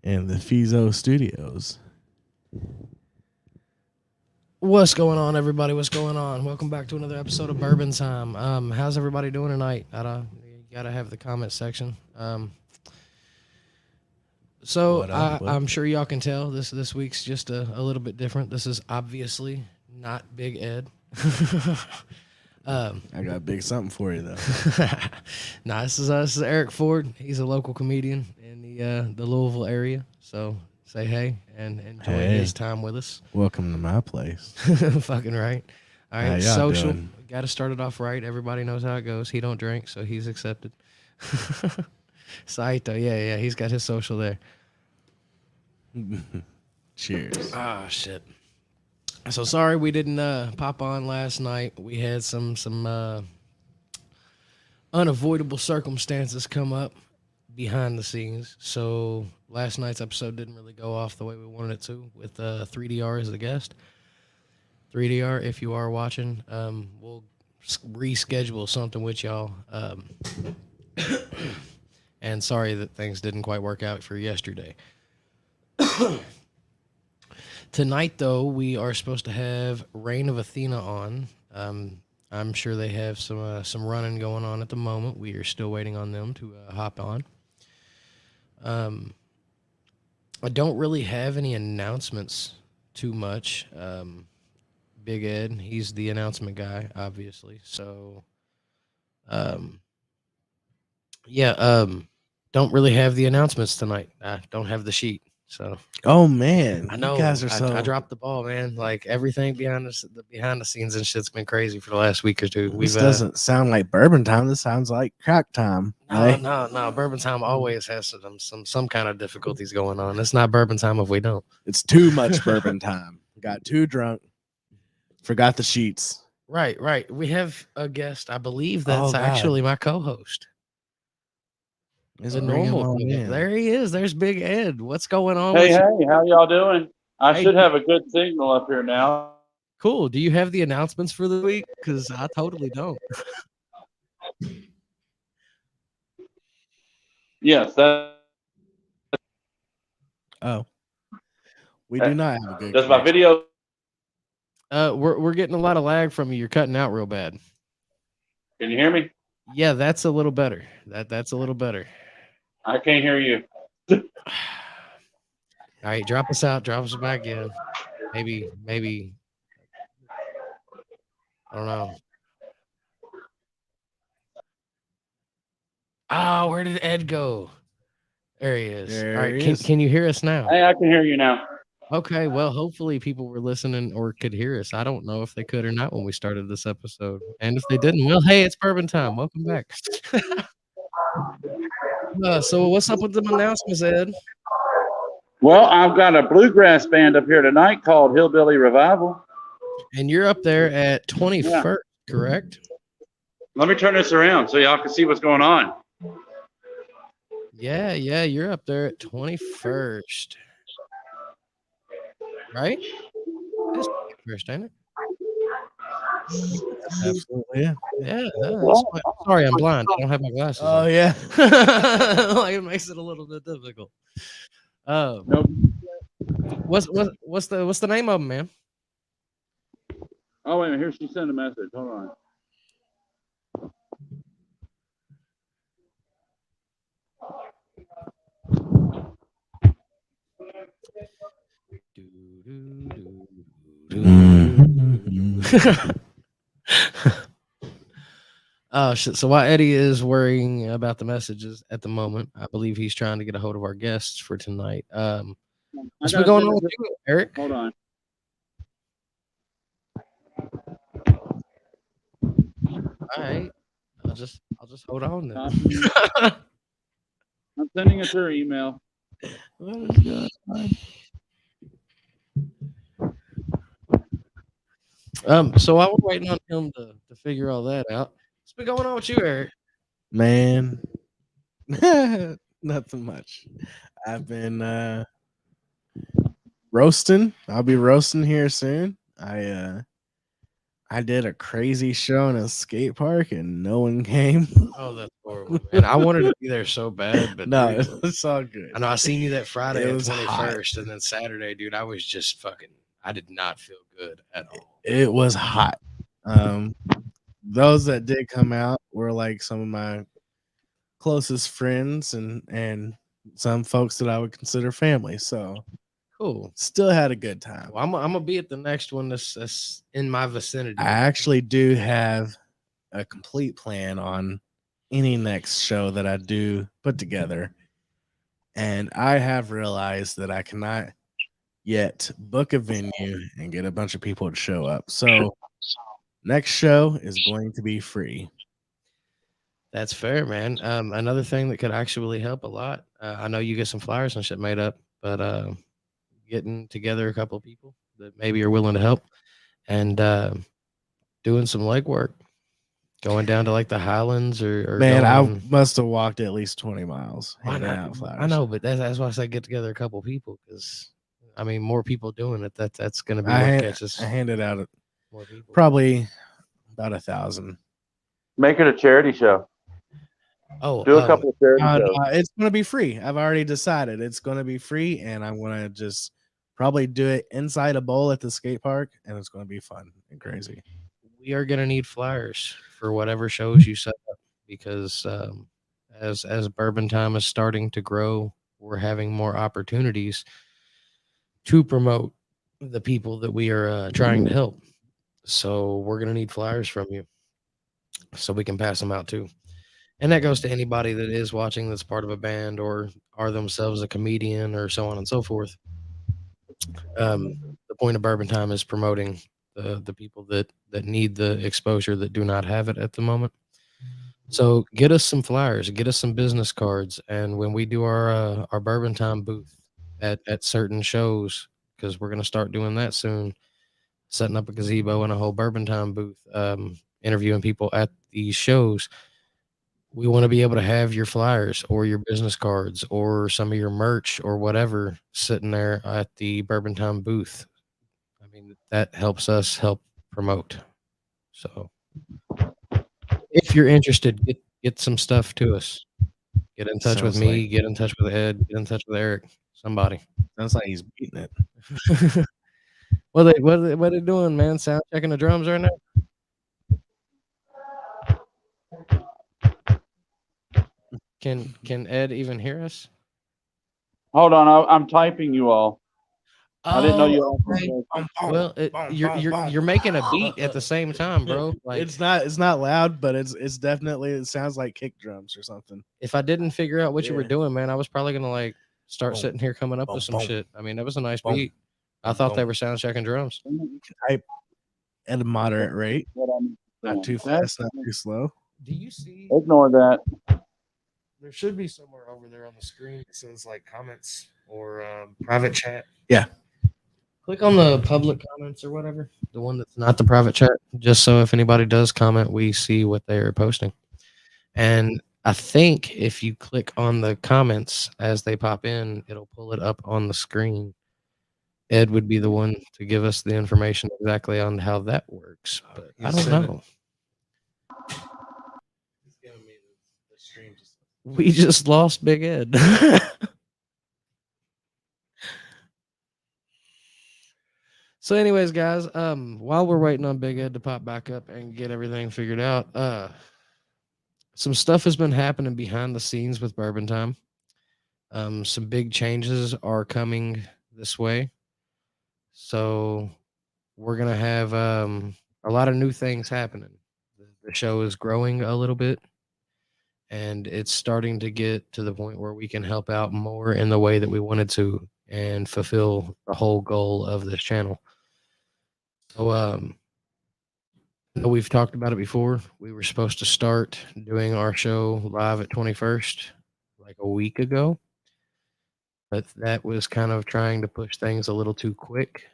in the Fizo Studios. What's going on, everybody? What's going on? Welcome back to another episode of Bourbon Time. How's everybody doing tonight? You gotta have the comment section. So What up? I, I'm sure y'all can tell this week's just a little bit different. This is obviously not Big Ed. I got a big something for you though. Nah, this is Eric Ford. He's a local comedian in the Louisville area. So say hey and enjoy his time with us. Welcome to my place. Fucking right. All How right, y'all social. doing? Got to start it off right. Everybody knows how it goes. He don't drink, so he's accepted. Saito, yeah, he's got his social there. Cheers. Ah, shit. So sorry we didn't pop on last night. We had some unavoidable circumstances come up behind the scenes. So last night's episode didn't really go off the way we wanted it to, with 3DR as the guest. 3DR, if you are watching, we'll reschedule something with y'all. And sorry that things didn't quite work out for yesterday. Tonight, though, we are supposed to have Reign of Athena on. I'm sure they have some running going on at the moment. We are still waiting on them to hop on. I don't really have any announcements too much. Big Ed, he's the announcement guy, obviously. So, don't really have the announcements tonight. I don't have the sheet. So Oh man, I you know guys are I dropped the ball, man. Like everything behind the scenes and shit's been crazy for the last week or two. This doesn't sound like bourbon time. This sounds like crack time. No. Bourbon time always has some kind of difficulties going on. It's not bourbon time if we don't. It's too much bourbon time. Got too drunk. Forgot the sheets. Right. We have a guest. I believe that's Oh, God. actually my co-host. Let's The bring him normal. on in. There he is. There's Big Ed. What's going on Hey, with hey, you? how y'all doing? I Hey. should have a good signal up here now. Cool. Do you have the announcements for the week? Because I totally don't. Yes, that, Oh, we do not have a good. does my connection. video. We're getting a lot of lag from you. You're cutting out real bad. Can you hear me? Yeah, that's a little better. That's a little better. I can't hear you. All right, drop us out. Drop us back in. Maybe. I don't know. Oh, where did Ed go? There he is. There All right, he is. can you hear us now? Hey, I can hear you now. Okay, well, hopefully people were listening or could hear us. I don't know if they could or not when we started this episode. And if they didn't, well, hey, it's bourbon time. Welcome back. So what's up with them announcements, Ed? Well, I've got a bluegrass band up here tonight called Hillbilly Revival. And you're up there at 21st, correct? Let me turn this around so y'all can see what's going on. Yeah, you're up there at 21st. Right? It's 21st, ain't it? Absolutely, yeah. Sorry, I'm blind. I don't have my glasses. Oh on. yeah. Like it makes it a little bit difficult. Nope. What's the name of them, man? Oh, wait a minute. Here she sent a message. Hold on. Oh shit! So while Eddie is worrying about the messages at the moment, I believe he's trying to get a hold of our guests for tonight. What's been going on with you, Eric? Hold on. All right, I'll just hold on then. I'm sending it to her email. What is going on? So while we're waiting on him to figure all that out, what's been going on with you, Eric? Man, nothing much. I've been roasting. I'll be roasting here soon. I I did a crazy show in a skate park and no one came. Oh, that's horrible, man. I wanted to be there so bad, but No, dude, it's all good. I know I seen you that Friday It at was hot. 21st, and then Saturday, dude, I was just fucking. I did not feel good at all. It was hot. Um, those that did come out were like some of my closest friends and some folks that I would consider family. So Cool. still had a good time. Well, I'm gonna be at the next one that's in my vicinity. I actually do have a complete plan on any next show that I do put together. And I have realized that I cannot yet book a venue and get a bunch of people to show up. So next show is going to be free. That's fair, man. Another thing that could actually help a lot. I know you get some flyers and shit made up, but getting together a couple of people that maybe are willing to help and doing some legwork, going down to like the Highlands or Man, I going. must have walked at least 20 miles Why handing not? out flyers. I know, but that's why I say get together a couple of people because I mean more people doing it. That's going to be what catches I handed out more people. probably about 1,000. Make it a charity show. Oh, Do a couple of charity No, shows. it's going to be free. I've already decided it's going to be free, and I'm going to just probably do it inside a bowl at the skate park, and it's going to be fun and crazy. we are going to need flyers for whatever shows you set up because as Bourbon Time is starting to grow, we're having more opportunities to promote the people that we are trying to help. So we're going to need flyers from you so we can pass them out too. And that goes to anybody that is watching that's part of a band or are themselves a comedian or so on and so forth. The point of Bourbon Time is promoting the people that need the exposure that do not have it at the moment. So get us some flyers, get us some business cards, and when we do our Bourbon Time booth at certain shows, because we're gonna start doing that soon, setting up a gazebo and a whole Bourbon Time booth, interviewing people at these shows. We want to be able to have your flyers or your business cards or some of your merch or whatever sitting there at the Bourbon Time booth. I mean, that helps us help promote. So if you're interested, get some stuff to us. Get in touch with Sounds me, like get in touch with Ed, get in touch with Eric, somebody. sounds like he's beating it. What they doing, man? Sound checking the drums right now? Can Ed even hear us? Hold on, I'm typing you all. I didn't know you all. Okay. Well, you're making a beat at the same time, bro. Like It's not loud, but it's definitely it sounds like kick drums or something. if I didn't figure out what you were Yeah. doing, man, I was probably gonna like start Boom, sitting here coming up boom, with some boom, shit. I mean, that was a nice boom, beat. I thought they boom. were sound checking drums. You can type at a moderate rate, not too fast, not too slow. Do you see? Ignore that. There should be somewhere over there on the screen that says like comments or private chat. Yeah. Click on the public comments or whatever, the one that's not the private chat, just so if anybody does comment, we see what they're posting. And I think if you click on the comments as they pop in, it'll pull it up on the screen. Ed would be the one to give us the information exactly on how that works, but I don't know. We just lost Big Ed. So, anyways, guys, while we're waiting on Big Ed to pop back up and get everything figured out, some stuff has been happening behind the scenes with Bourbon Time. Some big changes are coming this way. So we're gonna have a lot of new things happening. The show is growing a little bit, and it's starting to get to the point where we can help out more in the way that we wanted to and fulfill the whole goal of this channel. So I know we've talked about it before. We were supposed to start doing our show live at 21st like a week ago, but that was kind of trying to push things a little too quick.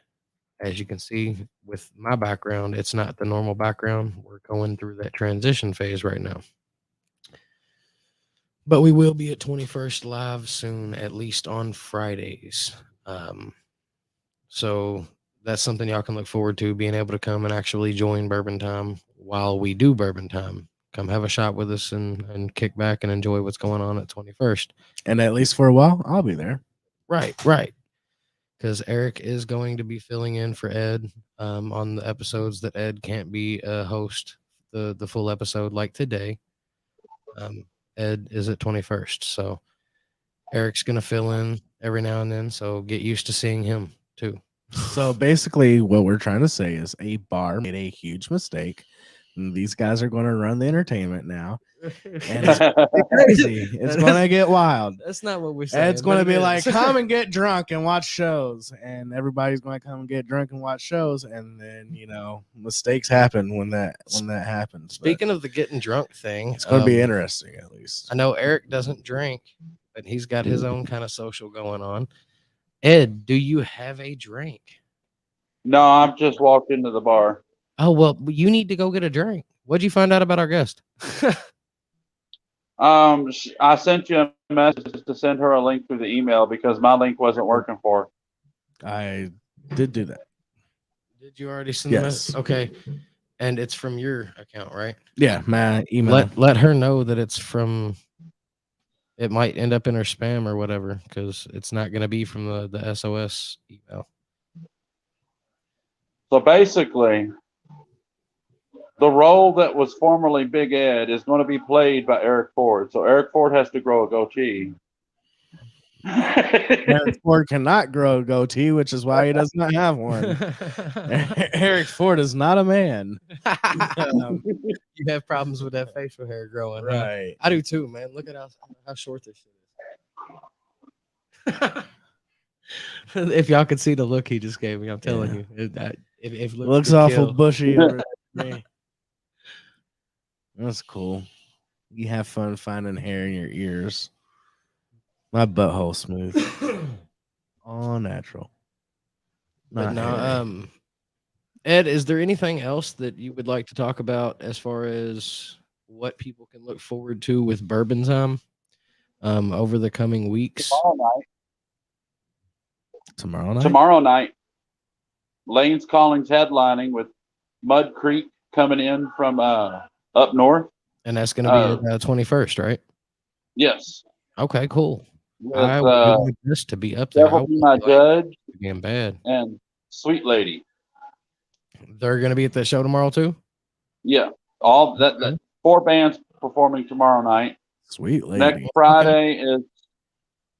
As you can see with my background, it's not the normal background. We're going through that transition phase right now. But we will be at 21st live soon, at least on Fridays. So that's something y'all can look forward to, being able to come and actually join Bourbon Time while we do Bourbon Time. Come have a shot with us and kick back and enjoy what's going on at 21st. And at least for a while, I'll be there. Right. Because Eric is going to be filling in for Ed on the episodes that Ed can't be a host the full episode like today. Ed is at 21st, so Eric's gonna fill in every now and then. So get used to seeing him too. So basically, what we're trying to say is a bar made a huge mistake. And these guys are going to run the entertainment now, and it's crazy. It's going to get wild. That's not what we're saying. It's going to be like, come and get drunk and watch shows, and everybody's going to come and get drunk and watch shows, and then mistakes happen when that happens. Speaking of the getting drunk thing, it's going to be interesting. At least I know Eric doesn't drink, but he's got his own kind of social going on. Ed, do you have a drink? No, I've just walked into the bar. Oh, well, you need to go get a drink. What'd you find out about our guest? I sent you a message to send her a link through the email because my link wasn't working for her. I did do that. Did you already send Yes. the message? Okay. And it's from your account, right? Yeah, my email. Let her know that it's from... It might end up in her spam or whatever, because it's not going to be from the SOS email. So basically, the role that was formerly Big Ed is going to be played by Eric Ford. So Eric Ford has to grow a goatee. Eric Ford cannot grow a goatee, which is why he does not have one. Eric Ford is not a man. You have problems with that facial hair growing, right? Huh? I do too, man. Look at how short this shit is. If y'all could see the look he just gave me, I'm telling you, if looks awful bushy. Over me. That's cool. You have fun finding hair in your ears. My butthole smooth, all natural. But no, Ed, is there anything else that you would like to talk about as far as what people can look forward to with Bourbon Time over the coming weeks? Tomorrow night. Lane's Callings headlining with Mud Creek coming in from up north. And that's going to be the 21st, right? Yes. Okay, cool. With, I would do my best to be up there. Devil Be My Judge. Being bad. And Sweet Lady. They're going to be at that show tomorrow too? Yeah. All that 4 bands performing tomorrow night. Sweet Lady. Next Friday is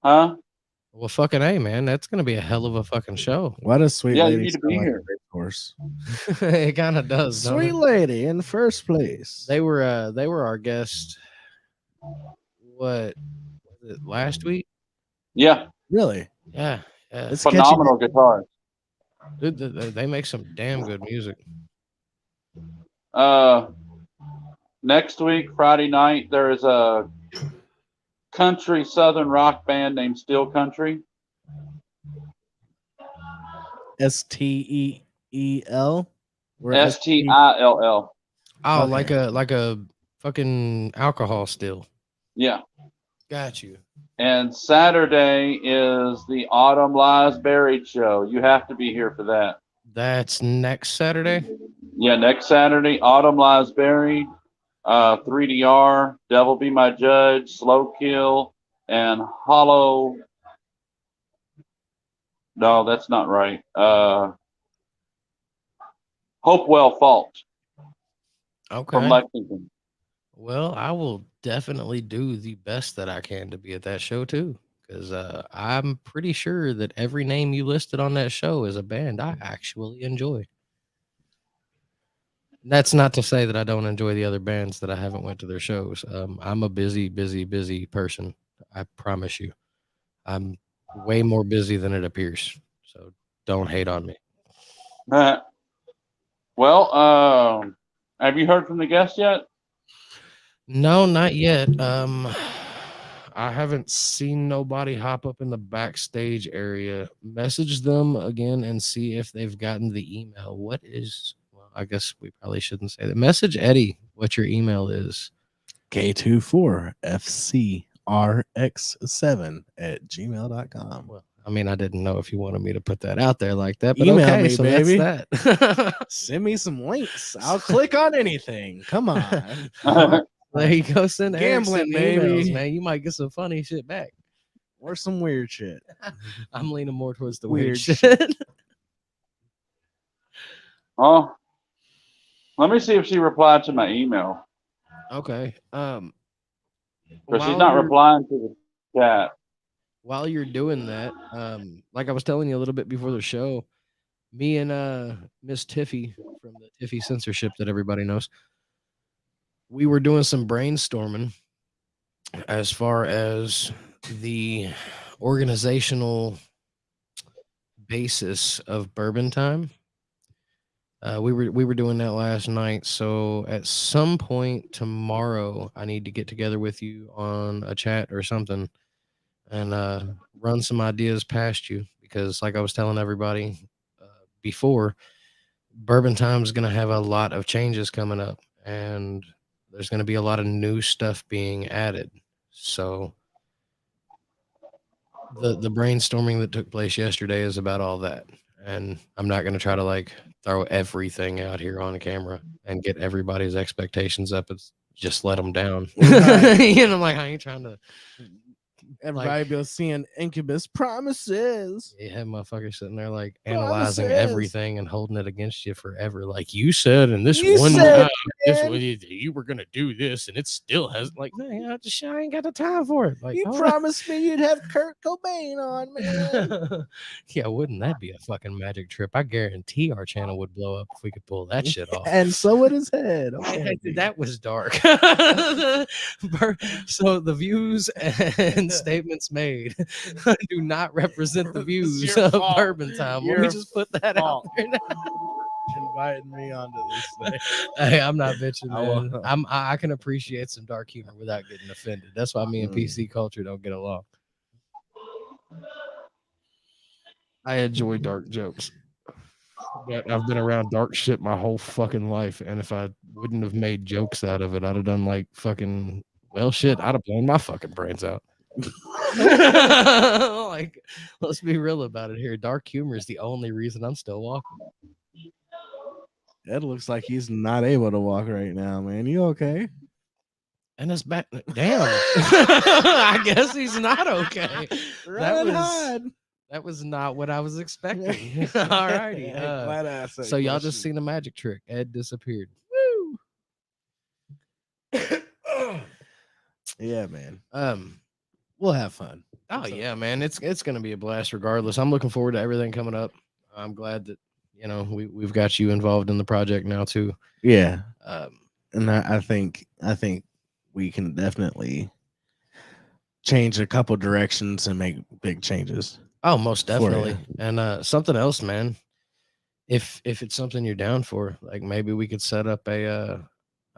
Well, fucking A, man. That's going to be a hell of a fucking show. Why does Sweet Lady you need to be here? Of course. It kind of does. Sweet Lady in first place. They were our guest. What was it, last week? Yeah. Really? Yeah. It's phenomenal guitars. Dude, they make some damn good music. Next week, Friday night, there is a country southern rock band named Steel Country. STEEL? STILL. Oh, Okay. like a fucking alcohol still. Yeah. Got you. And Saturday is the Autumn Lies Buried show. You have to be here for that. That's next Saturday? Yeah, next Saturday, Autumn Lies Buried, 3DR, Devil Be My Judge, Slow Kill, and Hollow. No, that's not right. Hopewell Fault. Okay. From Lexington. Well, I will definitely do the best that I can to be at that show too, because I'm pretty sure that every name you listed on that show is a band I actually enjoy. That's not to say that I don't enjoy the other bands that I haven't went to their shows. I'm a busy person. I promise you. I'm way more busy than it appears. So don't hate on me. Well, have you heard from the guest yet? No, not yet. I haven't seen nobody hop up in the backstage area. Message them again and see if they've gotten the email. Well, I guess we probably shouldn't say that. Message Eddie what your email is. K24FCRX7 @gmail.com. Well, I mean, I didn't know if you wanted me to put that out there like that, but Email okay, me, so baby. that's that. Send me some links. I'll click on anything. Come on. There you go. Send Eric Gambling, some emails, baby. man. You might get some funny shit back. Or some weird shit. I'm leaning more towards the weird Weird shit. Oh, let me see if she replied to my email. Okay. Because she's While not you're replying to the chat. while you're doing that, like I was telling you a little bit before the show, me and Miss Tiffy from the Tiffy censorship that everybody knows, we were doing some brainstorming as far as the organizational basis of Bourbon Time. We were doing that last night. So at some point tomorrow, I need to get together with you on a chat or something and run some ideas past you because, like I was telling everybody before, Bourbon Time is going to have a lot of changes coming up, and there's going to be a lot of new stuff being added. So the brainstorming that took place yesterday is about all that, and I'm not going to try to like throw everything out here on camera and get everybody's expectations up. It's just let them down. Right. You know, I'm like, I ain't trying to. Everybody be seeing Incubus promises. You have motherfuckers sitting there like analyzing Promises. everything and holding it against you forever. Like you said, in this You one said, time, this man. one you were gonna do this, and it still has. Like, man, I ain't got the time for it. Like, You hold on. promised me you'd have Kurt Cobain on, man. Yeah, wouldn't that be a fucking magic trip? I guarantee our channel would blow up if we could pull that shit off. And so would his head. Okay, that was dark. So the views and statements made do not represent the views your of fault. Bourbon Time. Let me Your just put that out fault. there. Inviting me onto this thing. Hey, I'm not bitching, I man. won't. I can appreciate some dark humor without getting offended. That's why me and PC culture don't get along. I enjoy dark jokes. But I've been around dark shit my whole fucking life, and if I wouldn't have made jokes out of it, I'd have done like fucking shit. I'd have blown my fucking brains out. Like, let's be real about it here. Dark humor is the only reason I'm still walking. Ed looks like he's not able to walk right now, man. You okay? And it's back. Damn. I guess he's not okay. That was not what I was expecting. All righty. So y'all just seen a magic trick. Ed disappeared. Woo! Yeah, man. We'll have fun. Oh yeah, man. It's gonna be a blast regardless. I'm looking forward to everything coming up. I'm glad that we've got you involved in the project now too. Yeah. And I think we can definitely change a couple directions and make big changes. Oh, most definitely. And something else, man. If it's something you're down for, like maybe we could set up a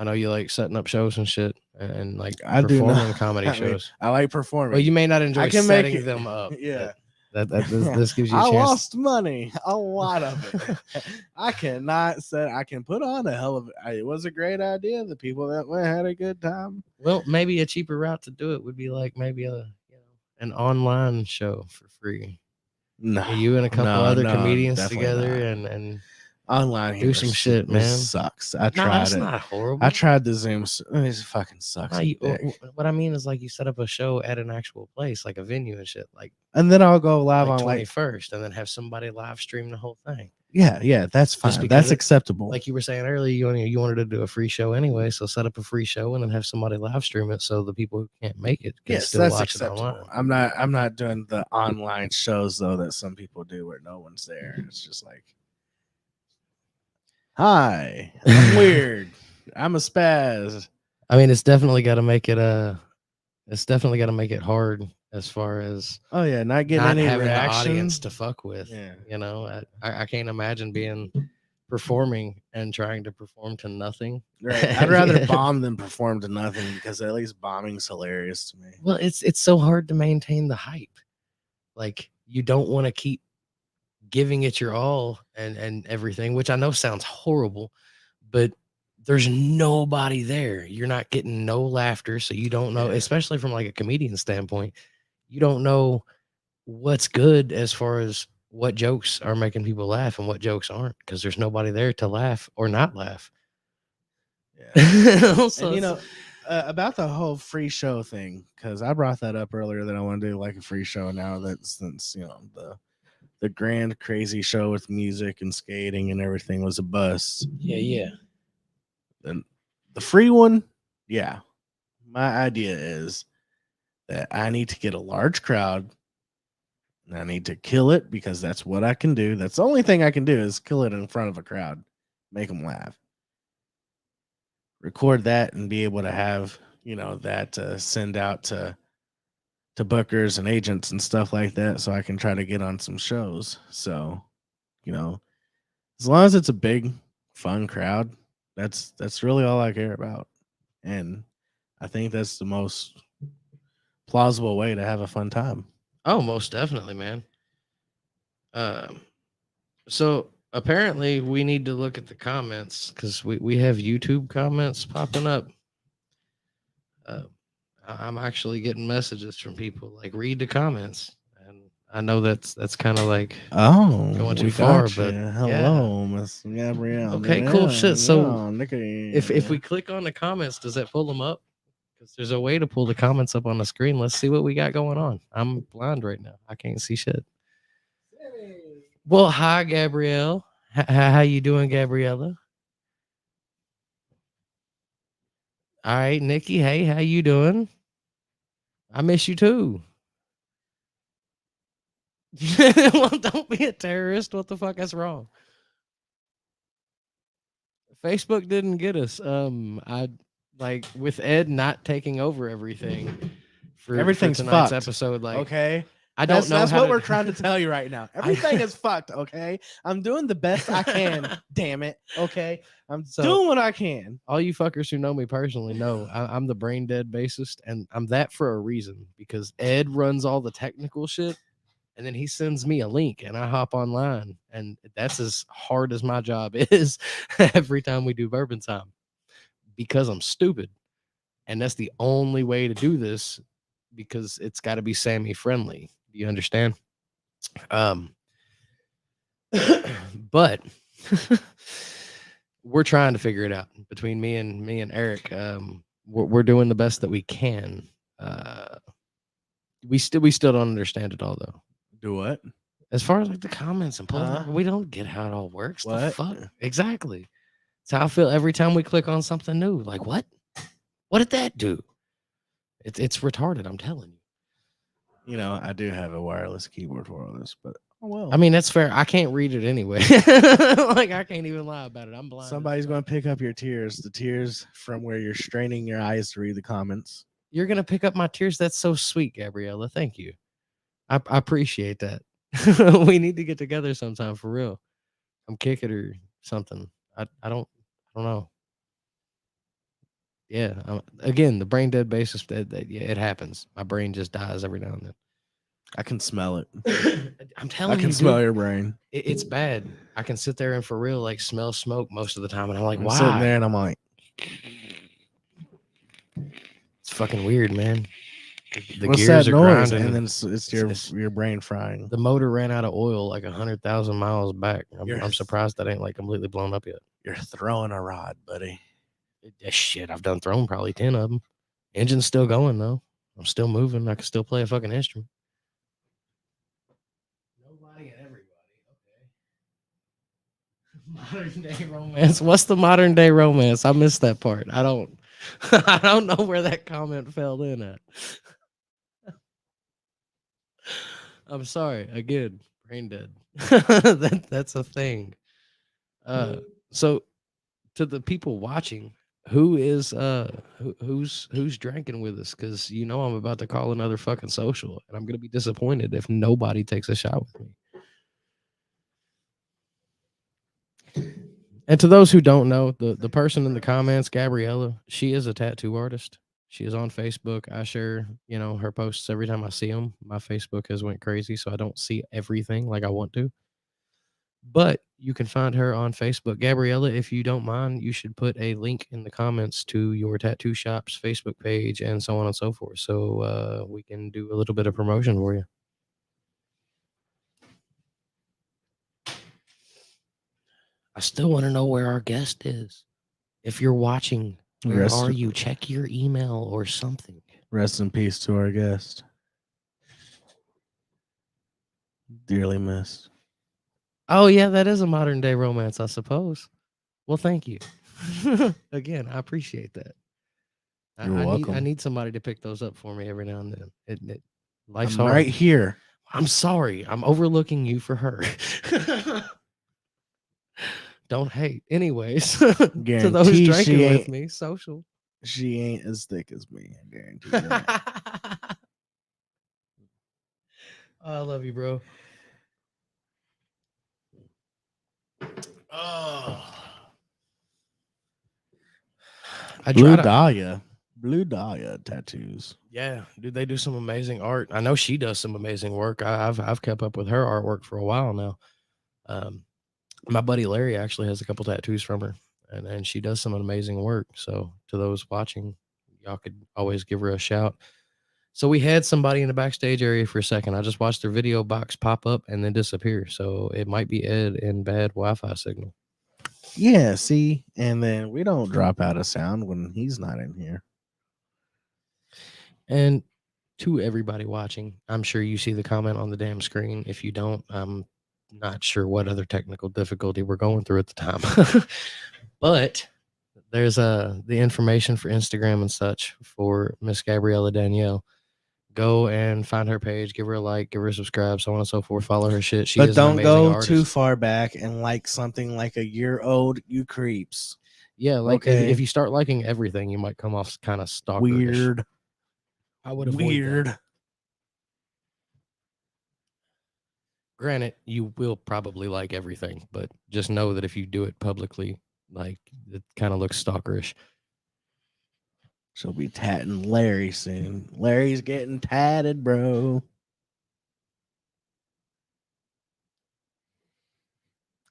I know you like setting up shows and shit and like performing comedy shows. I like performing. Well, you may not enjoy setting them up. Yeah. This gives you a chance. I lost money, a lot of it. I cannot say I can put on a hell of it. It was a great idea. The people that went had a good time. Well, maybe a cheaper route to do it would be like maybe an online show for free. No, you and a couple other comedians together and online do some shit, man. Sucks. I tried it's it. Not horrible. I tried the Zoom. It fucking sucks. What I mean is like you set up a show at an actual place, like a venue and shit, like. And then I'll go live on 21st, and then have somebody live stream the whole thing. Yeah, that's fine. That's acceptable. Like you were saying earlier, you wanted to do a free show anyway, so set up a free show and then have somebody live stream it, so the people who can't make it can still watch it online. I'm not doing the online shows though that some people do where no one's there. It's just like, hi, I'm weird. I'm a spaz. I mean, it's definitely got to make it hard as far as not getting any having reaction. The audience to fuck with. Yeah. I can't imagine being performing and trying to perform to nothing. Right. I'd rather bomb than perform to nothing because at least bombing's hilarious to me. Well, it's so hard to maintain the hype. Like you don't want to keep giving it your all and everything, which I know sounds horrible, but there's nobody there. You're not getting no laughter, so you don't know, especially from like a comedian standpoint, you don't know what's good as far as what jokes are making people laugh and what jokes aren't, because there's nobody there to laugh or not laugh. Yeah. So And you it's- know, about the whole free show thing, because I brought that up earlier that I want to do like a free show now that since the grand crazy show with music and skating and everything was a bust. yeah. And the free one, yeah. My idea is that I need to get a large crowd and I need to kill it because that's what I can do. That's the only thing I can do is kill it in front of a crowd, make them laugh. Record that and be able to have, that to send out to bookers and agents and stuff like that so I can try to get on some shows. So, you know, as long as it's a big fun crowd, that's really all I care about. And I think that's the most plausible way to have a fun time. Oh, most definitely, man. So apparently we need to look at the comments because we have YouTube comments popping up. Uh, I'm actually getting messages from people like read the comments, and I know that's kind of like Oh, going too we far, got you. but yeah. Hello, Miss Gabrielle. Okay, cool shit. So Nikki. if we click on the comments, does that pull them up? Because there's a way to pull the comments up on the screen. Let's see what we got going on. I'm blind right now. I can't see shit. Well, hi, Gabrielle. How you doing, Gabriella? All right, Nikki. Hey, how you doing? I miss you too. Well, don't be a terrorist. What the fuck? That's wrong. Facebook didn't get us. I like with Ed not taking over everything for Everything's tonight's fucked. episode. Like, Okay. I don't know. That's how what to- we're trying to tell you right now. Everything is fucked. Okay. I'm doing the best I can. Damn it. Okay. I'm doing what I can. All you fuckers who know me personally know I'm the brain dead bassist, and I'm that for a reason because Ed runs all the technical shit, and then he sends me a link, and I hop online, and that's as hard as my job is every time we do Bourbon Time because I'm stupid, and that's the only way to do this because it's got to be Sammy friendly. Do you understand? But we're trying to figure it out between me and Eric. We're doing the best that we can. We still don't understand it all though. Do what? As far as like the comments and pulling, we don't get how it all works. The What? fuck? Exactly. It's how I feel every time we click on something new. Like what? What did that do? It's retarded. I'm telling you. I do have a wireless keyboard for all this, but oh well. I mean, that's fair. I can't read it anyway. Like I can't even lie about it. I'm blind. Somebody's going to pick up your tears, the tears from where you're straining your eyes to read the comments. You're gonna pick up my tears. That's so sweet, Gabriella. Thank you. I appreciate that. We need to get together sometime for real. I'm kicking or something. I don't know. Yeah. Again, the brain dead basis. Yeah, it happens. My brain just dies every now and I can smell it. then. I'm telling I you, can smell dude, your brain. it's bad. I can sit there and for real like smell smoke most of the time, and I'm like, I'm why? sitting there and I'm like, It's fucking weird, man. The what's gears that are noise? grinding. And then it's your brain frying. The motor ran out of oil like 100,000 miles back. You're- I'm surprised that ain't like completely blown up yet. You're throwing a rod, buddy. Shit, I've done thrown probably 10 of them. Engine's still going though. I'm still moving. I can still play a fucking instrument. Nobody and everybody. Okay. Modern day romance. What's the modern day romance? I missed that part. I don't I don't know where that comment fell in at. I'm sorry. Again, brain dead. That's a thing. So to the people watching, who's drinking with us? Because I'm about to call another fucking social, and I'm gonna be disappointed if nobody takes a shot with me. And to those who don't know, the person in the comments, Gabriella, she is a tattoo artist. She is on Facebook. I share, her posts every time I see them. My Facebook has went crazy, so I don't see everything like I want to. But you can find her on Facebook. Gabriella, if you don't mind, you should put a link in the comments to your tattoo shop's Facebook page and so on and so forth. So we can do a little bit of promotion for you. I still want to know where our guest is. If you're watching, where Rest- are you? Check your email or something. Rest in peace to our guest. Dearly missed. Oh, yeah, that is a modern day romance, I suppose. Well, thank you. Again, I appreciate that. You're I welcome. need somebody to pick those up for me every now and then. Life's I'm hard. right here. I'm sorry. I'm overlooking you for her. Don't hate. Anyways, to those Guarantee drinking she with ain't- me, social. She ain't as thick as me. I guarantee you that. I love you, bro. Oh. Blue Dahlia tattoos. Yeah, dude, they do some amazing art. I know she does some amazing work. I've kept up with her artwork for a while now. My buddy Larry actually has a couple tattoos from her, and she does some amazing work. So to those watching, y'all could always give her a shout. So we had somebody in the backstage area for a second. I just watched their video box pop up and then disappear. So it might be Ed in bad Wi-Fi signal. Yeah, see, and then we don't drop out of sound when he's not in here. And to everybody watching, I'm sure you see the comment on the damn screen. If you don't, I'm not sure what other technical difficulty we're going through at the time. But there's the information for Instagram and such for Miss Gabriella Danielle. Go and find her page, give her a like, give her a subscribe, so on and so forth. Follow her shit. She But is an don't amazing go artist. too far back and like something like a year old, you creeps. Yeah, like Okay. if you start liking everything, you might come off kind of stalkerish. Weird. I would avoid Weird. that. Granted, you will probably like everything, but just know that if you do it publicly, like it kind of looks stalkerish. She'll be tatting Larry soon. Larry's getting tatted, bro.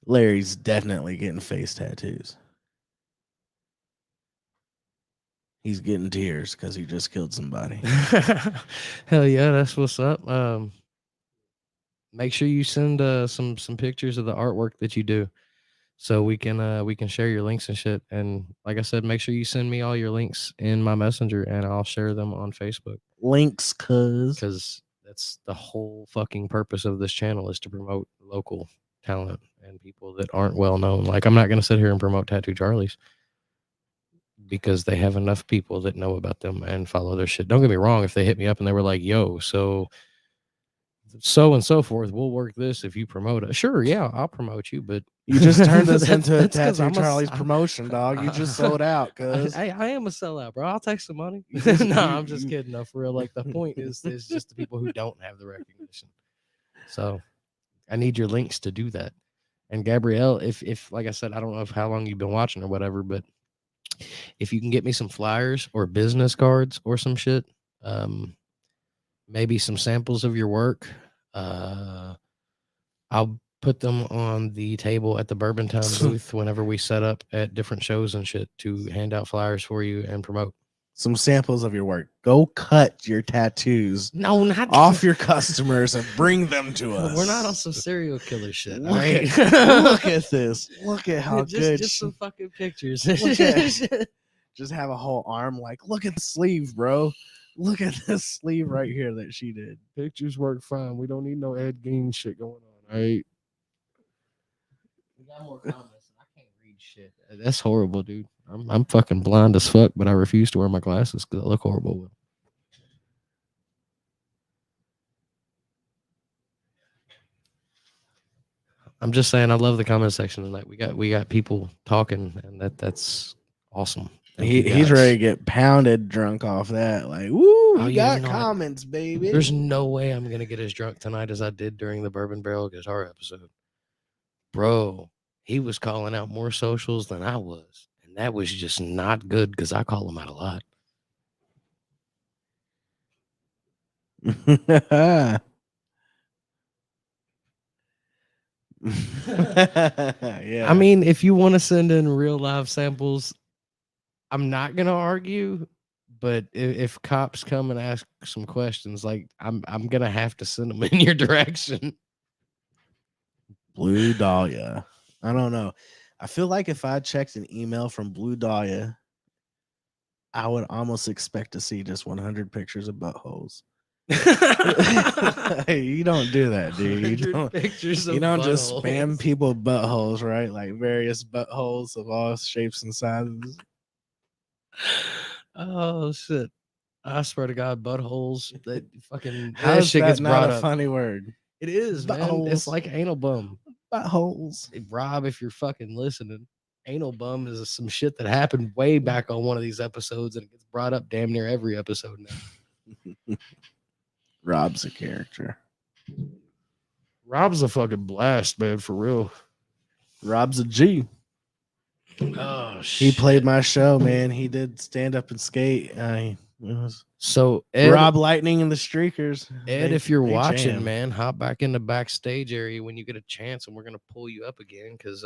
Larry's definitely getting face tattoos. He's getting tears because he just killed somebody. Hell yeah, that's what's up. Make sure you send some pictures of the artwork that you do, so we can share your links and shit. And like I said, make sure you send me all your links in my messenger, and I'll share them on Facebook. Links, Because that's the whole fucking purpose of this channel, is to promote local talent and people that aren't well known. Like, I'm not gonna sit here and promote Tattoo Charlies because they have enough people that know about them and follow their shit. Don't get me wrong, if they hit me up and they were like, yo, so and so forth, we'll work this if you promote it. Sure, yeah, I'll promote you, but you just turned us into a that's 'cause Tattoo I'm Charlie's promotion, dog. You just sold out, cuz. I am a sellout, bro. I'll take some money. You just- No, you- I'm just you- kidding. No, for real. Like, the point is just the people who don't have the recognition. So I need your links to do that. And Gabrielle, if like I said, I don't know how long you've been watching or whatever, but if you can get me some flyers or business cards or some shit, maybe some samples of your work, I'll put them on the table at the Bourbon Town booth whenever we set up at different shows and shit to hand out flyers for you and promote. Some samples of your work. Go cut your tattoos No, not off your customers and bring them to us. We're not on some serial killer shit. Look, All right? look at this. Look at how just, good. Just some fucking pictures. Look at- just have a whole arm like, look at the sleeve, bro. Look at this sleeve right here that she did. Pictures work fine. We don't need no Ed Gein shit going on. All right. We got more comments. I can't read shit. That's horrible, dude. I'm fucking blind as fuck, but I refuse to wear my glasses because I look horrible. I'm just saying, I love the comment section tonight. We got people talking, and that's awesome. Thank you, He's guys. ready to get pounded drunk off that. Like, woo, Oh, we yeah, got you know what? comments, baby. There's no way I'm gonna get as drunk tonight as I did during the Bourbon Barrel Guitar episode. Bro, he was calling out more socials than I was. And that was just not good because I call him out a lot. Yeah. I mean, if you want to send in real live samples, I'm not gonna argue. But if cops come and ask some questions, like I'm gonna have to send them in your direction. Blue Dahlia. I don't know. I feel like if I checked an email from Blue Dahlia, I would almost expect to see just 100 pictures of buttholes. Hey, you don't do that, dude. You 100 don't. pictures You of don't just buttholes. spam people buttholes, right? Like various buttholes of all shapes and sizes. Oh shit! I swear to God, buttholes. That fucking How that is shit that gets not brought a up. funny word? It is, man. It's Buttholes. like anal bum. Buttholes. Hey, Rob, if you're fucking listening, anal bum is some shit that happened way back on one of these episodes, and it gets brought up damn near every episode now. Rob's a character. Rob's a fucking blast, man, for real. Rob's a G. Oh He shit! played my show, man. He did stand up and skate. It was So Ed, Rob Lightning and the Streakers. Ed, if you're they watching, jam. man, hop back in the backstage area when you get a chance, and we're gonna pull you up again because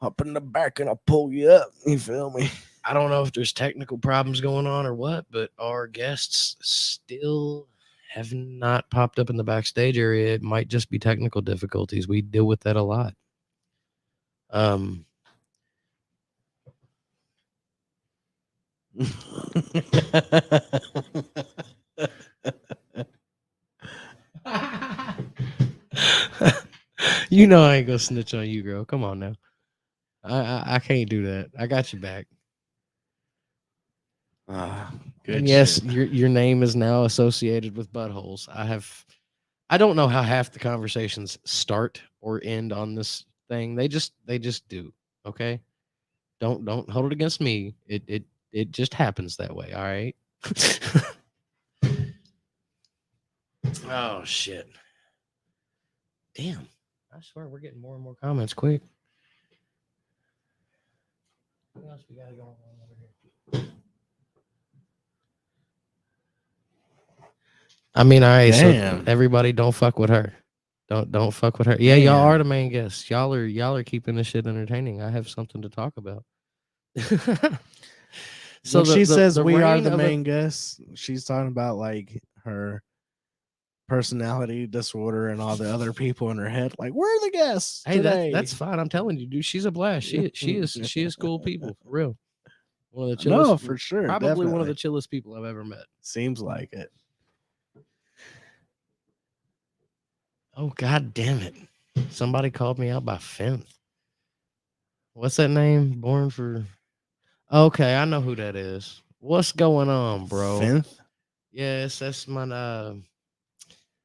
Hop in the back and I'll pull you up. You feel me? I don't know if there's technical problems going on or what, but our guests still have not popped up in the backstage area. It might just be technical difficulties. We deal with that a lot. You know I ain't gonna snitch on you, girl. Come on now. I can't do that. I got you back. Good. And yes, shit. your name is now associated with buttholes. I don't know how half the conversations start or end on this thing. They just do. Okay. Don't hold it against me. It just happens that way. All right. Oh shit. Damn. I swear we're getting more and more comments quick. What else we gotta go on over here? I mean, all right, so Damn. everybody don't fuck with her. Don't fuck with her. Yeah, y'all Damn. are the main guests. Y'all are keeping this shit entertaining. I have something to talk about. So when she says we are reign the of main guests, she's talking about like her personality disorder and all the other people in her head. Like, we're the guests Hey, today. that's fine. I'm telling you, dude. She's a blast. She is cool people for real. One of the chillest. No, for sure. Probably one of definitely. the chillest people I've ever met. Seems like it. Oh god damn it! Somebody called me out by Fenth. What's that name? Born for. Okay, I know who that is. What's going on, bro? Fifth? Yes, that's my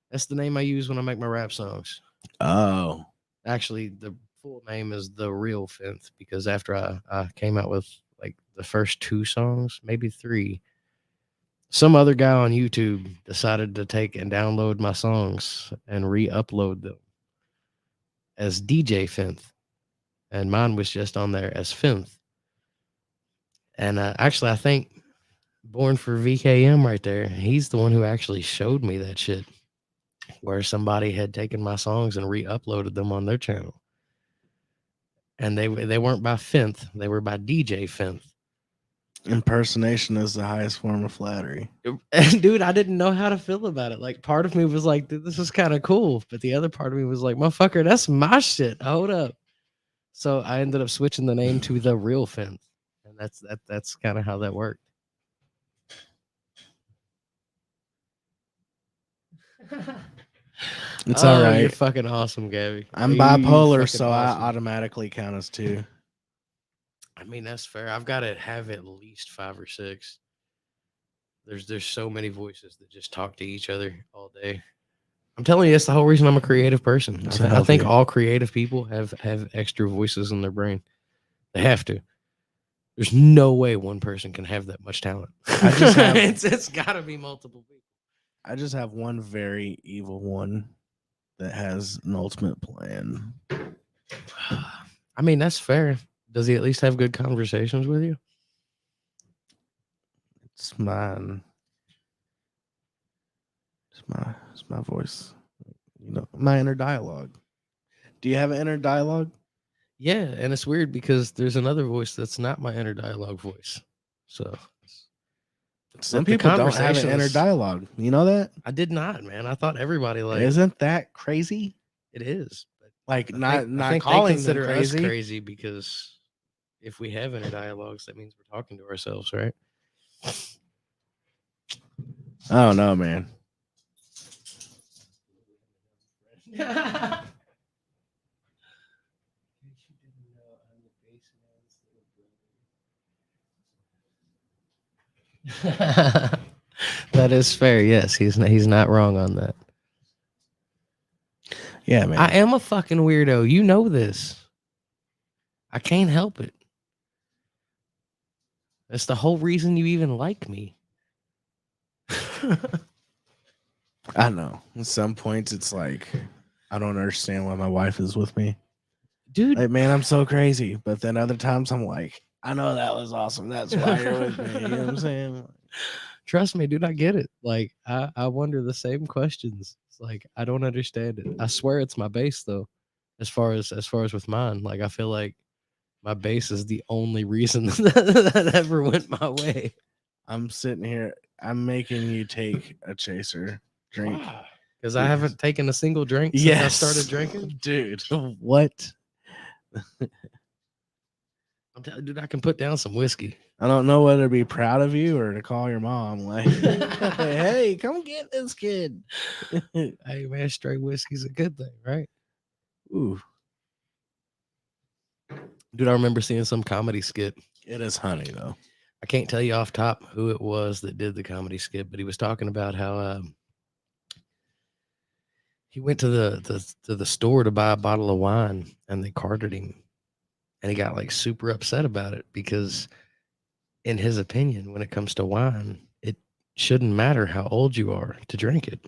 that's the name I use when I make my rap songs. Oh. Actually, the full name is The Real Fifth because after I came out with like the first 2 songs, maybe 3, some other guy on YouTube decided to take and download my songs and re-upload them as DJ Fifth, and mine was just on there as Fifth. And actually, I think Born for VKM right there, he's the one who actually showed me that shit, where somebody had taken my songs and re-uploaded them on their channel. And they weren't by Fifth, they were by DJ Fifth. Impersonation is the highest form of flattery. And dude, I didn't know how to feel about it. Like, part of me was like, dude, this is kind of cool. But the other part of me was like, motherfucker, that's my shit. Hold up. So I ended up switching the name to The Real Fifth. And that's kind of how that worked. It's all right. You're fucking awesome, Gabby. I'm You bipolar, fucking so awesome. I automatically count as 2. I mean, that's fair. I've got to have at least 5 or 6. There's so many voices that just talk to each other all day. I'm telling you, that's the whole reason I'm a creative person. I think all creative people have extra voices in their brain. They have to. There's no way one person can have that much talent. I just have, it's got to be multiple people. I just have one very evil one that has an ultimate plan. I mean, that's fair. Does he at least have good conversations with you? It's mine. It's my voice. You know, my inner dialogue. Do you have an inner dialogue? Yeah, and it's weird because there's another voice that's not my inner dialogue voice. So some people don't have an inner dialogue. You know that? I did not, man. I thought everybody like. Isn't that crazy? It is, but Like I not think calling they them consider us crazy. crazy because if we have inner dialogues, that means we're talking to ourselves, right? I don't know, man. That is fair. Yes, he's not wrong on that. Yeah, man. I am a fucking weirdo. You know this. I can't help it. That's the whole reason you even like me. I know. At some points, it's like I don't understand why my wife is with me. Dude, Like, man, I'm so crazy. But then other times, I'm like, I know that was awesome. That's why you're with me. You know what I'm saying? trust me, dude, I get it. Like, I wonder the same questions. It's like I don't understand it. I swear it's my base though. As far as with mine, like I feel like my base is the only reason that ever went my way. I'm sitting here. I'm making you take a chaser drink. Because I haven't taken a single drink since I started drinking. Dude. What? Dude, I can put down some whiskey. I don't know whether to be proud of you or to call your mom. Like, hey, come get this kid. Hey, man, straight whiskey's a good thing, right? Ooh, Dude, I remember seeing some comedy skit. it is honey though. I can't tell you off top who it was that did the comedy skit, but he was talking about how he went to the store to buy a bottle of wine and they carded him. And he got like super upset about it because in his opinion, when it comes to wine, it shouldn't matter how old you are to drink it.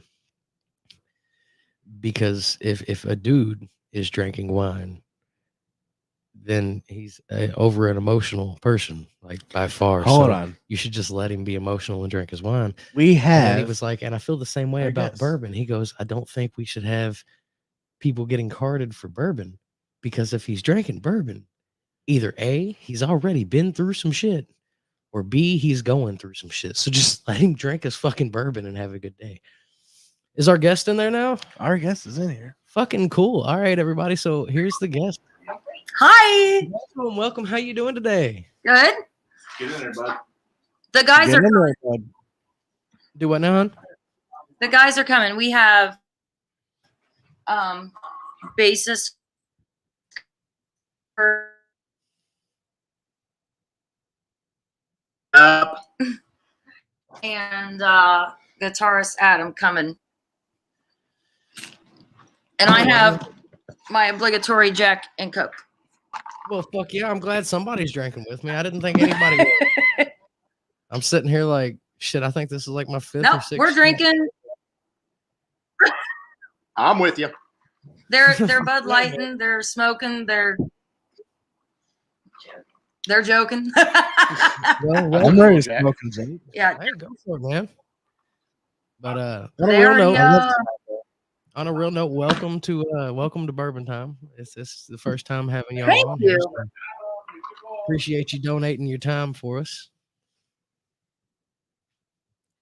Because if a dude is drinking wine, then he's over an emotional person, like by far. Hold on. You should just let him be emotional and drink his wine. We And then he have. was like, and I feel the same way about bourbon. He goes, I don't think we should have people getting carded for bourbon because if he's drinking bourbon, either A, he's already been through some shit, or B, he's going through some shit. So just let him drink his fucking bourbon and have a good day. Is our guest in there now? Our guest is in here. Fucking cool. All right, everybody. So here's the guest. Hi. Welcome. How you doing today? Good. Get in there, bud. The guys are coming. Do what now, hon? The guys are coming. We have bassist Up. and guitarist Adam coming. And I have my obligatory Jack and Coke. Well, fuck yeah. I'm glad somebody's drinking with me. I didn't think anybody would. I'm sitting here like, shit, I think this is like my fifth or Nope, sixth. we're drinking. I'm with you. They're Bud Lighting. They're smoking. They're joking. Well, I'm ready to smoke and drink. Yeah. Hey, go for it, man. But They're young. on a real note, welcome to Bourbon Time. This is the first time having y'all Thank on you. here. So appreciate you donating your time for us.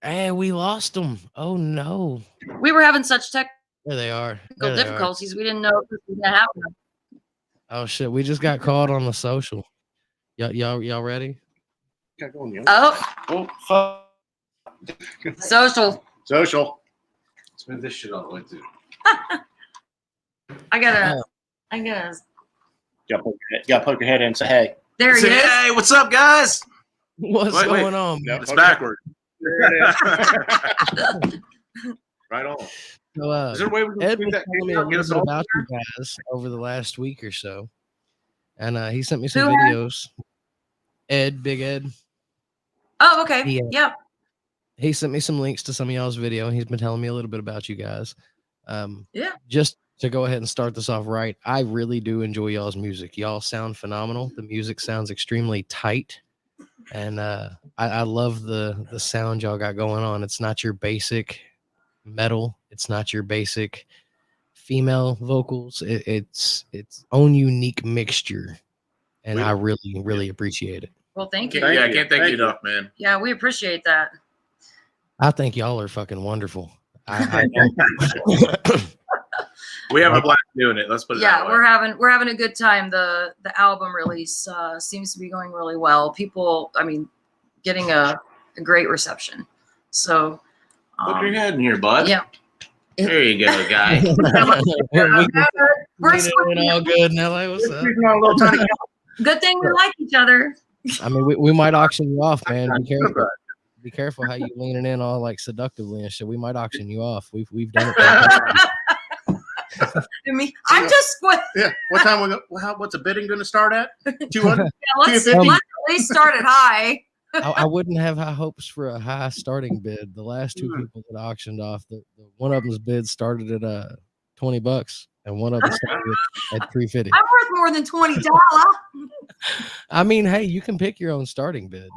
Hey, we lost them. Oh no. We were having such technical There they are. There they are. difficulties. We didn't know if this was gonna happen. Oh shit, we just got caught on the social. Y'all ready? Oh, Oh, fuck. social. Social. Let's move this shit all the way through. I gotta. You gotta poke your head in and say, hey. There he Say, is. hey, what's up, guys? What's Wait. going on, man? It's backward. Right on. So, Is there a way we can Ed tweak was that telling me video a and get little us bit all? about you guys over the last week or so, and he sent me some Who had- videos. Ed, Big Ed, Oh, okay. Yeah. Yep. he sent me some links to some of y'all's video, and he's been telling me a little bit about you guys. Yeah. Just to go ahead and start this off right, I really do enjoy y'all's music. Y'all sound phenomenal. The music sounds extremely tight, and I love the sound y'all got going on. It's not your basic metal. It's not your basic female vocals. It's its own unique mixture, and I really appreciate it. Well, thank you. I can't thank you enough, man. Yeah, we appreciate that. I think y'all are fucking wonderful. I We have a blast doing it. Let's put it Yeah, that way. we're having a good time. The album release seems to be going really well. People, I mean, getting a great reception. So Put your head in here, bud. yeah. There you go, guy. We're Leaning in all good in LA. What's up? good thing we like each other. I mean, we might auction you off, man. Be careful. Be careful how you leaning in all like seductively and shit. We might auction you off. We've done it. I'm just Yeah. What time we go? What's the bidding going to start at? 200. let's 250? at least start it high. I wouldn't have high hopes for a high starting bid. The last two people that auctioned off, the one of them's bid started at $20, and one of them started at $350. I'm worth more than $20. I mean, hey, you can pick your own starting bid.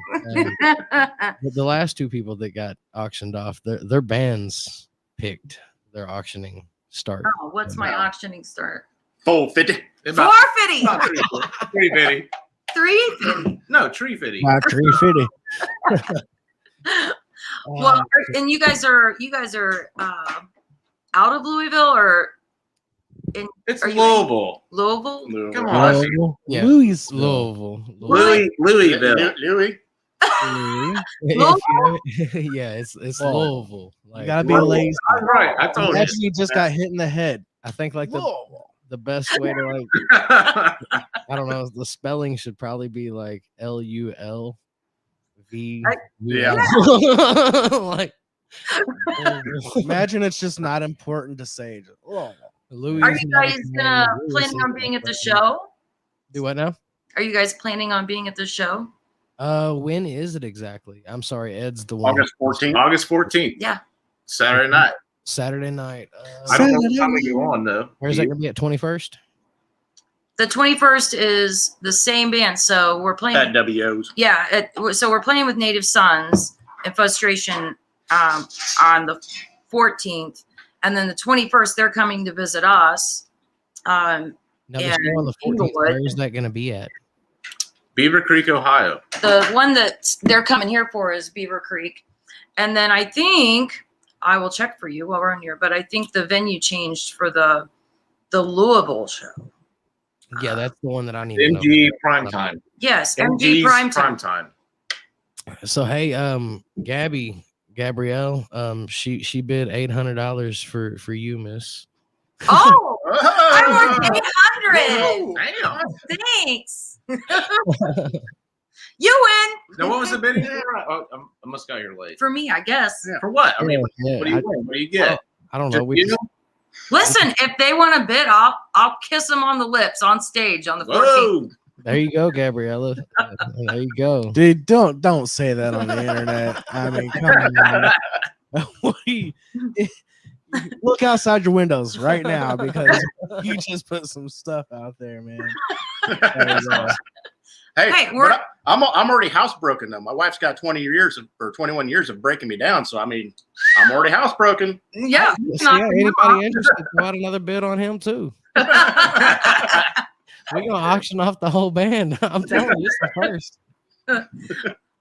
But the last two people that got auctioned off, their bands picked their auctioning start. Oh, what's my auctioning start? 450. 450. 350. 350. No, tree fitty. Not 350. Well, and you guys are out of Louisville or in? It's are you Louisville. Louisville? Come on. Yeah. Louisville. Louisville. Louisville. Louis. Yeah, it's Louisville. You gotta be lazy. I'm right. I told you. Imagine you just got hit in the head. I think like the best way to like I don't know, the spelling should probably be like LULV. Yeah. Like Imagine it's just not important to say. Louis. Are you guys planning on being at the show? Do what now? Are you guys planning on being at the show? When is it exactly? I'm sorry, Ed's the one. August 14th. August 14th. Yeah. Saturday night. Saturday night. I don't know what time we go on though. Where's that gonna be at 21st? The 21st is the same band, so we're playing. At WO's. Yeah, so we're playing with Native Sons and Frustration on the 14th, and then the 21st they're coming to visit us. Now the And show on the 14th, Inglewood. where is that gonna be at? Beaver Creek, Ohio. The one that they're coming here for is Beaver Creek, and then I think I will check for you while we're on here, but I think the venue changed for the Louisville show. Yeah, that's the one that I need to know. MG Primetime. Yes, MG MG's Primetime. Primetime. So hey, Gabrielle, she bid $800 for you, miss. Oh, I Oh, want 800. damn. Thanks. You win. Now, what was the bidding? Oh, I must got here late. For me, I guess. For what? I mean, Yeah, what do you win? What do you get? I don't know. Just you? Listen, if they want to bid, I'll kiss them on the lips on stage on the 14th. Whoa. There you go, Gabriella. There you go. Dude, don't say that on the internet. I mean, come on. Man. What do you- look outside your windows right now because you just put some stuff out there, man. Hey, we're- but I'm already housebroken though. My wife's got 21 years of breaking me down. So I mean, I'm already housebroken. Yeah. So, yeah, anybody interested? Go out another bid on him too. We're gonna auction off the whole band. I'm telling you, it's the first.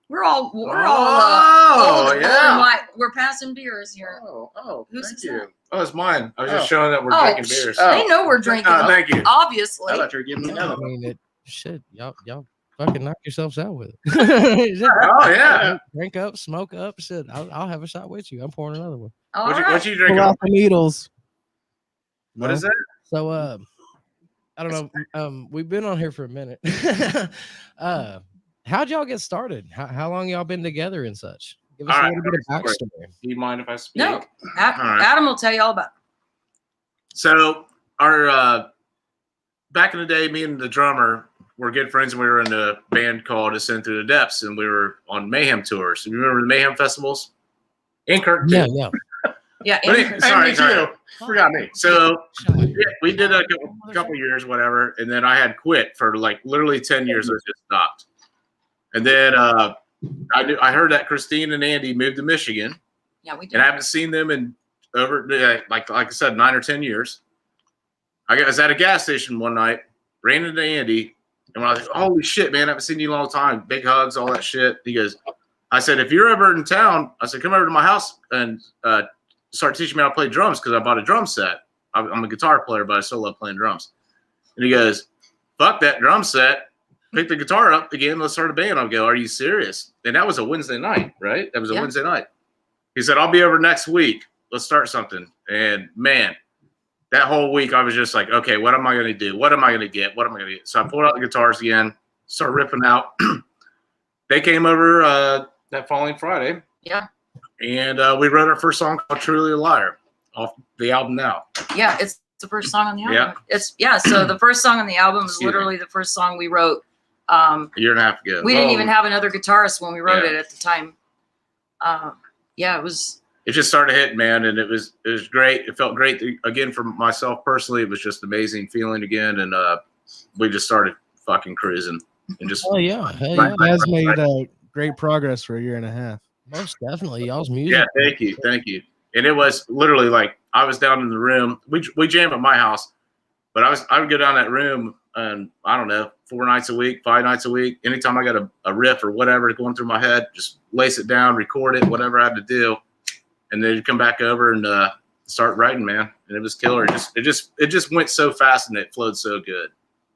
We're all Oh, old yeah. and white. We're passing beers here. Oh, Who's thank this you. at? Oh, it's mine. I was just Oh. showing that we're Oh, drinking beers. They know we're drinking. Oh, thank you. Obviously. I thought you were giving me I another one. mean, shit, y'all fucking knock yourselves out with it. Oh, yeah. Drink up, smoke up. Shit, I'll have a shot with you. I'm pouring another one. All What right. you Pull drinking? out the needles. What is that? So, I don't know. We've been on here for a minute. How'd y'all get started? How long y'all been together and such? Give us All a right. little bit of backstory. Do you mind if I speak? No. right. Adam will tell you all about it. So our back in the day, me and the drummer were good friends, and we were in a band called Ascend Through the Depths, and we were on Mayhem tours. You remember the Mayhem festivals? In Kirk, Yeah, too. yeah. Yeah. But Andrew. sorry. Forgot me. So Shot. yeah, we did a couple years, whatever, and then I had quit for like literally 10 years. I just stopped, and then I heard that Christine and Andy moved to Michigan, Yeah, we do. and I haven't seen them in over like I said 9 or 10 years. I was at a gas station one night, ran into Andy, and when I was like, "Holy shit, man! I haven't seen you in a long time. Big hugs, all that shit." He goes, "I said if you're ever in town, I said come over to my house and start teaching me how to play drums because I bought a drum set." I'm a guitar player, but I still love playing drums. And he goes, fuck that drum set. Pick the guitar up again. Let's start a band. I'll go, are you serious? And that was a Wednesday night, right? That was a Wednesday night. He said, I'll be over next week. Let's start something. And man, that whole week I was just like, okay, what am I going to do? What am I going to get? What am I going to get? So I pulled out the guitars again, started ripping out. They came over that following Friday. Yeah. And we wrote our first song called Truly a Liar off the album Now. Yeah, it's the first song on the album. Yeah. So the first song on the album is literally the first song we wrote. A year and a half ago. We didn't even have another guitarist when we wrote it at the time. It was. It just started hitting, man, and it was great. It felt great again for myself personally. It was just an amazing feeling again, and we just started fucking cruising and just. Hell yeah. You guys made great progress for a year and a half. Most definitely, y'all's music. Yeah, thank you. And it was literally like I was down in the room. We jam at my house, but I would go down that room and I don't know, 4 nights a week, 5 nights a week. Anytime I got a riff or whatever going through my head, just lace it down, record it, whatever I had to do, and then come back over and start writing, man. And it was killer. It just went so fast and it flowed so good.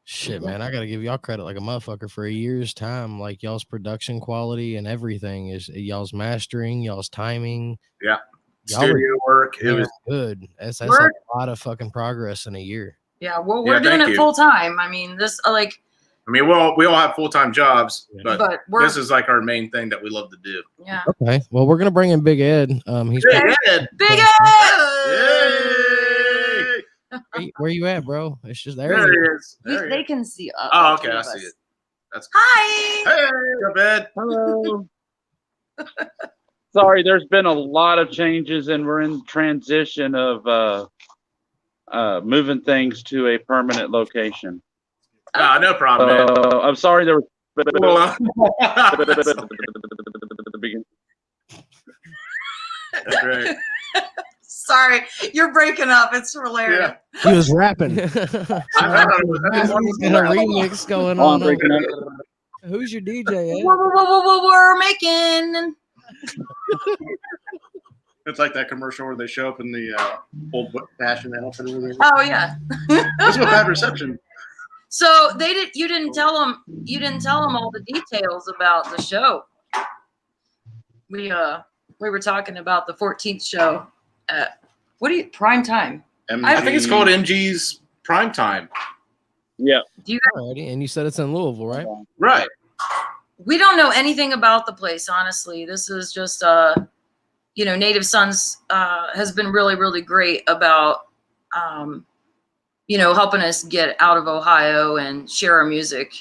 Shit, man, I gotta give y'all credit like a motherfucker for a year's time. Like y'all's production quality and everything is y'all's mastering, y'all's timing. Yeah, y'all studio work. It was good. That's a lot of fucking progress in a year. Yeah, well, we're doing it full time. I mean, we all have full-time jobs, but this is like our main thing that we love to do. Yeah. Okay. Well, we're gonna bring in Big Ed. He's Big Ed. Big Ed. Yay! Where you at, bro? It's just there. There he is. They can see us. Oh, okay, I see it. That's good. Hi. Hey, what's up, Ed? Hello. Sorry, there's been a lot of changes, and we're in transition of moving things to a permanent location. No problem, man. I'm sorry there was. That's great. Sorry, you're breaking up. It's hilarious. He was rapping. I He's got a remix going on. Who's your DJ, Ed? We're making. It's like that commercial where they show up in the old fashioned outfit. Oh yeah. That's what bad reception. So you didn't tell them all the details about the show. We were talking about the 14th show at prime time. I think it's called MG's Prime Time. Yeah. Alrighty, and you said it's in Louisville, right? Right. We don't know anything about the place, honestly. This is just Native Sons has been really, really great about helping us get out of Ohio and share our music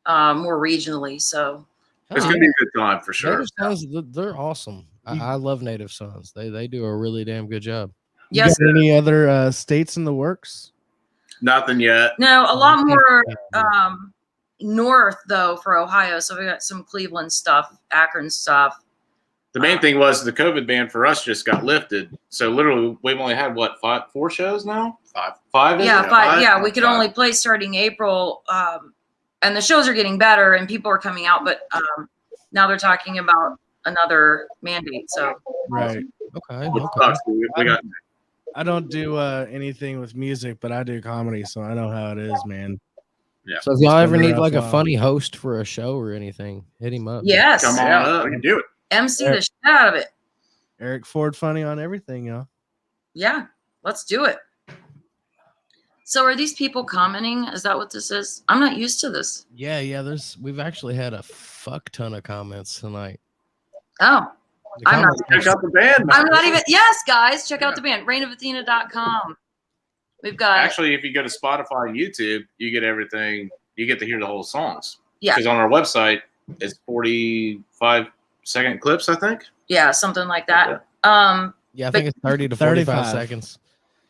more regionally. So it's gonna be a good time for sure. Native Sons, they're awesome. I love Native Sons. They do a really damn good job. Yes. You got any other states in the works? Nothing yet. No, a lot more north though for Ohio. So we got some Cleveland stuff, Akron stuff. The main thing was the COVID ban for us just got lifted. So literally we've only had 4 shows now? Five? Yeah, 5. Yeah, we could only play starting April. And the shows are getting better and people are coming out, but now they're talking about another mandate. So Right. Okay. I don't do anything with music, but I do comedy, so I know how it is, man. Yeah. So if y'all ever need like a rough funny host for a show or anything, hit him up. yes, Come on up. We can do it. MC the shit out of it. Eric Ford funny on everything, y'all. Yeah, let's do it. So are these people commenting? Is that what this is? I'm not used to this. Yeah. We've actually had a fuck ton of comments tonight. Oh, I'm not. Check out the band. I'm not even. Yes, guys, check out the band. reignofAthena.com. We've got. Actually, if you go to Spotify and YouTube, you get everything. You get to hear the whole songs. Yeah. Because on our website, it's 45-second clips, I think. Yeah, something like that. Yeah, I think it's 30 to 45 35 seconds.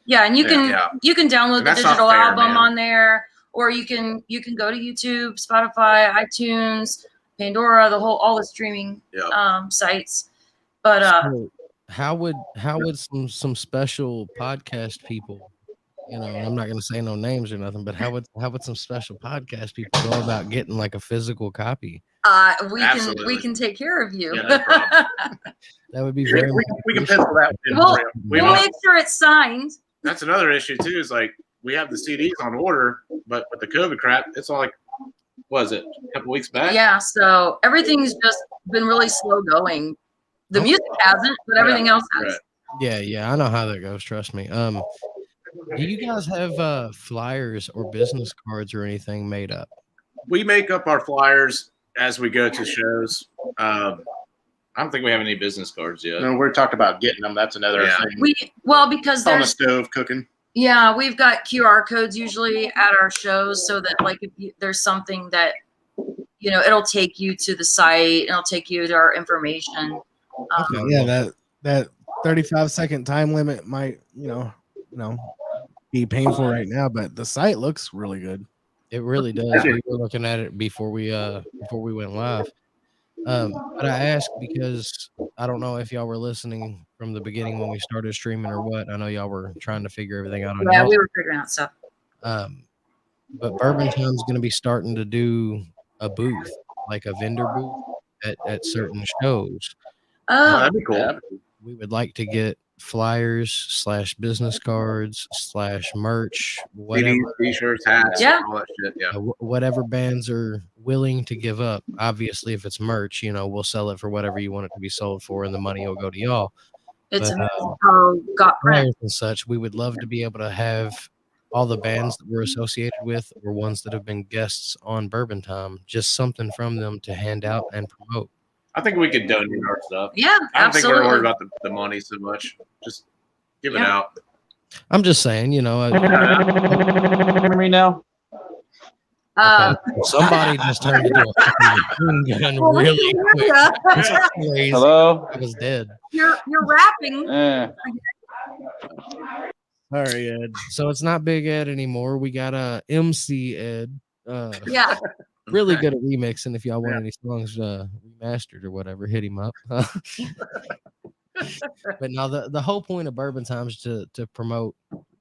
Yeah, and you can download the That's not digital fair, album man. on there, or you can go to YouTube, Spotify, iTunes, Pandora, all the streaming sites. But So how would some special podcast people, I'm not gonna say no names or nothing, but how would some special podcast people go about getting like a physical copy? we Absolutely. can take care of you. Yeah, no problem. That would be very. We can pencil that in. We'll for you. make sure it's signed. that's another issue too. Is like we have the CDs on order, but with the COVID crap, it's all like, what is it, a couple weeks back? Yeah, so everything's just been really slow going. The music hasn't, but everything else has. Right. Yeah, I know how that goes. Trust me. Do you guys have flyers or business cards or anything made up? We make up our flyers as we go to shows. I don't think we have any business cards yet. No, we're talking about getting them. That's another Yeah. thing. Because On the there's stove cooking. yeah, we've got QR codes usually at our shows, so that like if there's something that it'll take you to the site, it'll take you to our information. Okay. Yeah, that 35-second time limit might be painful right now, but the site looks really good. It really does. We were looking at it before we went live. But I asked because I don't know if y'all were listening from the beginning when we started streaming or what. I know y'all were trying to figure everything out on Yeah, y'all. we were figuring out stuff. But Bourbon Time's going to be starting to do a booth, like a vendor booth at certain shows. Oh, Oh, that'd be cool. Yeah. We would like to get flyers / business cards / merch, whatever. CDs, t-shirts, hats, Yeah. all that shit. Yeah. Whatever bands are willing to give up. Obviously, if it's merch, we'll sell it for whatever you want it to be sold for, and the money will go to y'all. it's But, amazing how got print. Flyers and such, we would love to be able to have all the bands that we're associated with or ones that have been guests on Bourbon Time, just something from them to hand out and promote. I think we could donate our stuff. Yeah, I don't think we're worried absolutely. about the money so much. Just give it Yeah. out. I'm just saying, Hear me now? somebody just turned into a fucking machine gun really quick. It's crazy. Hello? I was dead. You're rapping. Yeah. Sorry, Ed. So it's not Big Ed anymore. We got MC Ed. Yeah. Really good at remixing. If y'all want any songs remastered or whatever, hit him up. But now the whole point of Bourbon Time is to promote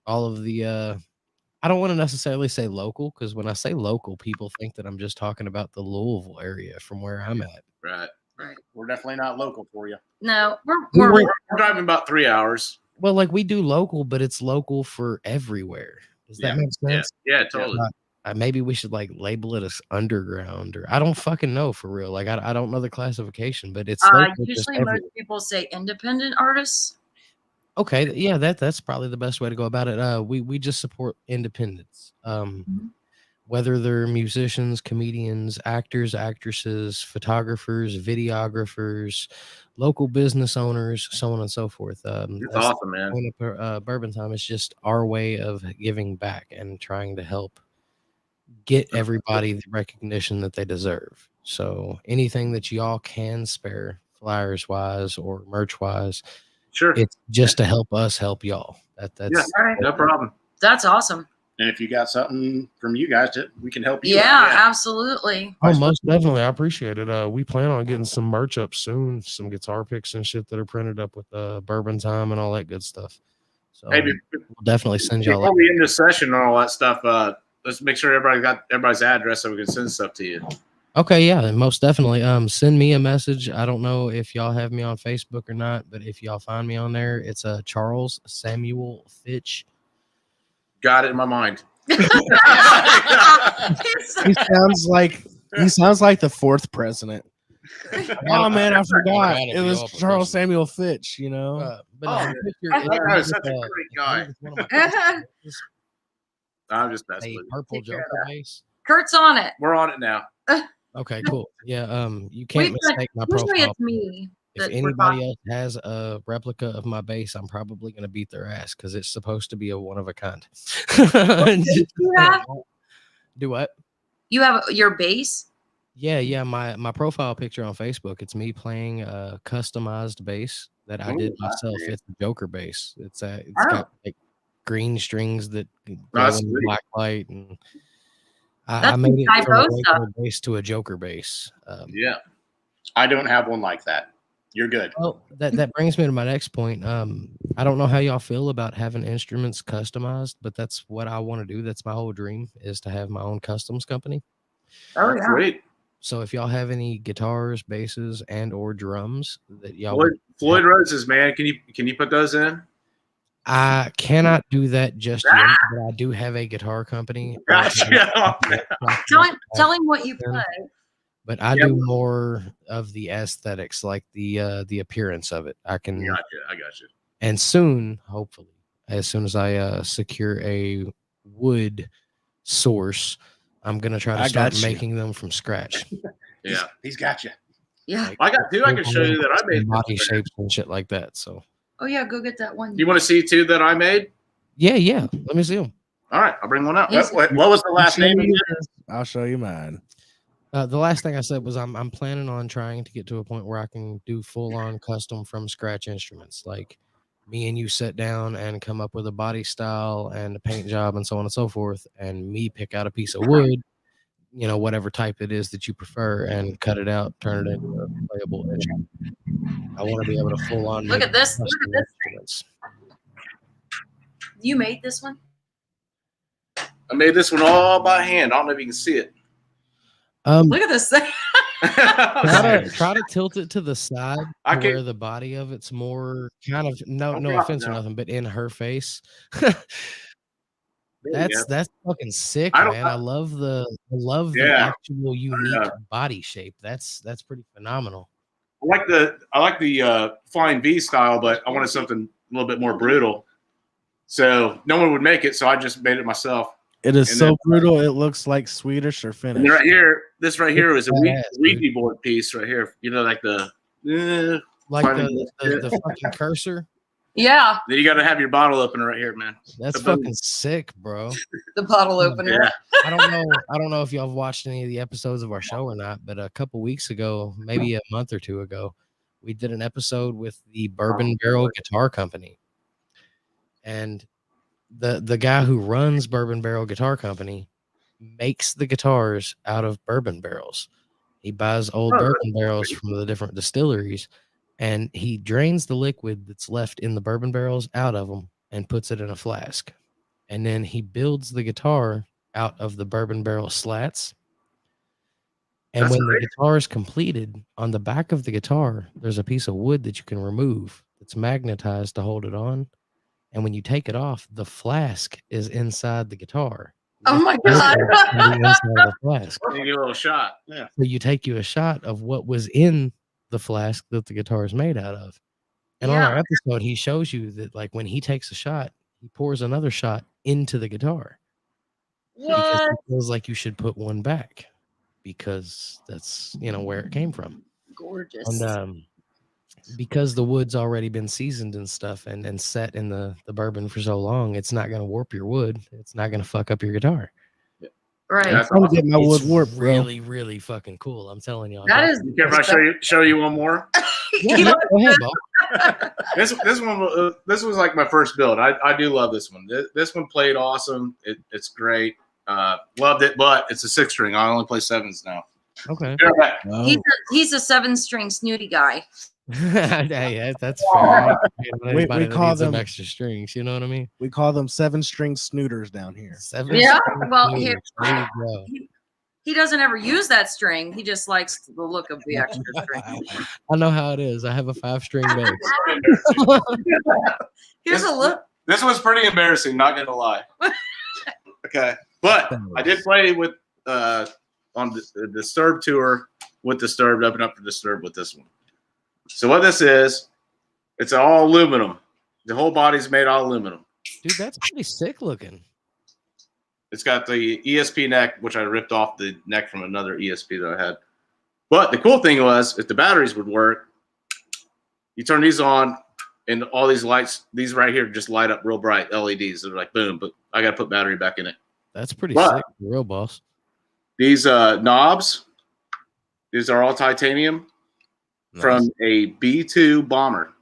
all of the I don't want to necessarily say local, because when I say local, people think that I'm just talking about the Louisville area from where I'm at. Right. We're definitely not local for you. No, we're We're driving about 3 hours. Well, like we do local, but it's local for everywhere. Does that make sense? Yeah, totally. Maybe we should like label it as underground, or I don't fucking know for real. Like I don't know the classification, but it's local just usually everywhere. most people say independent artists. Okay, yeah, that's probably the best way to go about it. We just support independents. Whether they're musicians, comedians, actors, actresses, photographers, videographers, local business owners, so on and so forth. That's That's awesome, man. the point of Bourbon Time. It's just our way of giving back and trying to help get everybody the recognition that they deserve. So anything that y'all can spare, flyers wise or merch wise, Sure. it's just to help us help y'all. That's No problem. That's awesome. And if you got something from you guys that we can help you Yeah, with. absolutely. Oh, most definitely. I appreciate it. We plan on getting some merch up soon, some guitar picks and shit that are printed up with Bourbon Time and all that good stuff. So Hey, we'll definitely send y'all. before we end this session and all that stuff, let's make sure everybody got everybody's address so we can send stuff to you. Okay, yeah, most definitely. Send me a message. I don't know if y'all have me on Facebook or not, but if y'all find me on there, it's Charles Samuel Fitch. Got it in my mind. He sounds like the fourth president. Oh man, I forgot. It was Charles Samuel Fitch. But no, Oh, the picture that guy is is such a with, great guy. with one of my just I'm just messing a with you. purple Take care of Joker that. base. Kurt's on it. We're on it now. Okay, cool. Yeah, you can't We've got- mistake my Usually profile. it's me. If that we're anybody else has a replica of my base, I'm probably going to beat their ass because it's supposed to be a one of a kind. You have? Do what? You have your base? Yeah. My profile picture on Facebook, it's me playing a customized bass that I did myself. It's a Joker bass. It's got like green strings that glow That's in sweet. black light, and I That's made it some from a typo regular bass to a Joker bass. Yeah. I don't have one like that. You're good. Well, that brings me to my next point. I don't know how y'all feel about having instruments customized, but that's what I want to do. That's my whole dream, is to have my own customs company. Oh, That's yeah. sweet. So if y'all have any guitars, basses, and or drums that y'all would, Floyd Roses, man. Can you put those in? I cannot do that just yet, but I do have a guitar company. Gotcha. Tell him what you play. But I do more of the aesthetics, like the appearance of it. I can, I got you. and soon, hopefully, as soon as I secure a wood source, I'm gonna try to start making them from scratch. Yeah, He's got you. Yeah. Like, I got two. I can show you that I made body shapes and shit like that. So Oh yeah, go get that one. You want to see two that I made? yeah. Let me see them. All right, I'll bring one out. What was the last name again? I'll show you mine. The last thing I said was I'm planning on trying to get to a point where I can do full on custom from scratch instruments. Like me and you sit down and come up with a body style and a paint job and so on and so forth, and me pick out a piece of wood, whatever type it is that you prefer, and cut it out, turn it into a playable instrument. I want to be able to full on Look at this. Look at this. instruments. You made this one? I made this one all by hand. I don't know if you can see it. Look at this thing. Try to tilt it to the side where the body of it's more kind of no offense or nothing, but in her face. That's fucking sick, man. I love the actual unique body shape. That's pretty phenomenal. I like the flying V style, but I wanted something a little bit more brutal. So no one would make it, so I just made it myself. It is so brutal. It looks like Swedish or Finnish. And right here, this right here is a Ouija board piece right here. Like the fucking cursor. Yeah. Then you got to have your bottle opener right here, man. That's fucking sick, bro. The bottle opener. Yeah. I don't know if y'all have watched any of the episodes of our show or not, but a couple weeks ago, maybe a month or two ago, we did an episode with the Bourbon Barrel Guitar Company. And the guy who runs Bourbon Barrel Guitar Company makes the guitars out of bourbon barrels. He buys old bourbon barrels from the different distilleries, and he drains the liquid that's left in the bourbon barrels out of them and puts it in a flask. And then he builds the guitar out of the bourbon barrel slats. And when the guitar is completed, on the back of the guitar, there's a piece of wood that you can remove that's magnetized to hold it on. And when you take it off, the flask is inside the guitar. Oh my God. The inside of the flask. You get a little shot. Yeah. So you take you a shot of what was in the flask that the guitar is made out of. And on our episode, he shows you that, like, when he takes a shot, he pours another shot into the guitar. What? Because he feels like you should put one back because that's, where it came from. Gorgeous. And because the wood's already been seasoned and stuff and set in the bourbon for so long, it's not going to warp your wood. It's not going to fuck up your guitar. Right. That's I'm gonna get my wood warped, bro. Really, really fucking cool. I'm telling y'all. That is. Can I show you one more? Yeah, go ahead, Bob. This was like my first build. I do love this one. This one played awesome. It's great. Loved it, but it's a 6-string. I only play 7s now. Okay. He's a 7-string snooty guy. Hey, that's fair. We call them extra strings. You know what I mean? We call them 7-string snooters down here. Well, he he doesn't ever use that string. He just likes the look of the extra string. I know how it is. I have a 5-string bass. Here's a look. This was pretty embarrassing, not gonna lie. Okay, but I did play with on the Disturbed tour with Disturbed, Up and Up for Disturbed with this one. So what this is, it's all aluminum. The whole body's made out of aluminum. Dude, that's pretty sick looking. It's got the ESP neck, which I ripped off the neck from another ESP that I had. But the cool thing was, if the batteries would work, you turn these on, and all these lights, these right here, just light up real bright LEDs. They're like, boom, but I got to put battery back in it. That's pretty sick, real boss. These knobs, these are all titanium. Nice. From a B-2 bomber.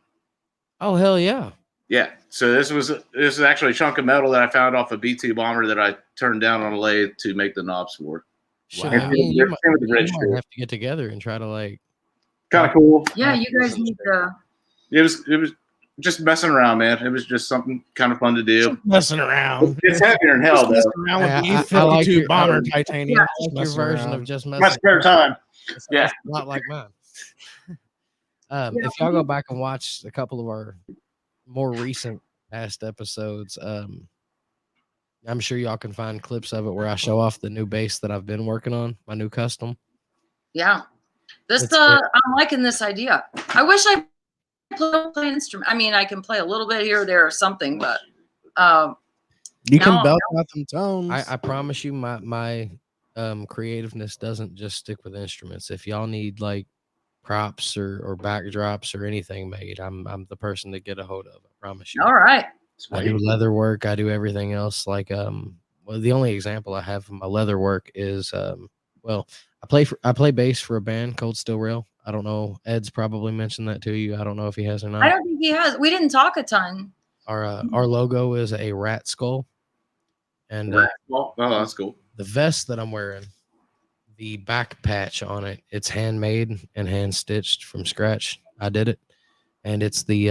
Oh, hell yeah. Yeah. So this is actually a chunk of metal that I found off a B-2 bomber that I turned down on a lathe to make the knobs for. Wow. You might have to get together and try to kind of cool. Yeah, you guys need to. It was just messing around, man. It was just something kind of fun to do. Just messing around. It's heavier than hell, though. Around with the E-52 bomber titanium. Your version of just messing. My spare time. Yeah. A lot like mine. If y'all go back and watch a couple of our more recent past episodes. I'm sure y'all can find clips of it where I show off the new bass that I've been working on, my new custom. Yeah. It's I'm liking this idea. I wish I play an instrument. I mean, I can play a little bit here or there or something, but You can No. belt out some tones. I promise you, my creativeness doesn't just stick with instruments. If y'all need like props or backdrops or anything made, I'm the person to get a hold of. I promise you. all right. I do leather work. I do everything else. Like well, the only example I have of my leather work is well, I play bass for a band called Still Real. I don't know. Ed's probably mentioned that to you. I don't know if he has or not. I don't think he has. We didn't talk a ton. Our logo is a rat skull, and Oh, that's cool. the vest that I'm wearing, the back patch on it, it's handmade and hand stitched from scratch. I did it, and it's the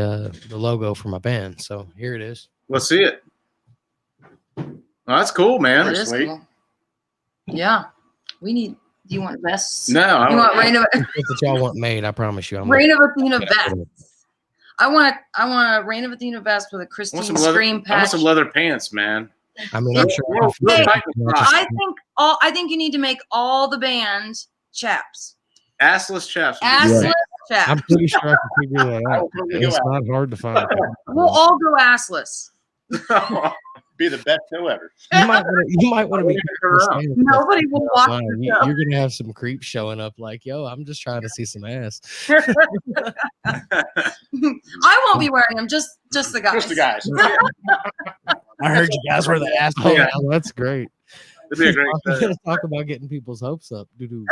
logo for my band. So here it is. Let's see it. Oh, that's cool, man. It is sweet. cool. Yeah. Do you want vests? No, I You don't. want Reign of If that y'all want made, I promise you, I'm Reign of Athena vest? I want a Reign of Athena vest with a I want Christine some leather, Scream I want patch. some leather pants, man. I mean, I'm sure. Real- real tight in the front. I think you need to make all the band chaps. Assless chaps. Assless chaps. I'm pretty sure I can figure that out. Oh, here we go It's out. not hard to find. We'll all go assless. Be the best show ever. You might want to be. Nobody will watch Wow, the you, show. you're gonna have some creeps showing up like, yo, I'm just trying to see some ass. I won't be wearing them, just the guys. Just the guys. I heard you guys were the asshole. Yeah, that's great. It'd be a great We're set. gonna talk about getting people's hopes up. Doo-doo.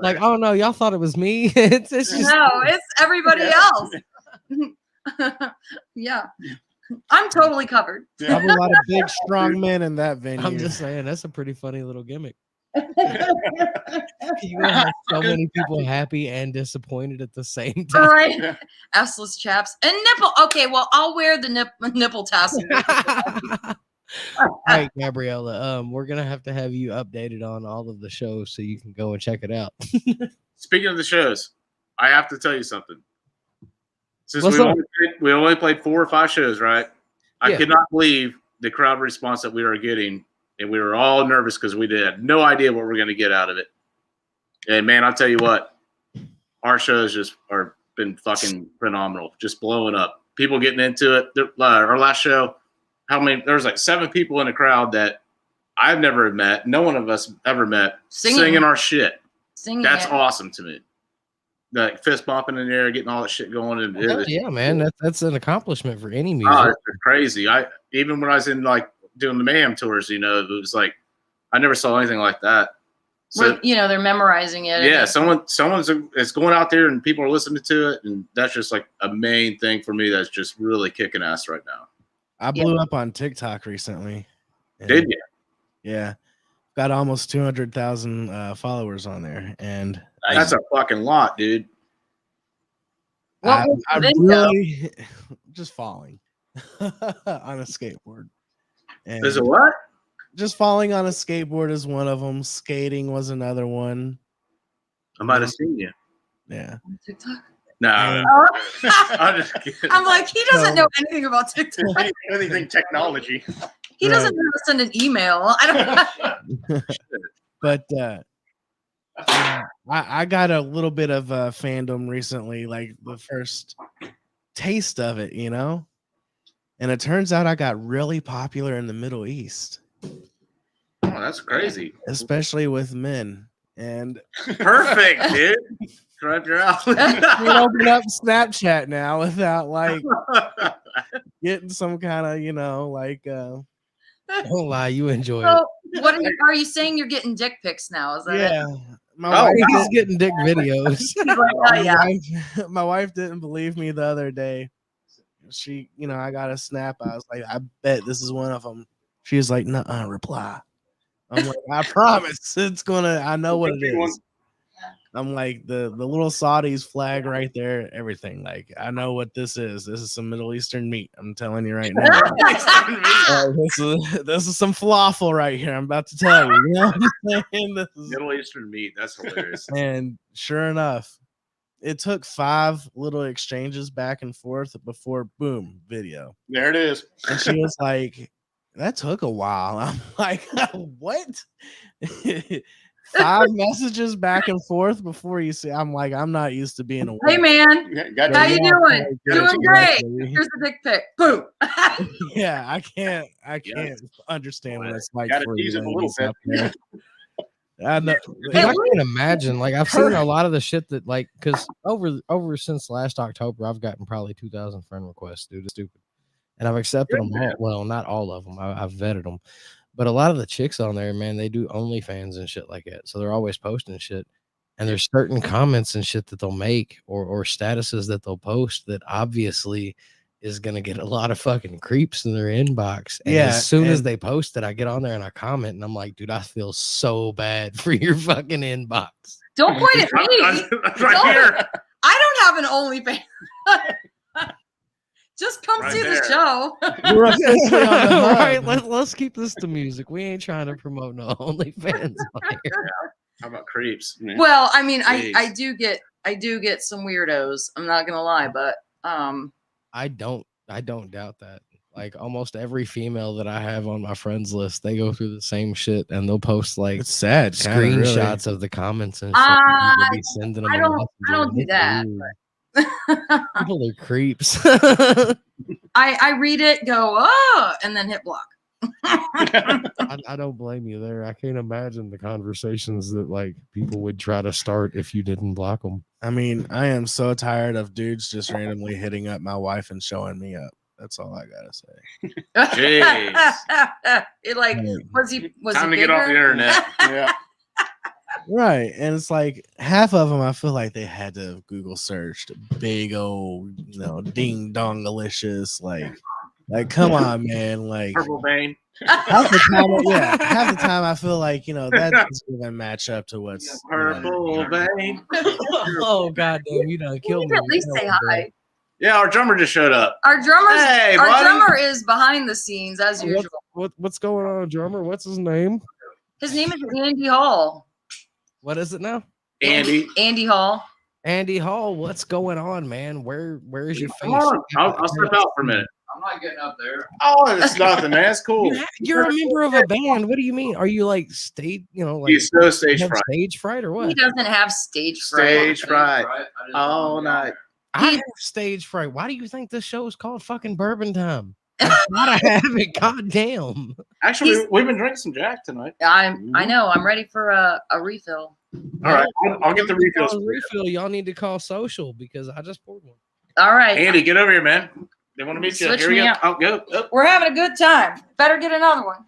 Like, oh no, y'all thought it was me. it's just No, it's everybody else. Yeah. I'm totally covered. Probably a lot of big, strong men in that venue. I'm just saying that's a pretty funny little gimmick. You gonna have so many people happy and disappointed at the same All time. right. Assless chaps and nipple. Okay, well, I'll wear the nipple tassel. All right, Gabriella. We're gonna have to have you updated on all of the shows so you can go and check it out. Speaking of the shows, I have to tell you something. Since What's up? we only played 4 or 5 shows, right? I Yeah. could not believe the crowd response that we were getting, and we were all nervous because we had no idea what we were going to get out of it. And man, I'll tell you what, our shows just are been fucking phenomenal, just blowing up. People getting into it. Our last show, there was like 7 people in the crowd that I've never met. No one of us ever met singing our shit. Singing That's it. awesome to me. Like fist bumping in the air, getting all that shit going. And Hell yeah, man. That's an accomplishment for any music. oh, it's crazy. Even when I was in like doing the Mayhem tours, it was like I never saw anything like that. So Well, they're memorizing it. yeah, someone's is going out there and people are listening to it, and that's just like a main thing for me. That's just really kicking ass right now. I blew up on TikTok recently. and- Did you? Yeah. Got almost 200,000 followers on there. And That's a fucking lot, dude. What was the I video? really just falling on a skateboard. And Is it what? just falling on a skateboard is one of them. Skating was another one. I might have seen you. Yeah. TikTok? No, Oh. I'm just kidding. I'm like, he doesn't know anything about TikTok. Anything technology. He doesn't know how to send an email. I don't. But I got a little bit of fandom recently, like the first taste of it, and it turns out I got really popular in the Middle East, Oh, that's crazy. especially with men. And Perfect, dude. Right your you can open up Snapchat now without like alley. getting some kind of, like Don't lie, you enjoy it. So, what are you saying? You're getting dick pics now? Is that yeah. it? My Oh, wife He's getting dick videos. He's like, oh, yeah. my wife didn't believe me the other day. She, I got a snap. I was like, I bet this is one of them. She was like, nuh-uh, reply. I'm like, I promise it's gonna, I know what it is. I'm like, the little Saudis flag right there, everything. Like, I know what this is. This is some Middle Eastern meat. I'm telling you right now. This is some falafel right here. I'm about to tell you. You know what I'm saying? This is, Middle Eastern meat. That's hilarious. and sure enough, it took 5 little exchanges back and forth before boom, video. There it is. And she was like, that took a while. I'm like, what? 5 messages back and forth before you see. I'm like, I'm not used to being a Hey man, Got how to- you doing? Doing great. Here's the dick pic. Boom. Yeah, I can't understand what it's like Gotta for tease you it a little ladies out bit. there. I know. Dude, I can't imagine. Like I've seen a lot of the shit that like because over since last October, I've gotten probably 2,000 friend requests, dude. It's stupid, and I've accepted them all. Well, not all of them. I've vetted them, but a lot of the chicks on there, man, they do OnlyFans and shit like that. So they're always posting shit, and there's certain comments and shit that they'll make or statuses that they'll post that obviously is gonna get a lot of fucking creeps in their inbox. And as soon as they post it, I get on there and I comment, and I'm like, dude, I feel so bad for your fucking inbox. Don't point at me. I'm right here. I don't have an OnlyFans. Just come Right see there. the show. We're officially on the hub. Right, let's keep this to music. We ain't trying to promote no OnlyFans on here. How about creeps? Well, I mean, I Jeez. do get some weirdos. I'm not gonna lie, but I don't doubt that. Like almost every female that I have on my friends list, they go through the same shit and they'll post like It's sad. screenshots of the comments and shit. They'll be sending them I in don't do messages. that. Ooh, people are creeps. I read it, go, oh, and then hit block. I don't blame you there. I can't imagine the conversations that like people would try to start if you didn't block them. I mean, I am so tired of dudes just randomly hitting up my wife and showing me up. That's all I gotta say. Jeez. It like was he Time to bigger? get off the internet. Yeah. Right. And it's like half of them I feel like they had to have Google searched big old, ding dong delicious. Like come on, man. Like Purple vein. half the time I feel like, that doesn't even match up to what's Purple vein. Oh goddamn, you done You killed need me. to at least say hi. Yeah, our drummer just showed up. Our Hey, our buddy. drummer is behind the scenes as usual. What's going on, drummer? What's his name? His name is Andy Hall. What is it now? Andy Hall. Andy Hall, what's going on, man? Where's your face? Come on. I'll step out for a minute. I'm not getting up there. Oh, it's nothing, man. It's cool. You're a member of a band. What do you mean? Are you like stage? Like He's so stage have fright. stage fright or He what? doesn't have stage fright. Stage fright. All night. I have stage fright. Why do you think this show is called fucking Bourbon Time? I gotta have it. Goddamn. Actually, we've been drinking some Jack tonight. I know. I'm ready for a refill. All right. I'll get the refills. Refill. Y'all need to call social because I just poured one. All right. Andy, get over here, man. They want to meet you. Switch Here we me go. out. I'll go. Oh, We're having a good time. Better get another one.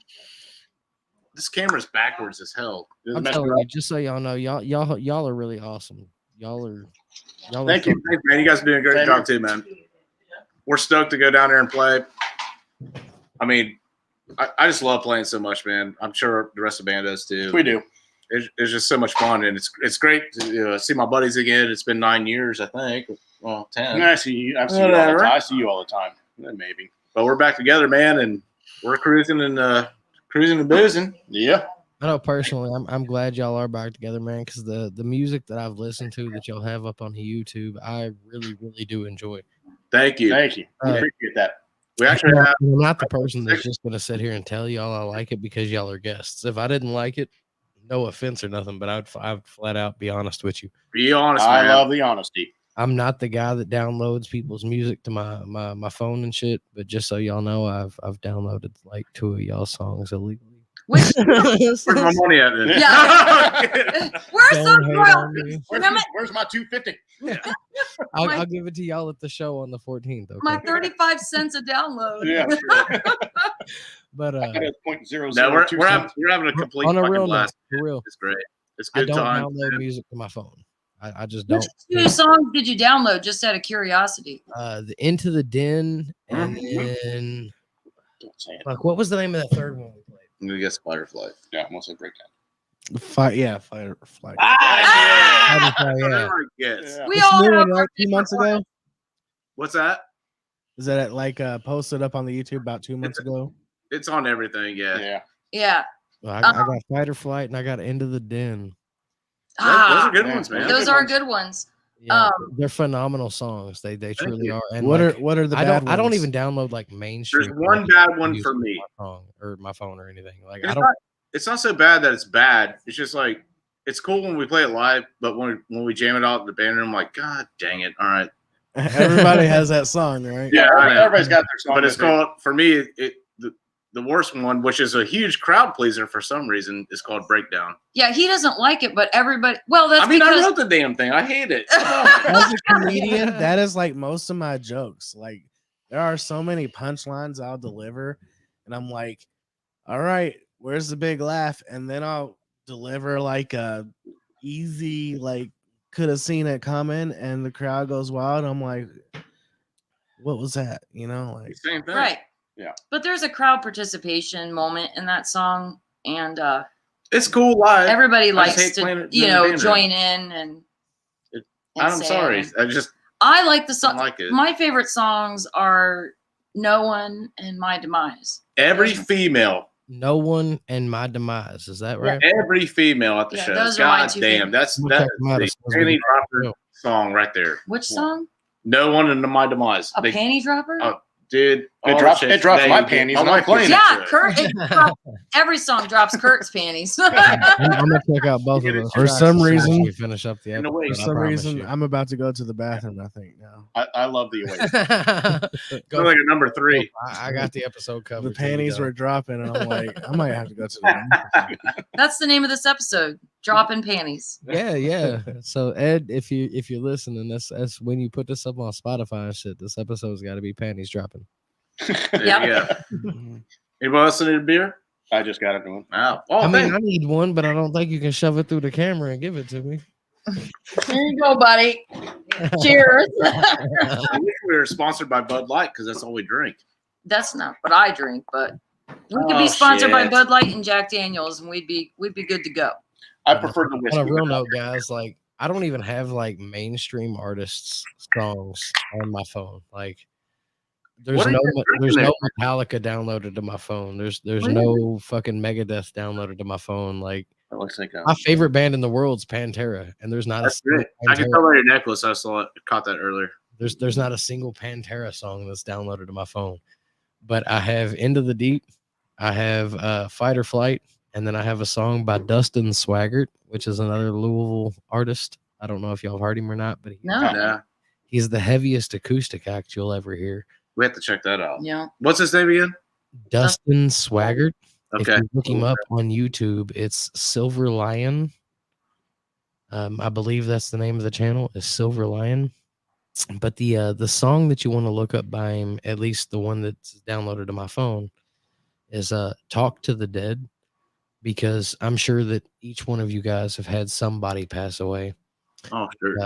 this camera's backwards as hell. I'm telling you, just so y'all know, y'all are really awesome. Y'all are. Thank you. Thanks, man. You guys are doing a great job too, man. We're stoked to go down there and play. I mean, I just love playing so much, man. I'm sure the rest of the band does too. We do. It's just so much fun, and it's great to see my buddies again. It's been 9 years, I think. Well, 10. I see you. I see you all the Whatever. time. I see you all the time. Maybe. But we're back together, man, and we're cruising and boozing. Yeah. I know personally, I'm glad y'all are back together, man. Because the music that I've listened to that y'all have up on YouTube, I really, really do enjoy. Thank you. Thank you. I appreciate that. We actually have. I'm not the person that's just gonna sit here and tell y'all I like it because y'all are guests. If I didn't like it, no offense or nothing, but I'd flat out be honest with you. Be honest, I man. love the honesty. I'm not the guy that downloads people's music to my phone and shit. But just so y'all know, I've downloaded like 2 of y'all's songs illegally. Which, Where's my money at then? yeah. Where's Don't the hate on royalties? me. Damn it. Where's my 250? I'll give it to y'all at the show on the 14th. Okay? My 35 cents a download. Yeah. But I got a .002 No, we're cents. having a complete on a fucking real note, blast. for real, It's great. It's I good don't time. download music to my phone. I just Which don't. 2 songs did you download just out of curiosity? The Into the Den and then like what was the name of that third one we played? I'm gonna get Spider Flight. Yeah, mostly breakdown. Firefly. Ah! Yeah. Yeah. We It's all new, have right? our 2 months different ago. What's that? Is that like posted up on the YouTube about 2 months ago? It's on everything. Yeah. Yeah. Yeah. Well, I got Fight or Flight and I got Into the Den. Those are good Yeah. ones, man. Those are good ones. Yeah, they're phenomenal songs. They truly are. And What like, are the I bad don't I don't ones? even download like mainstream. There's one bad one music for on me. my phone or my phone or anything. Like It's I don't. not, it's not so bad that it's bad. It's just like it's cool when we play it live, but when we jam it out in the band room, I'm like, God dang it! All right, Everybody has that song, right? Yeah, I know. everybody's got their song. but it's that they- called for me. The worst one, which is a huge crowd pleaser for some reason, is called Breakdown. Yeah, he doesn't like it, but everybody. Well, that's I mean, I because wrote the damn thing. I hate it. As a comedian, that is like most of my jokes. Like there are so many punchlines I'll deliver, and I'm like, all right, where's the big laugh? And then I'll deliver like a easy, like could have seen it coming, and the crowd goes wild. I'm like, what was that? You know, like Same thing. right. Yeah. But there's a crowd participation moment in that song, and It's cool live. everybody I just likes hate playing to, it in the band room. join in and. I'm sing. sorry. I like the song. don't like it. My favorite songs are "No One" and "My Demise." Every female, No One and My Demise. Is that right? every female at the Yeah, show. those are my God two damn, favorites. that's We'll that's check them out the as soon as we panty get dropper to song right there. Which song? No one in my demise. A panty dropper? Oh, dude, It all drops- the chicks- it drops there my you go. panties My and I'm wife playing gets it. Yeah, into Kurt. Every song drops Kurt's panties. I'm gonna check out both of those. For tracks some as soon as reason- we finish up the In a episode. way, for I some promise reason you. I'm about to go to the bathroom. I think now I love the Oasis. It's like a number 3. I got the episode covered. the panties were dropping, and I'm like, I might have to go to the bathroom. That's the name of this episode. Dropping panties. Yeah. So Ed, if you're listening, that's when you put this up on Spotify and shit. This episode's got to be panties dropping. There Yep. you go. Anybody else need a beer? I just got into one. Oh, I mean, thanks. I need one, but I don't think you can shove it through the camera and give it to me. Here you go, buddy. Cheers. I wish we were sponsored by Bud Light because that's all we drink. That's not what I drink, but we could Oh, be sponsored by shit. Bud Light and Jack Daniels, and we'd be good to go. I prefer the On whiskey. a real note, guys, like I don't even have like mainstream artists' songs on my phone. Like there's What are no you there's drinking no Metallica downloaded to my phone. There's What are no fucking Megadeth downloaded to my phone. Like It looks like my favorite band in the world's Pantera, and there's not a That's single great. I can Pantera, tell by your necklace. I caught that earlier. there's not a single Pantera song that's downloaded to my phone. But I have Into the Deep, I have Fight or Flight, and then I have a song by Dustin Swaggart, which is another Louisville artist. I don't know if y'all have heard him or not, but No. Yeah, he's the heaviest acoustic act you'll ever hear. we have to check that out. Yeah. What's his name again? Dustin Swaggart. Okay. If you look him up on YouTube, it's Silver Lion. I believe that's the name of the channel is Silver Lion. But the song that you want to look up by him, at least the one that's downloaded to my phone, is Talk to the Dead, because I'm sure that each one of you guys have had somebody pass away. Oh, sure.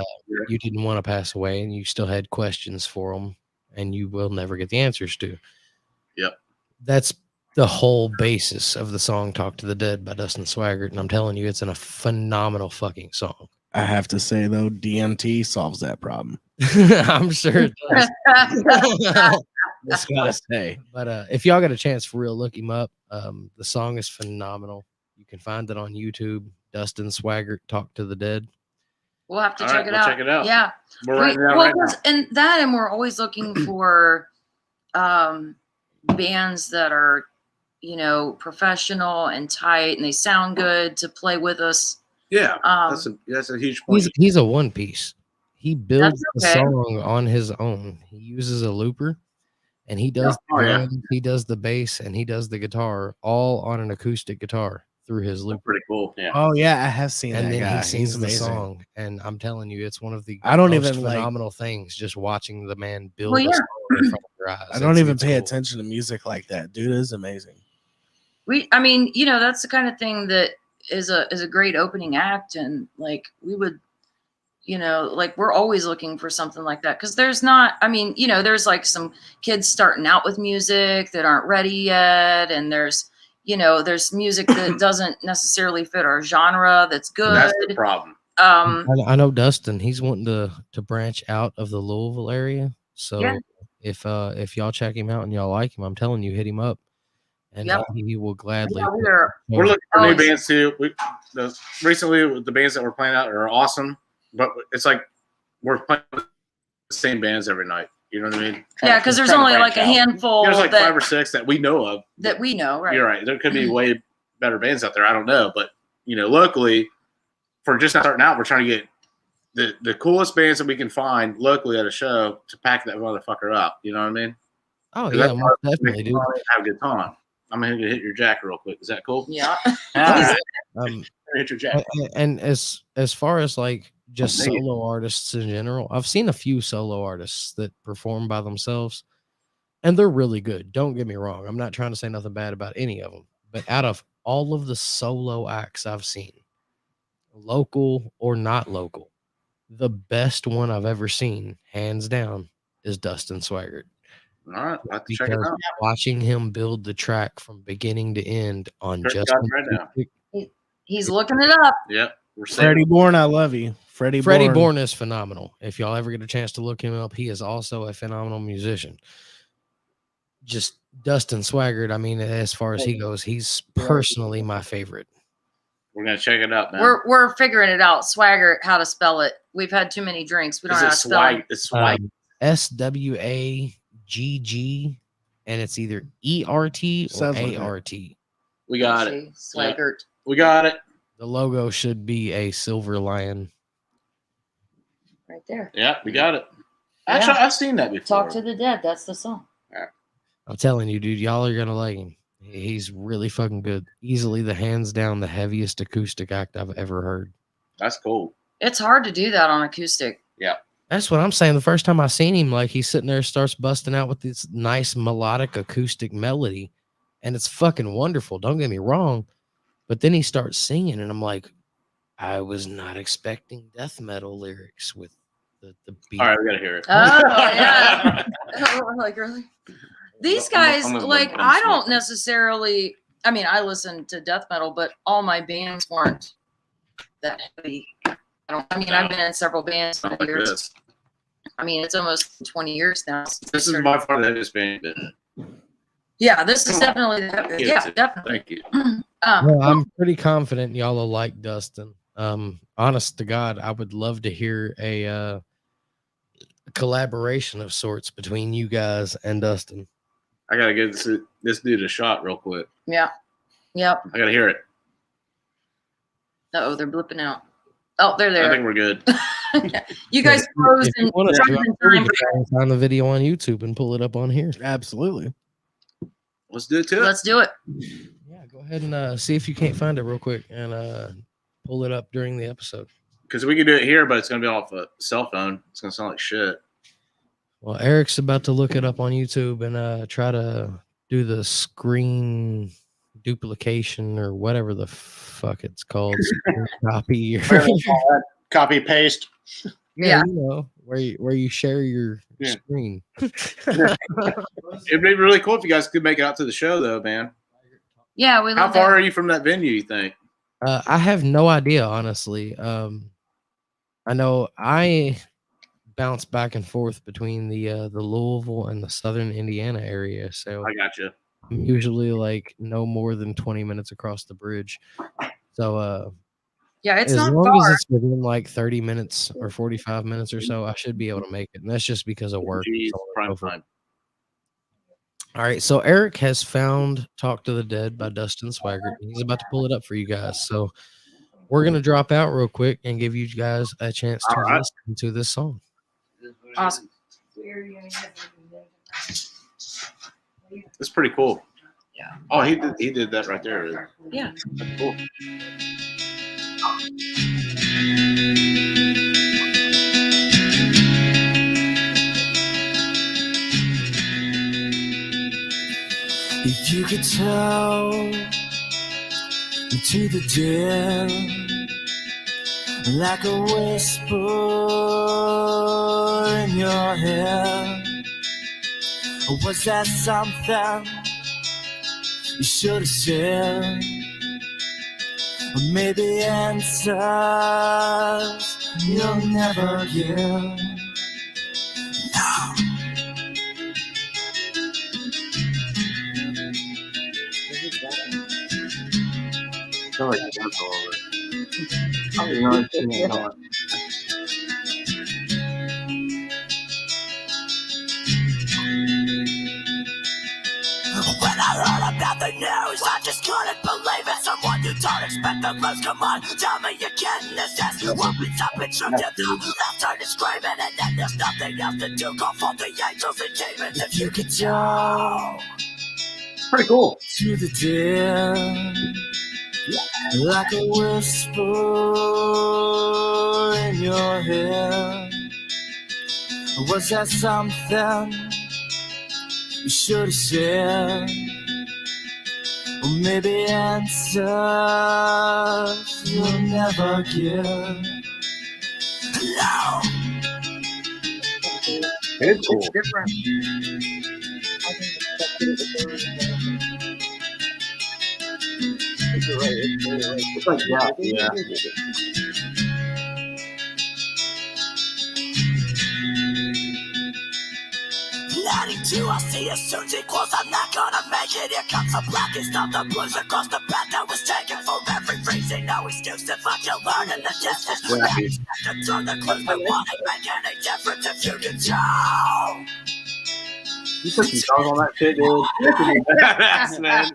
You didn't want to pass away, and you still had questions for them, and you will never get the answers to. Yep. That's the whole basis of the song "Talk to the Dead" by Dustin Swaggart, and I'm telling you, it's a phenomenal fucking song. I have to say though, DMT solves that problem. I'm sure it does. Just gotta say, But if y'all got a chance, for real, look him up. The song is phenomenal. You can find it on YouTube. Dustin Swaggart, "Talk to the Dead." We'll have to All check right, it we'll out. check it out. Yeah. We're writing it down right now. And we're always looking for bands that are, professional and tight, and they sound good to play with us. Yeah, Um, that's a huge point. He's a one piece. He builds the okay. song on his own. He uses a looper, and he does Oh, the yeah. drums, he does the bass, and he does the guitar all on an acoustic guitar through his That's looper. pretty cool. Yeah. oh yeah, I have seen And that then guy. he sings He's the amazing. song, and I'm telling you, it's one of the I don't most even, like- phenomenal things. Just watching the man build Well, a yeah. song in front of your eyes. I don't even It's pay cool. attention to music like that. Dude is amazing. That's the kind of thing that is a great opening act, and like we would, like we're always looking for something like that, because there's like some kids starting out with music that aren't ready yet, and there's music that doesn't necessarily fit our genre that's good. That's the problem. I know Dustin. He's wanting to branch out of the Louisville area. So Yeah. if y'all check him out and y'all like him, I'm telling you, hit him up, and Yep. he will gladly. Yeah, We're looking for Oh, new it's- bands too. Recently, the bands that we're playing out are awesome, but it's like we're playing the same bands every night. You know what I mean? Yeah, because there's Trying to only branch like a out. handful There's like that 5 or 6 that we know of. we know, right? You're right. There could be way better bands out there. I don't know, but locally, for just starting out, we're trying to get the coolest bands that we can find locally at a show to pack that motherfucker up. You know what I mean? Oh 'Cause yeah, that's most how definitely, dude. have a good time. I'm gonna hit your jack real quick. Is that cool? Yeah. All right. Hit your jack. And as far as like just Thank you. solo artists in general, I've seen a few solo artists that perform by themselves, and they're really good. Don't get me wrong. I'm not trying to say nothing bad about any of them, but out of all of the solo acts I've seen, local or not local, the best one I've ever seen, hands down, is Dustin Swaggart. All right, I'll have to check it Because out. watching him build the track from beginning to end on Check it just out right now. He's looking it up. Yep, we're Freddie saying Bourne, I love you. Freddie Bourne is phenomenal. If y'all ever get a chance to look him up, he is also a phenomenal musician. Just Dustin Swaggart, I mean, as far as he goes, he's personally my favorite. we're gonna check it out now. We're figuring it out. Swagger, how to spell it. We've had too many drinks. We don't Is know it how to spell swag? it. It's swag. SWAGG, and it's either ERT or Sounds like ART. We got it. Swaggart. We got it. The logo should be a silver lion. Right there. Yeah, we got it. Actually, I've seen that before. Talk to the Dead. That's the song. I'm telling you, dude, y'all are gonna like him. He's really fucking good. Easily the hands down the heaviest acoustic act I've ever heard. That's cool. It's hard to do that on acoustic. That's what I'm saying. The first time I seen him, like he's sitting there, starts busting out with this nice melodic acoustic melody, and it's fucking wonderful. Don't get me wrong, but then he starts singing, and I'm like, I was not expecting death metal lyrics with the beat. All right, we gotta hear it. Oh, yeah. Like, really? These guys, I'm gonna like, look I into don't it. necessarily, I mean, I listen to death metal, but all my bands weren't that heavy. I mean, I've been in several bands for Not like years. this. I mean, it's almost 20 years now. since This I is started. by far the heaviest band. Yeah, this is definitely, yeah, definitely. Thank you. Well, I'm pretty confident y'all will like Dustin. Honest to God, I would love to hear a collaboration of sorts between you guys and Dustin. I gotta give this dude a shot real quick. Yeah. Yep. I gotta hear it. Oh, they're blipping out. Oh, they're I there. think we're good. You guys froze If you in want to frozen time. find the video on YouTube and pull it up on here. Absolutely. Let's do it too. Let's do it. Yeah, go ahead and see if you can't find it real quick and pull it up during the episode. Because we can do it here, but it's gonna be off a cell phone. It's gonna sound like shit. Well, Eric's about to look it up on YouTube and try to do the screen duplication or whatever the fuck it's called. Screen copy. Copy paste. Yeah. You know, where you share your Yeah. screen. It'd be really cool if you guys could make it out to the show, though, man. Yeah, we How love far that. are you from that venue? You think? I have no idea, honestly. I know I bounce back and forth between the Louisville and the Southern Indiana area, so I got you. I'm usually like no more than 20 minutes across the bridge. So Yeah, it's as not long far. as it's within like 30 minutes or 45 minutes or so, I should be able to make it. And that's just because of work. Jeez, So prime over. time. All right, so Eric has found "Talk to the Dead" by Dustin Swaggart. He's about to pull it up for you guys. So we're gonna drop out real quick and give you guys a chance to All right. listen to this song. Awesome. It's pretty cool. Yeah. Oh, he did that right there. Yeah. That's cool. If you could tell to the dead like a whisper in your head, or was that something you should have said? Or maybe answers you'll never get. news, I just couldn't believe it. Someone you don't expect to lose. Come on, tell me again, is this what we up and shook to the left turn is screaming, and then there's nothing else to do. Call for the angels and demons if you could tell. Pretty cool. To the dead, like a whisper in your head. Was that something you should have said? Or maybe answers you'll never get. No. It's cool. different. You're right. It's like rock, yeah. Adding to I see a soon equals I'm not gonna make it. Here comes the blackest of the blues across the path that was taken for every reason. No excuse to fuck you learn in the distance. To turn the clues, but won't it make any difference if you can tell? You put some songs on that shit, dude. Badass, man.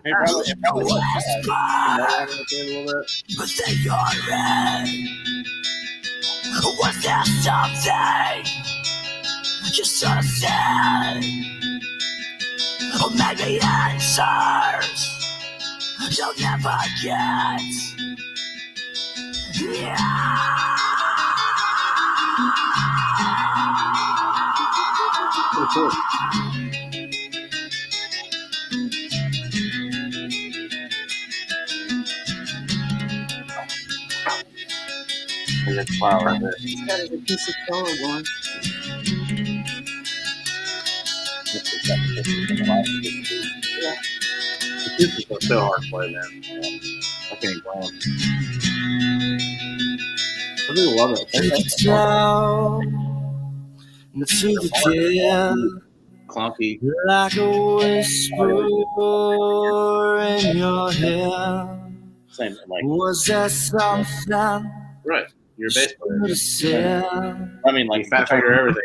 Was they your end? Was there something you should have said? Or maybe answers you'll never get. And it's flower there. It's got a piece of flower going. Yeah. The pieces are so hard to play, man. I can't play them. I really love it. You can tell to the dead, Clunky. like a whisper in your head. Same, like, Was there something right. You're a bass player. you said? I mean, like, fat finger everything.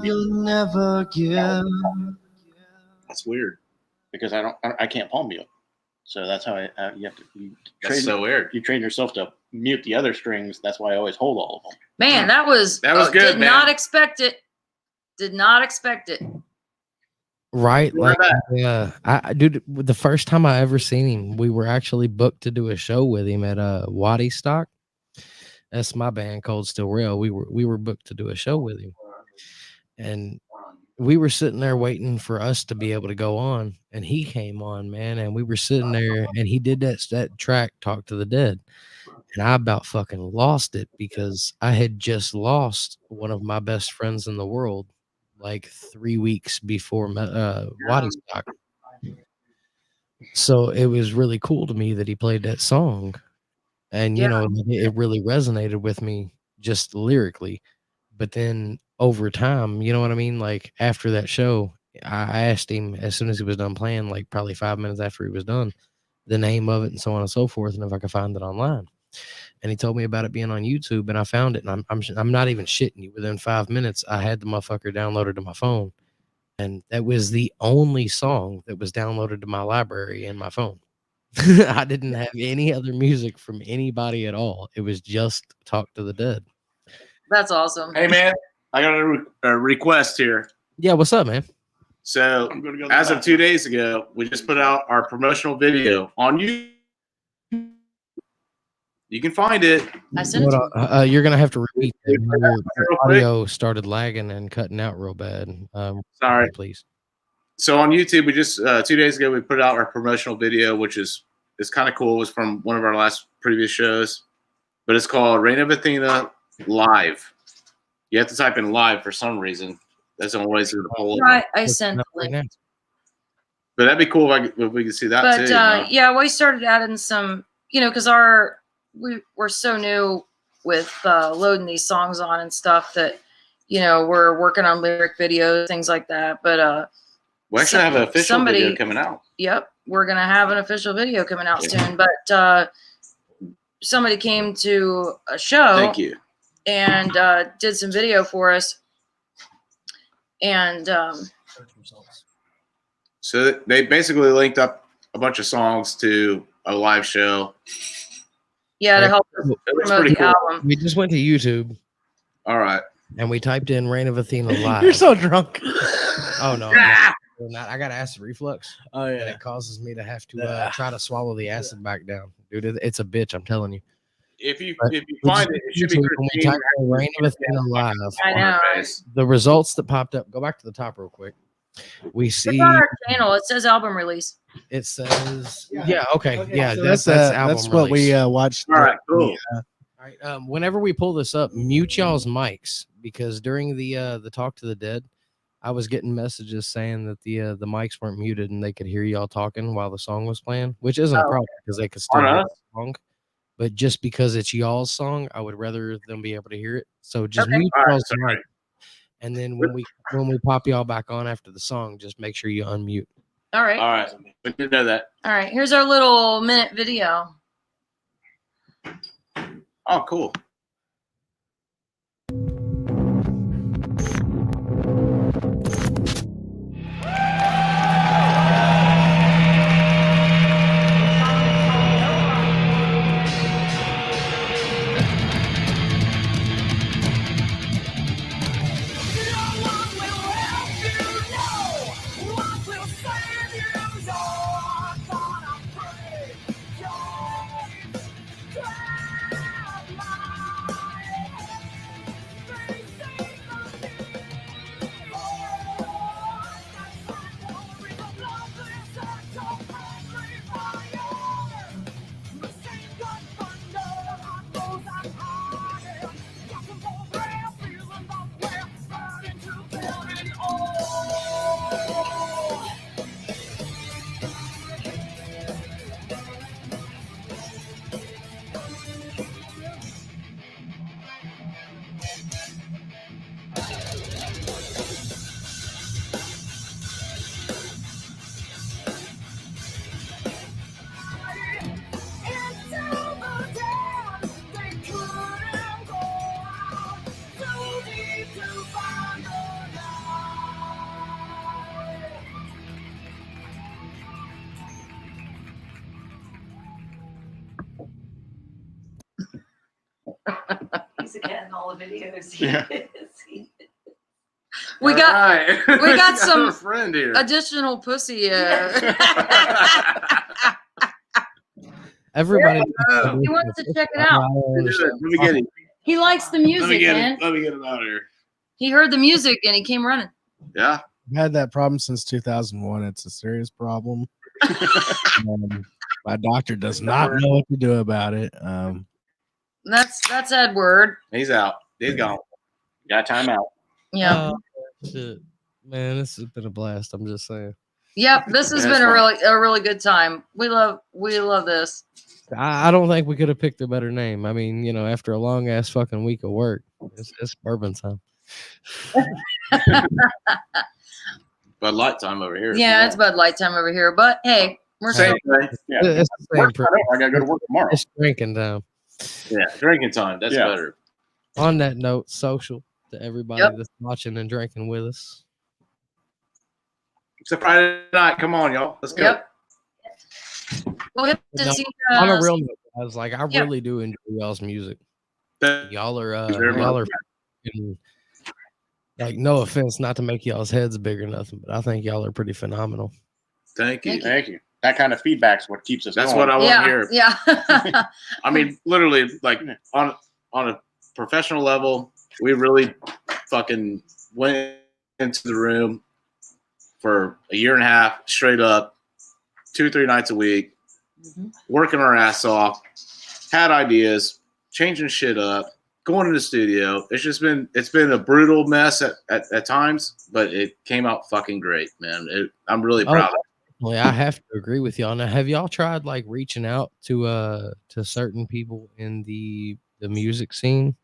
You'll never get. That's weird because I can't palm mute, so that's how you have to. That's so weird. You train yourself to mute the other strings. That's why I always hold all of them. Man, that was good, did man. not expect it. Did not expect it. Right. Where Like, yeah. Dude, the first time I ever seen him, we were actually booked to do a show with him at Waddy Stock. That's my band, Cold Steel Rail. We were booked to do a show with him. And we were sitting there waiting for us to be able to go on. And he came on, man. And we were sitting there and he did that track, Talk to the Dead. And I about fucking lost it because I had just lost one of my best friends in the world like 3 weeks before Waddy Stock. So it was really cool to me that he played that song. And, you know, it really resonated with me just lyrically. But then over time, you know what I mean? Like after that show, I asked him as soon as he was done playing, like probably 5 minutes after he was done, the name of it and so on and so forth, and if I could find it online. And he told me about it being on YouTube, and I found it. And I'm not even shitting you. Within 5 minutes, I had the motherfucker downloaded to my phone, and that was the only song that was downloaded to my library in my phone. I didn't have any other music from anybody at all. It was just Talk to the Dead. That's awesome. Hey, man, I got a request here. Yeah, what's up, man? So, as of 2 days ago, we just put out our promotional video on YouTube. You can find it. I sent it to You're gonna have to repeat that. Your Real quick. audio started lagging and cutting out real bad. Sorry. Please. So on YouTube, we just 2 days ago we put out our promotional video, which is kind of cool. It was from one of our last previous shows, but it's called Reign of Athena Live. You have to type in live for some reason. That's the only way to pull it. Right, I sent the Right link. now. But that'd be cool if we could see that But too. You know? yeah, we started adding some, you know, because we're so new with loading these songs on and stuff that, you know, we're working on lyric videos, things like that. But We actually have an official video coming out. Yep, we're gonna have an official video coming out soon. But somebody came to a show. Thank you. And did some video for us. And So they basically linked up a bunch of songs to a live show. Yeah, to help It was promote pretty the cool. album. We just went to YouTube All right. and we typed in "Reign of Athena" live. You're so drunk. Oh no, I got acid reflux. Oh And yeah. it causes me to have to try to swallow the acid back down, dude. It's a bitch. I'm telling you. If you But if you we find just it, it should be YouTube and we Christine. typed in "Reign of Athena" live. I know. The results that popped up. Go back to the top real quick. We It's see on our channel. It says album release. it says okay, yeah, So that's that's album what we release. watched. All right, cool. All right. Whenever we pull this up, mute y'all's mics because during the Talk to the Dead, I was getting messages saying that the mics weren't muted and they could hear y'all talking while the song was playing, which isn't a problem because they could still On hear us? the song. But just because it's y'all's song, I would rather them be able to hear it. So just mute All right, y'all's sorry. mic, and then when we pop y'all back on after the song, just make sure you unmute. All right. All right. We did know that. All right. Here's our little minute video. Oh, cool. He's getting all the videos. Yeah. We All got right. we got some a friend here. additional pussy. Everybody, He wants to check it out. Let me get him. He likes the Let me music, get man. him. Let me get him out of here. He heard the music and he came running. Yeah. I've had that problem since 2001. It's a serious problem. My doctor does not know what to do about it. That's Edward. He's out. He's gone. Got time out. Yeah. shit. Man, this has been a blast. I'm just saying. Yep. This has That's been fun. a really good time. We love this. I don't think we could have picked a better name. I mean, you know, after a long ass fucking week of work, it's bourbon time. Bud Light time over here. Yeah, it's Bud Light time over here. But hey, we're Same still thing. Yeah. It's the same. I gotta go to work tomorrow. It's drinking time. Yeah. Drinking time. That's Yeah. better. On that note, social to everybody Yep. that's watching and drinking with us. It's a Friday night. Come on, y'all. Let's go. Yep. We'll hit to No, see On a real note, I was like, I yeah. really do enjoy y'all's music. Thank Y'all are very much. fucking, like, no offense, not to make y'all's heads big or nothing, but I think y'all are pretty phenomenal. you. Thank you. Thank you. That kind of feedback's what keeps us That's going. what I want to hear. Yeah. I mean, literally, like on a professional level, we really fucking went into the room for a year and a half straight up, 2-3 nights a week, working our ass off, had ideas, changing shit up, going to the studio. It's been a brutal mess at times, but it came out fucking great, man. I'm really proud of it. Well, I have to agree with y'all. Now, have y'all tried like reaching out to certain people in the music scene,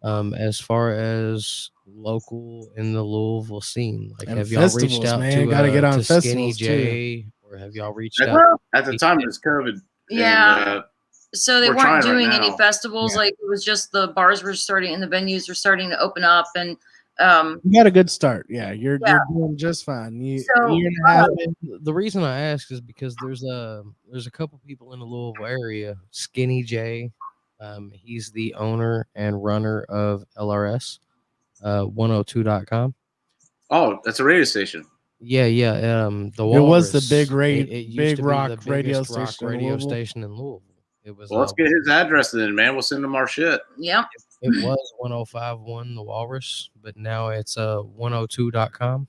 as far as local in the Louisville scene? Like, And have y'all reached festivals, out man. to Gotta get on to Skinny festivals, too. J, or have y'all reached At, out? at the time, it was COVID. Yeah. And, So they We're weren't trying right doing any now. festivals. Yeah. Like it was just the bars were starting and the venues were starting to open up. And You got a good start. Yeah, you're Yeah. doing just fine. You So, year and a half in. The reason I ask is because there's a couple people in the Louisville area. Skinny J, he's the owner and runner of LRS 102.com. Oh, that's a radio station. Yeah. The It was the Walrus, big used big to be rock the radio biggest rock station in radio Louisville. station in Louisville. It was. Well, let's get his address then, man. We'll send him our shit. yep. It was 105.1 The Walrus, but now it's 102.com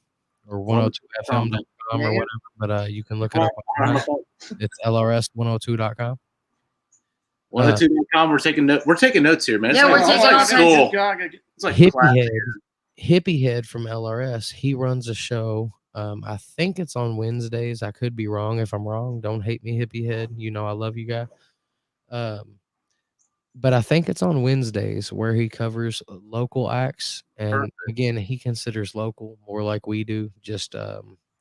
or 102fm.com or whatever. But you can look it up online. It's LRS102.com. 102.com. We're taking notes here, man. Yeah, we're taking all kinds of- It's like Hippie Head from LRS. He runs a show. I think it's on Wednesdays. I could be wrong. If I'm wrong, don't hate me, Hippie Head. You know I love you guy. But I think it's on Wednesdays where he covers local acts. And Perfect. again, he considers local more like we do, just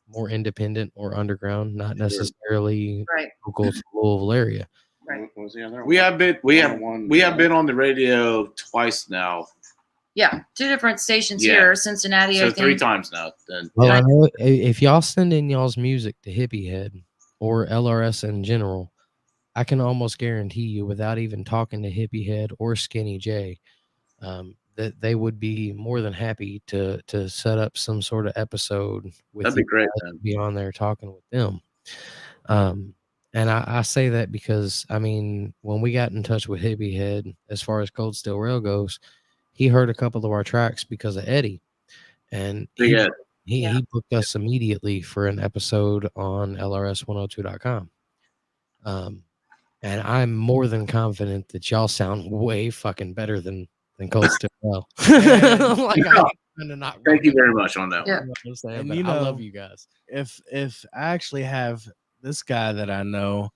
more independent or underground, not necessarily Right. local to the Louisville area. Right. What was the other We have been we have 101, we have been on the radio twice now. Yeah. 2 different stations Yeah. here, Cincinnati, So I 3 think. times now. Then Well, I know if y'all send in y'all's music to Hippie Head or LRS in general, I can almost guarantee you, without even talking to Hippie Head or Skinny J, that they would be more than happy to set up some sort of episode with that'd be you great, guys man. to be on there talking with them. And I say that because, I mean, when we got in touch with Hippie Head, as far as Cold Steel Rail goes, he heard a couple of our tracks because of Eddie. And Big Ed. he booked us immediately for an episode on LRS102.com. And I'm more than confident that y'all sound way fucking better than Cold Steel Rail. Like, Thank you very much on that Yeah. one. And but you I know, love you guys. If I actually have this guy that I know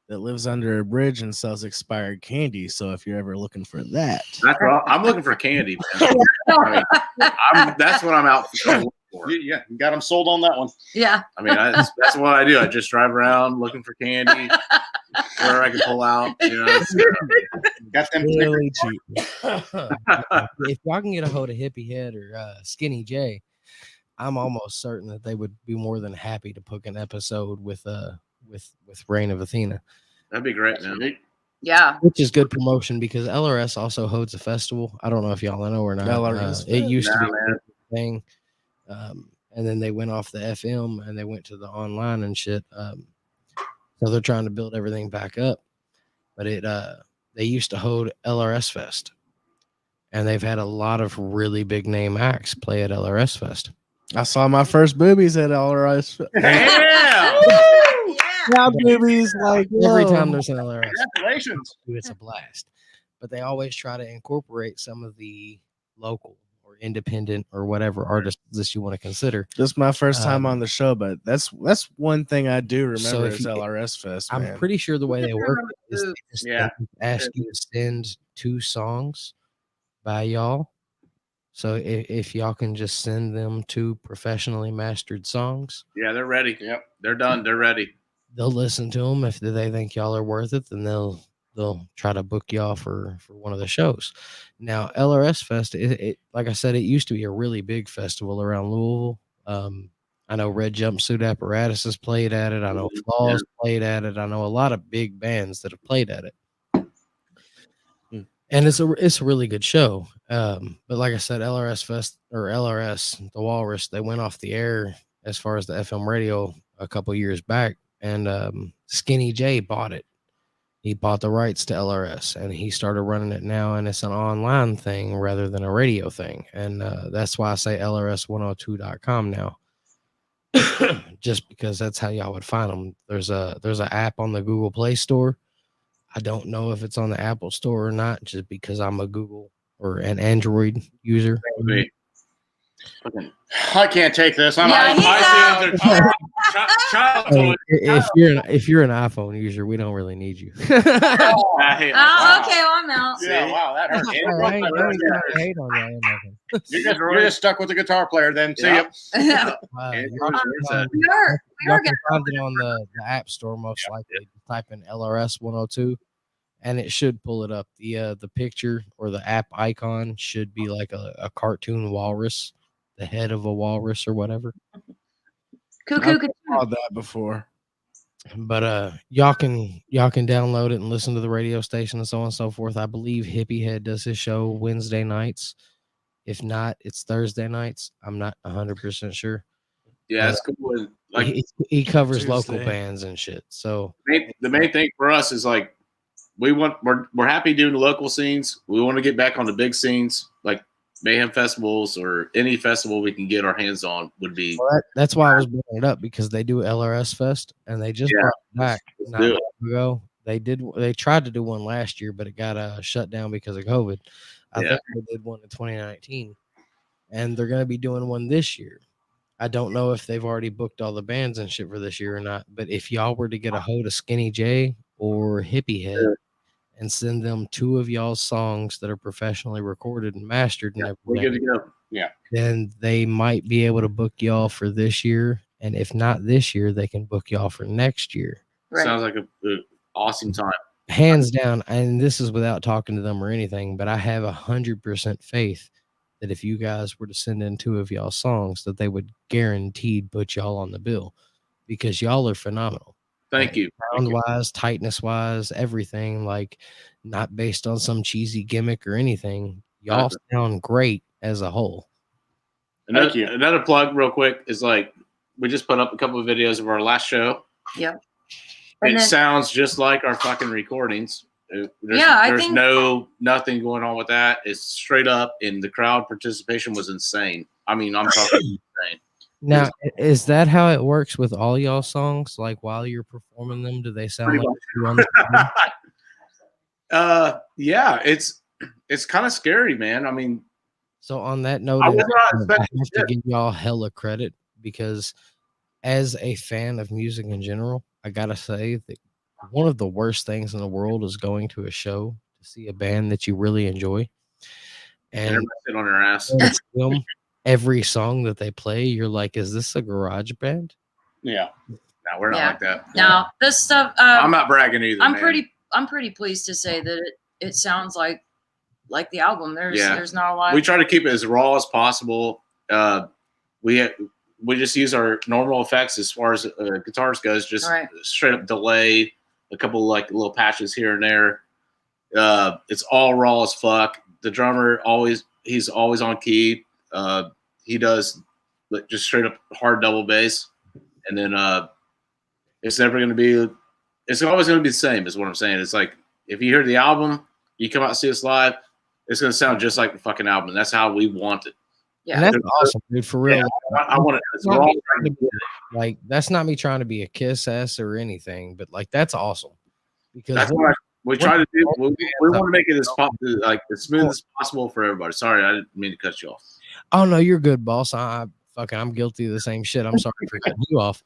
that lives under a bridge and sells expired candy, so if you're ever looking for that, That's what I'm looking for candy, man. I mean, that's what I'm out for. Yeah, you got them sold on that one. Yeah. I mean, that's what I do. I just drive around looking for candy where I can pull out. You know, Got them really cheap. If y'all can get a hold of Hippie Head or Skinny J, I'm almost certain that they would be more than happy to book an episode with Reign of Athena. That'd be great, man. Yeah. Which is good promotion because LRS also holds a festival. I don't know if y'all know or not. LRS It used to be man. a thing. And then they went off the FM and they went to the online and shit. So they're trying to build everything back up. But they used to hold LRS Fest. And they've had a lot of really big name acts play at LRS Fest. I saw my first boobies at LRS. Yeah. Now boobies like Every whoa. time there's an LRS, Congratulations. it's a blast. But they always try to incorporate some of the local or independent or whatever artists that you want to consider. This is my first time on the show, but that's one thing I do remember So if is you- LRS Fest. I'm Man. pretty sure the way they work is they just Yeah. ask you to send 2 songs by y'all. So if y'all can just send them 2 professionally mastered songs, Yeah, they're ready. Yep. They're done. They're ready. they'll listen to them. If they think y'all are worth it, then they'll try to book y'all for one of the shows. Now, LRS Fest, it like I said, it used to be a really big festival around Louisville. I know Red Jumpsuit Apparatus has played at it. I know Flaws played at it. I know a lot of big bands that have played at it. And it's a really good show. But like I said, LRS Fest or LRS, the Walrus, they went off the air as far as the FM radio a couple years back, and Skinny J bought it. He bought the rights to LRS, and he started running it now, and it's an online thing rather than a radio thing. And that's why I say LRS102.com now, just because that's how y'all would find them. There's an app on the Google Play Store. I don't know if it's on the Apple Store or not, just because I'm a Google or an Android user. I can't take this. I'm Yeah, he's out. Hey, if you're an iPhone user, we don't really need you. Oh, okay. Well, I'm out. Yeah, wow, that hurts. I ain't trying to hate on y'all, nothing. You're just stuck with the guitar player then. See ya. Y'all We are can find it on the App Store most likely. Type in LRS 102 and it should pull it up. The picture or the app icon should be like a cartoon walrus, the head of a walrus or whatever. Cuckoo. Saw that before. But y'all can download it and listen to the radio station and so on and so forth. I believe Hippie Head does his show Wednesday nights. If not, it's Thursday nights. I'm not 100% sure. Yeah, that's cool. And, like He covers local Tuesday. bands and shit. So the main thing for us is like we're happy doing the local scenes. We want to get back on the big scenes, like Mayhem festivals or any festival we can get our hands on would be. well, that's why I was bringing it up, because they do LRS Fest and they just brought it back let's not do long ago. They tried to do one last year, but it got shut down because of COVID. I think they did one in 2019, and they're going to be doing one this year. I don't know if they've already booked all the bands and shit for this year or not, but if y'all were to get a hold of Skinny J or Hippie Head and send them 2 of y'all's songs that are professionally recorded and mastered and We're everything, good to go. Yeah. then they might be able to book y'all for this year. And if not this year, they can book y'all for next year. Right. Sounds like an awesome time. Hands down, and this is without talking to them or anything, but I have 100% faith that if you guys were to send in 2 of y'all songs, that they would guaranteed put y'all on the bill, because y'all are phenomenal. Thank you. Sound wise, tightness wise, everything, like not based on some cheesy gimmick or anything. Y'all sound great as a whole. Another plug real quick is like we just put up a couple of videos of our last show. Yep. It sounds just like our fucking recordings. There's nothing going on with that. It's straight up, and the crowd participation was insane. I mean, I'm talking insane. Now, is that how it works with all y'all songs? Like while you're performing them, do they sound like you on the yeah, it's kind of scary, man. I mean, so on that note, I I was not have expecting to give y'all hella credit, because as a fan of music in general, I gotta say that one of the worst things in the world is going to a show to see a band that you really enjoy, and everybody sit on their ass. every song that they play, you're like, is this a garage band? Yeah. No, we're not like that. No, this stuff. I'm not bragging either. I'm man. pretty pleased to say that it sounds like the album. There's not a lot. We try to keep it as raw as possible. We just use our normal effects as far as guitars goes, just straight up delay, a couple like little patches here and there. It's all raw as fuck. The drummer he's always on key. He does just straight up hard double bass, and then it's always going to be the same, is what I'm saying. It's like if you hear the album, you come out and see us live, it's going to sound just like the fucking album. That's how we want it. Yeah, and that's awesome, dude. For real, I want it. Like that's not me trying to be a kiss ass or anything, but like that's awesome, because that's what we try to do. We want to make it as smooth as possible for everybody. Sorry, I didn't mean to cut you off. Oh no, you're good, boss. I'm guilty of the same shit. I'm sorry for cutting you off.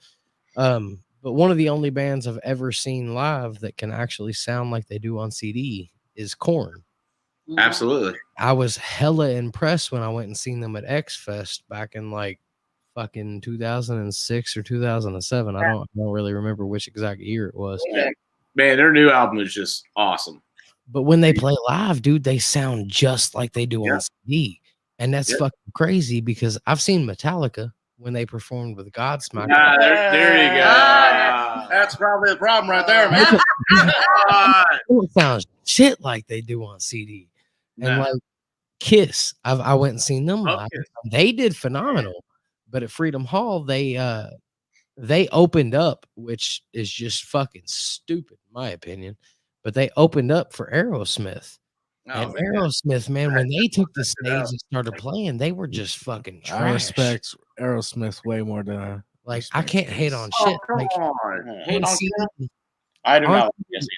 But one of the only bands I've ever seen live that can actually sound like they do on CD is Korn. Absolutely. I was hella impressed when I went and seen them at X Fest back in like fucking 2006 or 2007. I don't really remember which exact year it was. Man, their new album is just awesome. But when they play live, dude, they sound just like they do on CD. And that's fucking crazy, because I've seen Metallica when they performed with Godsmack. There you go. That's probably the problem right there, man. It sounds shit like they do on CD. And like Kiss, I went and seen them live. They did phenomenal. But at Freedom Hall, they opened up, which is just fucking stupid, in my opinion. But they opened up for Aerosmith. And Aerosmith, man, when they took the stage and started playing, they were just fucking trash. I respect Aerosmith way more than I can't hate on shit. Like, I do not.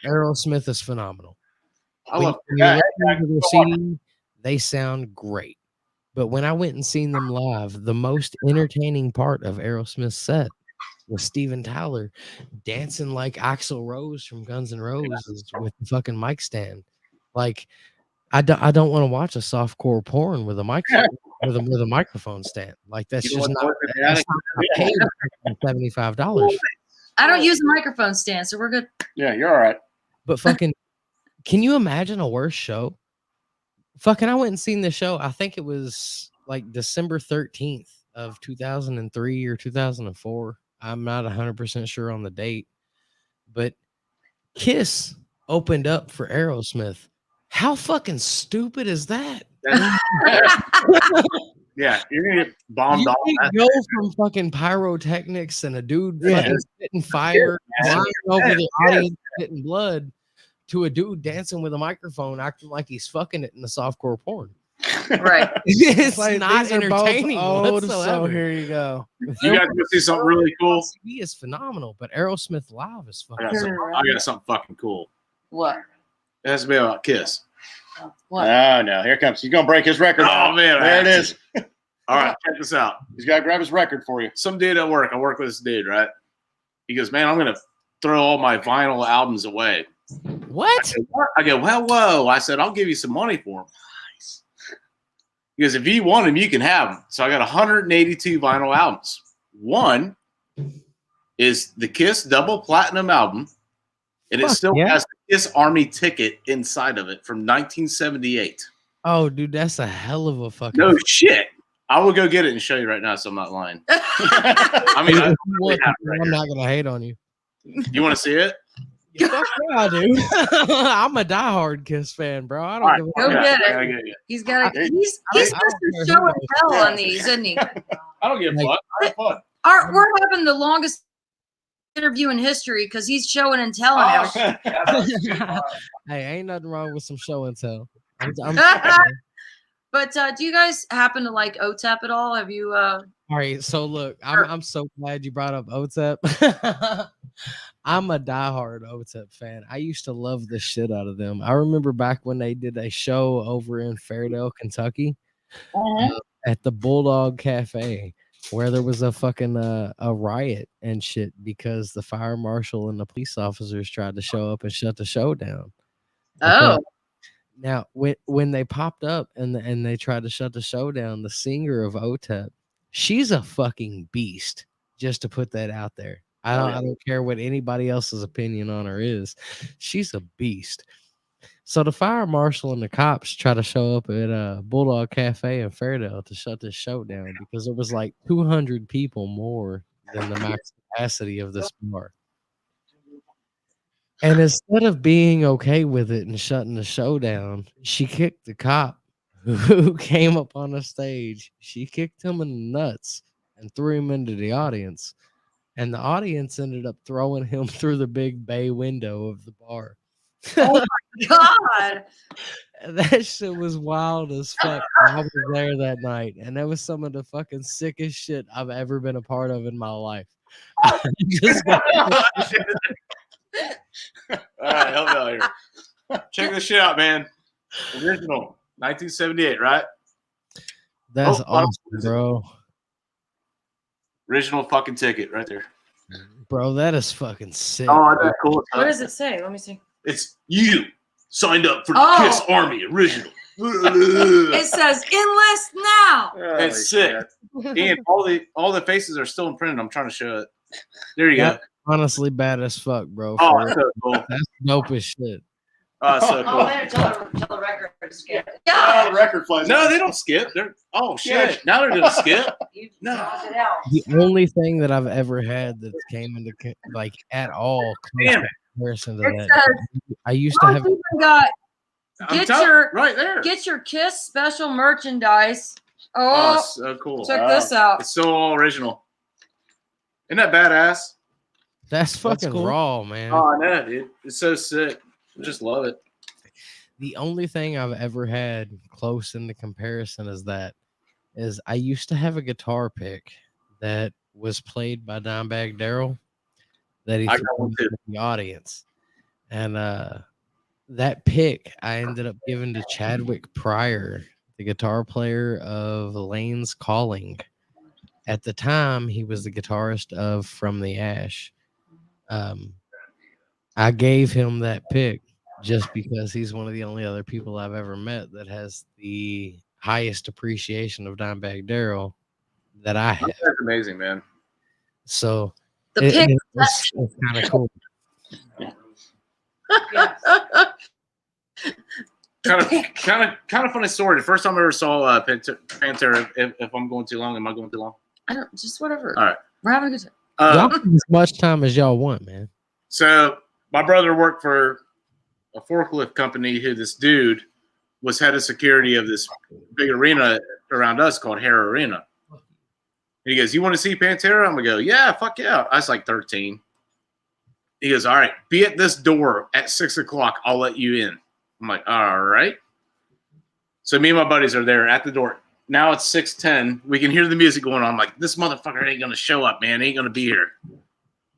Aerosmith is phenomenal. I love their CD, they sound great. But when I went and seen them live, the most entertaining part of Aerosmith's set was Steven Tyler dancing like Axl Rose from Guns N' Roses with the fucking mic stand. Like, I don't want to watch a softcore porn with a mic with a microphone stand. Like that's just not. That's not paid $75. I don't use a microphone stand, so we're good. Yeah, you're all right. But fucking Can you imagine a worse show? Fucking, I went and seen the show. I think it was like December 13th of 2003 or 2004. I'm not 100% sure on the date, but Kiss opened up for Aerosmith. How fucking stupid is that? Yeah, you're gonna get bombed You off. can't go from fucking pyrotechnics and a dude Yeah. fucking spitting fire, Yeah. flying over the Yeah. audience, spitting blood, to a dude dancing with a microphone, acting like he's fucking it in the softcore porn. Right. It's Like, not these are both entertaining old, whatsoever. so here you go. You guys want to see something really cool? He is phenomenal, but Aerosmith live is I fucking. got something fucking cool. What? It has to be about Kiss. What? No, here it comes. He's gonna break his record. Oh man, there it is. All right, check this out. He's got to grab his record for you. Some dude at work. I work with this dude, right? He goes, "Man, I'm gonna throw all my vinyl albums away." What? I go, "Well, whoa!" I said, "I'll give you some money for them." Nice. He goes, "If you want them, you can have them." So I got 182 vinyl albums. One is the Kiss double platinum album, and it Fuck still yeah. has the Kiss Army ticket inside of it from 1978. Oh, dude, that's a hell of a fucking. No shit. I will go get it and show you right now, so I'm not lying. I mean, If I you really want, have it right I'm here. not gonna hate on you. You want to see it? Yeah, fuck yeah, dude. I'm a diehard Kiss fan, bro. I don't All right, give a Go yeah, get it. yeah, I get it. He's got. I- He's I got don't some care show who and tell on these, isn't he? I don't give a Like- fuck. I have fun. We're having the longest interview in history because he's showing and telling Oh, everything. Hey, ain't nothing wrong with some show and tell. I'm But do you guys happen to like OTEP at all? Have you? All right, so look, I'm so glad you brought up OTEP. I'm a diehard OTEP fan. I used to love the shit out of them. I remember back when they did a show over in Fairdale, Kentucky, at the Bulldog Cafe, where there was a fucking a riot and shit because the fire marshal and the police officers tried to show up and shut the show down. Oh, Now, when they popped up and they tried to shut the show down, the singer of OTEP, she's a fucking beast. Just to put that out there, I don't care what anybody else's opinion on her is. She's a beast. So the fire marshal and the cops try to show up at a Bulldog Cafe in Fairdale to shut this show down because there was like 200 people more than the max capacity of this bar. And instead of being okay with it and shutting the show down, she kicked the cop who came up on the stage. She kicked him in the nuts and threw him into the audience. And the audience ended up throwing him through the big bay window of the bar. God. That shit was wild as fuck. I was there that night, and that was some of the fucking sickest shit I've ever been a part of in my life. I just got- All right, help me out here. Check this shit out, man. Original, 1978, right? That's Oh, awesome, bro. Original fucking ticket right there. Bro, that is fucking sick. Oh, that's cool. What does it say? Let me see. It's you signed up for the Oh. Kiss Army original. It says enlist now. It's sick. And all the faces are still imprinted. I'm trying to show it. There you That- go. Honestly, bad as fuck, bro. Oh, For that's real. so cool. That's dope as shit. Oh, that's so Oh, cool. there, tell the record to skip. Yeah. record flies. No, they don't skip. They're shit. Now they're gonna skip. You No. cross it out. The only thing that I've ever had that came into like at all close Damn to it. comparison to It that. says I used to oh, have you even got I'm Get telling- your- right there. get your Kiss special merchandise. Oh, Oh, it's so cool. check this out. It's so all original. Isn't that badass? that's fucking cool. raw, man. Oh, I know, dude. It's so sick. I just love it. The only thing I've ever had close in the comparison is I used to have a guitar pick that was played by Dimebag Darrell that he I threw got one into too. the audience. And that pick I ended up giving to Chadwick Pryor, the guitar player of Lane's Calling. At the time, he was the guitarist of From the Ash. I gave him that pick just because he's one of the only other people I've ever met that has the highest appreciation of Dimebag Darrell that I have. That's amazing, man. So The pick. it's kind of cool. Kind of funny story. The first time I ever saw Pantera. If I'm going too long, am I going too long? I don't, just whatever. All right. We're having a good time. Y'all have as much time as y'all want, man. So my brother worked for a forklift company who this dude was head of security of this big arena around us called Hare Arena. And he goes, "You want to see Pantera?" I'm going to go, "Yeah, fuck yeah." I was like 13. He goes, "All right, be at this door at 6 o'clock. I'll let you in." I'm like, "All right." So me and my buddies are there at the door. Now it's 6:10. We can hear the music going on. I'm like, this motherfucker ain't going to show up, man. He ain't going to be here.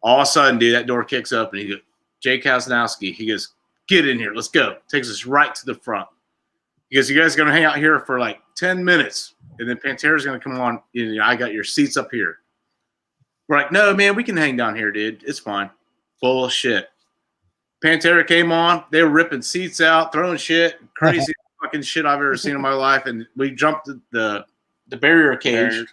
All of a sudden, dude, that door kicks up, and he goes, Jake Kaznowski, he goes, "Get in here. Let's go." Takes us right to the front. He goes, "You guys are going to hang out here for like 10 minutes, and then Pantera's going to come on. And I got your seats up here." We're like, "No, man, we can hang down here, dude. It's fine." Bullshit. Pantera came on. They were ripping seats out, throwing shit, crazy fucking shit I've ever seen in my life. And we jumped the barrier cage,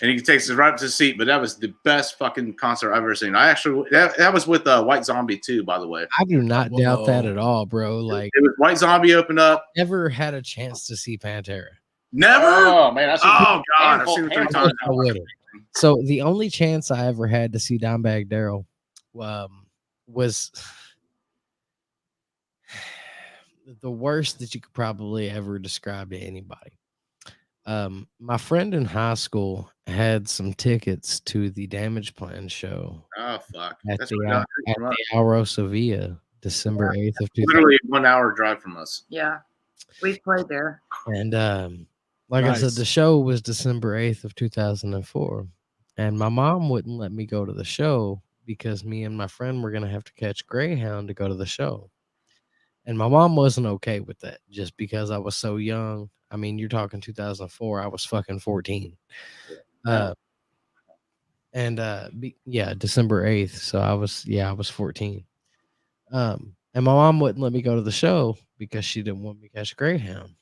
and he takes us right to the seat. But that was the best fucking concert I've ever seen. I actually that was with White Zombie too, by the way. I do not doubt that at all, bro. Like, It was White Zombie opened up. never had a chance to see Pantera. Never. Oh man, I've seen Oh god, I've handful- seen it 3 handful. times. I would've. So the only chance I ever had to see Dimebag Darrell was the worst that you could probably ever describe to anybody. My friend in high school had some tickets to the Damage Plan show Oh fuck. at That's the right down at from us. the Auro Sevilla, December 8th of 2000. Literally a 1 hour drive from us. Yeah, we played there. And like I said, Nice. the show was December 8th of 2004. And my mom wouldn't let me go to the show because me and my friend were going to have to catch Greyhound to go to the show. And my mom wasn't okay with that just because I was so young. I mean, you're talking 2004. I was fucking 14. December 8th. So I was 14. And my mom wouldn't let me go to the show because she didn't want me to catch Greyhound.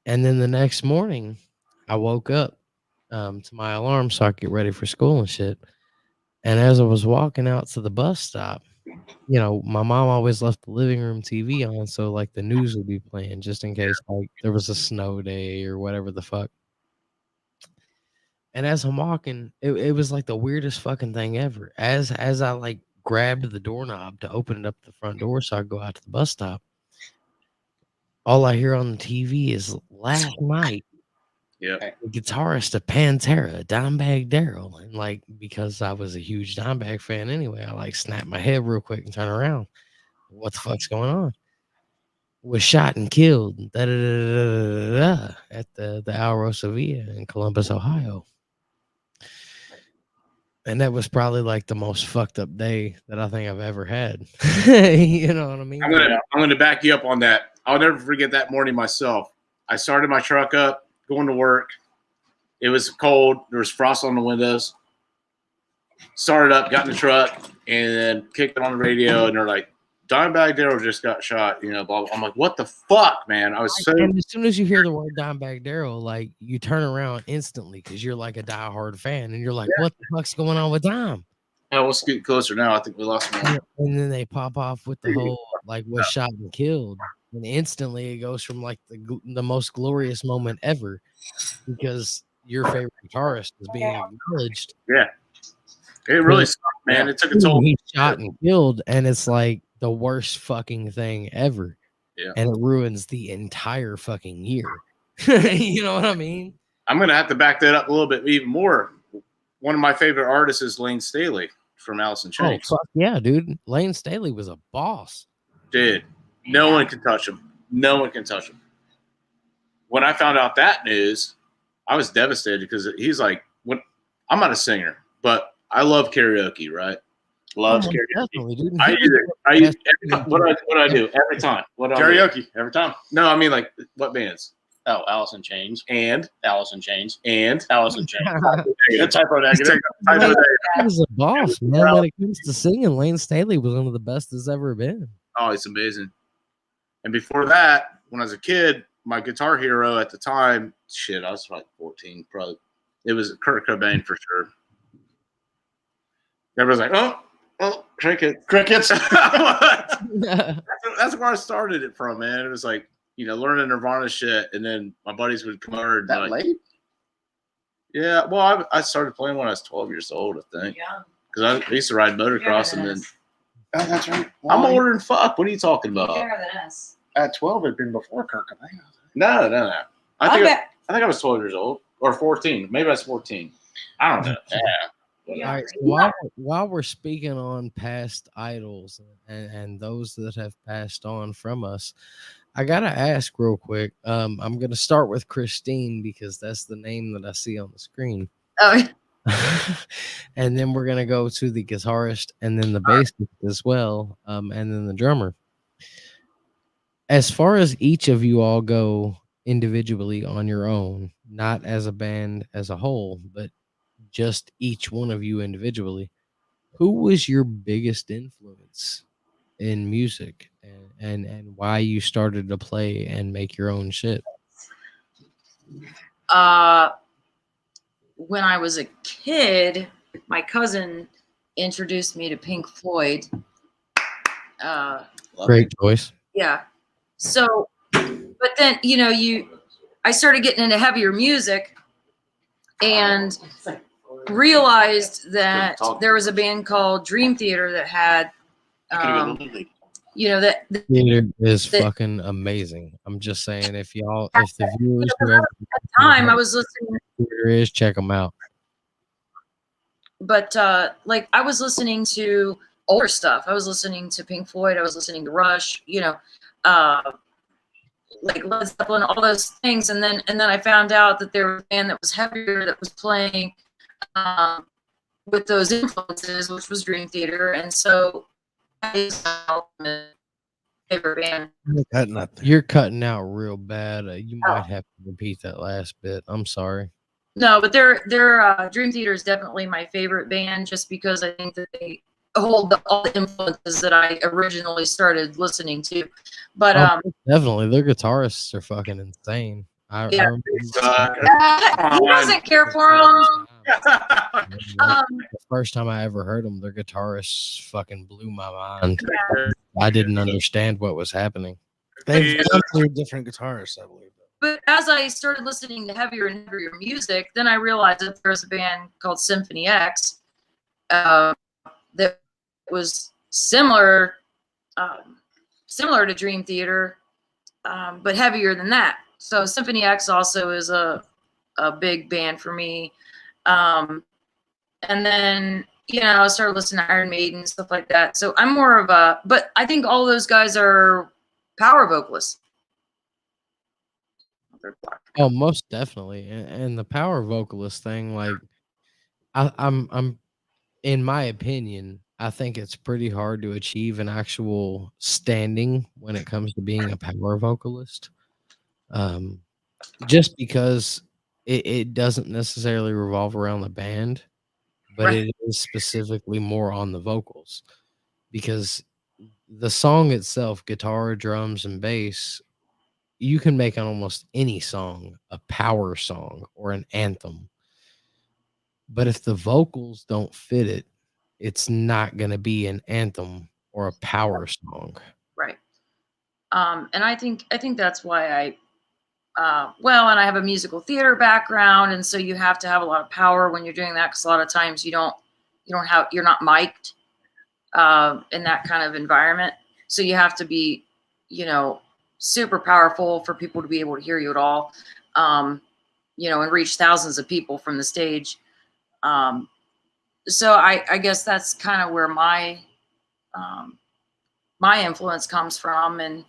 And then the next morning, I woke up to my alarm so I could get ready for school and shit. And as I was walking out to the bus stop, you know, my mom always left the living room TV on, so like the news would be playing just in case like there was a snow day or whatever the fuck. And as I'm walking, it was like the weirdest fucking thing ever. As I like grabbed the doorknob to open it up the front door so I go out to the bus stop, all I hear on the TV is last night. Yeah. The guitarist of Pantera, Dimebag Darrell. And like, because I was a huge Dimebag fan anyway, I like snapped my head real quick and turn around. What the fuck's going on? Was shot and killed at the Auro Sevilla in Columbus, Ohio. And that was probably like the most fucked up day that I think I've ever had. You know what I mean? I'm gonna back you up on that. I'll never forget that morning myself. I started my truck up, going to work. It was cold. There was frost on the windows. Started up, got in the truck, and then kicked it on the radio, and they're like, "Dimebag Darrell just got shot." You know, blah, blah. I'm like, "What the fuck, man?" I was so. And as soon as you hear the word Dimebag Darrell, like you turn around instantly because you're like a diehard fan, and you're like, "What the fuck's going on with Dime?" Oh, let's get closer now. I think we lost one. And then they pop off with the whole like was shot and killed, and instantly it goes from like the most glorious moment ever because your favorite guitarist is being acknowledged. Yeah, it really sucked, man. It took a toll. He shot and killed, and it's like the worst fucking thing ever. Yeah, and it ruins the entire fucking year. You know what I mean? I'm gonna have to back that up a little bit even more. One of my favorite artists is Lane Staley from Alice in Chains. Oh, fuck yeah, dude. Lane Staley was a boss. Dude, no one can touch him. No one can touch him. When I found out that news, I was devastated because he's like, I'm not a singer, but I love karaoke, right? Loves karaoke. Definitely, dude. I use it. What do I do every time? What do I do? Karaoke every time. No, I mean like what bands? Oh, Alice in Chains. And Alice in Chains. and Alice in Chains. Good typo negative. Typo negative. He was a boss, man. When it comes to singing, Lane Staley was one of the best there's ever been. Oh, it's amazing. And before that, when I was a kid, my guitar hero at the time, I was like 14, probably. It was Kurt Cobain for sure. Everybody's like, Well, crickets. Crickets. That's where I started it from, man. It was like, learning Nirvana shit, and then my buddies would come over and be That like, late? yeah. Well, I started playing when I was 12 years old, I think, Yeah. because I used to ride motocross, and then Oh, that's right. I'm Well, older than fuck. What are you talking You're about? younger than us. At 12, it'd been before Kirk Cobain. No. I bet. think I was 12 years old or 14. Maybe I was 14. I don't know. Yeah. All right. So while we're speaking on past idols and those that have passed on from us, I gotta ask real quick. I'm gonna start with Christine because that's the name that I see on the screen. Oh, And then we're gonna go to the guitarist and then the bassist as well, and then the drummer. As far as each of you all go individually on your own, not as a band as a whole, but just each one of you individually, who was your biggest influence in music and why you started to play and make your own shit? when I was a kid, my cousin introduced me to Pink Floyd. Great choice. Yeah. So, but then, I started getting into heavier music and realized that there was a band called Dream Theater that had, that Theater is fucking amazing. I'm just saying, if the viewers, whoever time I was listening, theater is, check them out. but I was listening to older stuff. I was listening to Pink Floyd. I was listening to Rush. Like Led Zeppelin, all those things, and then I found out that there was a band that was heavier that was playing with those influences, which was Dream Theater, and so that is my favorite band. You're cutting out real bad. You might have to repeat that last bit. I'm sorry. No, but their Dream Theater is definitely my favorite band, just because I think that they hold all the influences that I originally started listening to. But definitely, their guitarists are fucking insane. I remember who doesn't care for them? the first time I ever heard them, their guitarists fucking blew my mind. I didn't understand what was happening. They've gone through different guitarists, I believe. But as I started listening to heavier and heavier music, then I realized that there was a band called Symphony X that was similar to Dream Theater, but heavier than that. So Symphony X also is a big band for me. And then, I started listening to Iron Maiden and stuff like that. So I'm more of but I think all those guys are power vocalists. Oh, most definitely. And the power vocalist thing, like I'm in my opinion, I think it's pretty hard to achieve an actual standing when it comes to being a power vocalist. Just because it doesn't necessarily revolve around the band, but Right. it is specifically more on the vocals, because the song itself, guitar, drums, and bass, you can make on almost any song a power song or an anthem. But if the vocals don't fit it, it's not going to be an anthem or a power song. Right. And I think that's why and I have a musical theater background, and so you have to have a lot of power when you're doing that, because a lot of times you're not mic'd in that kind of environment. So you have to be, super powerful for people to be able to hear you at all, and reach thousands of people from the stage. So I guess that's kind of where my influence comes from. And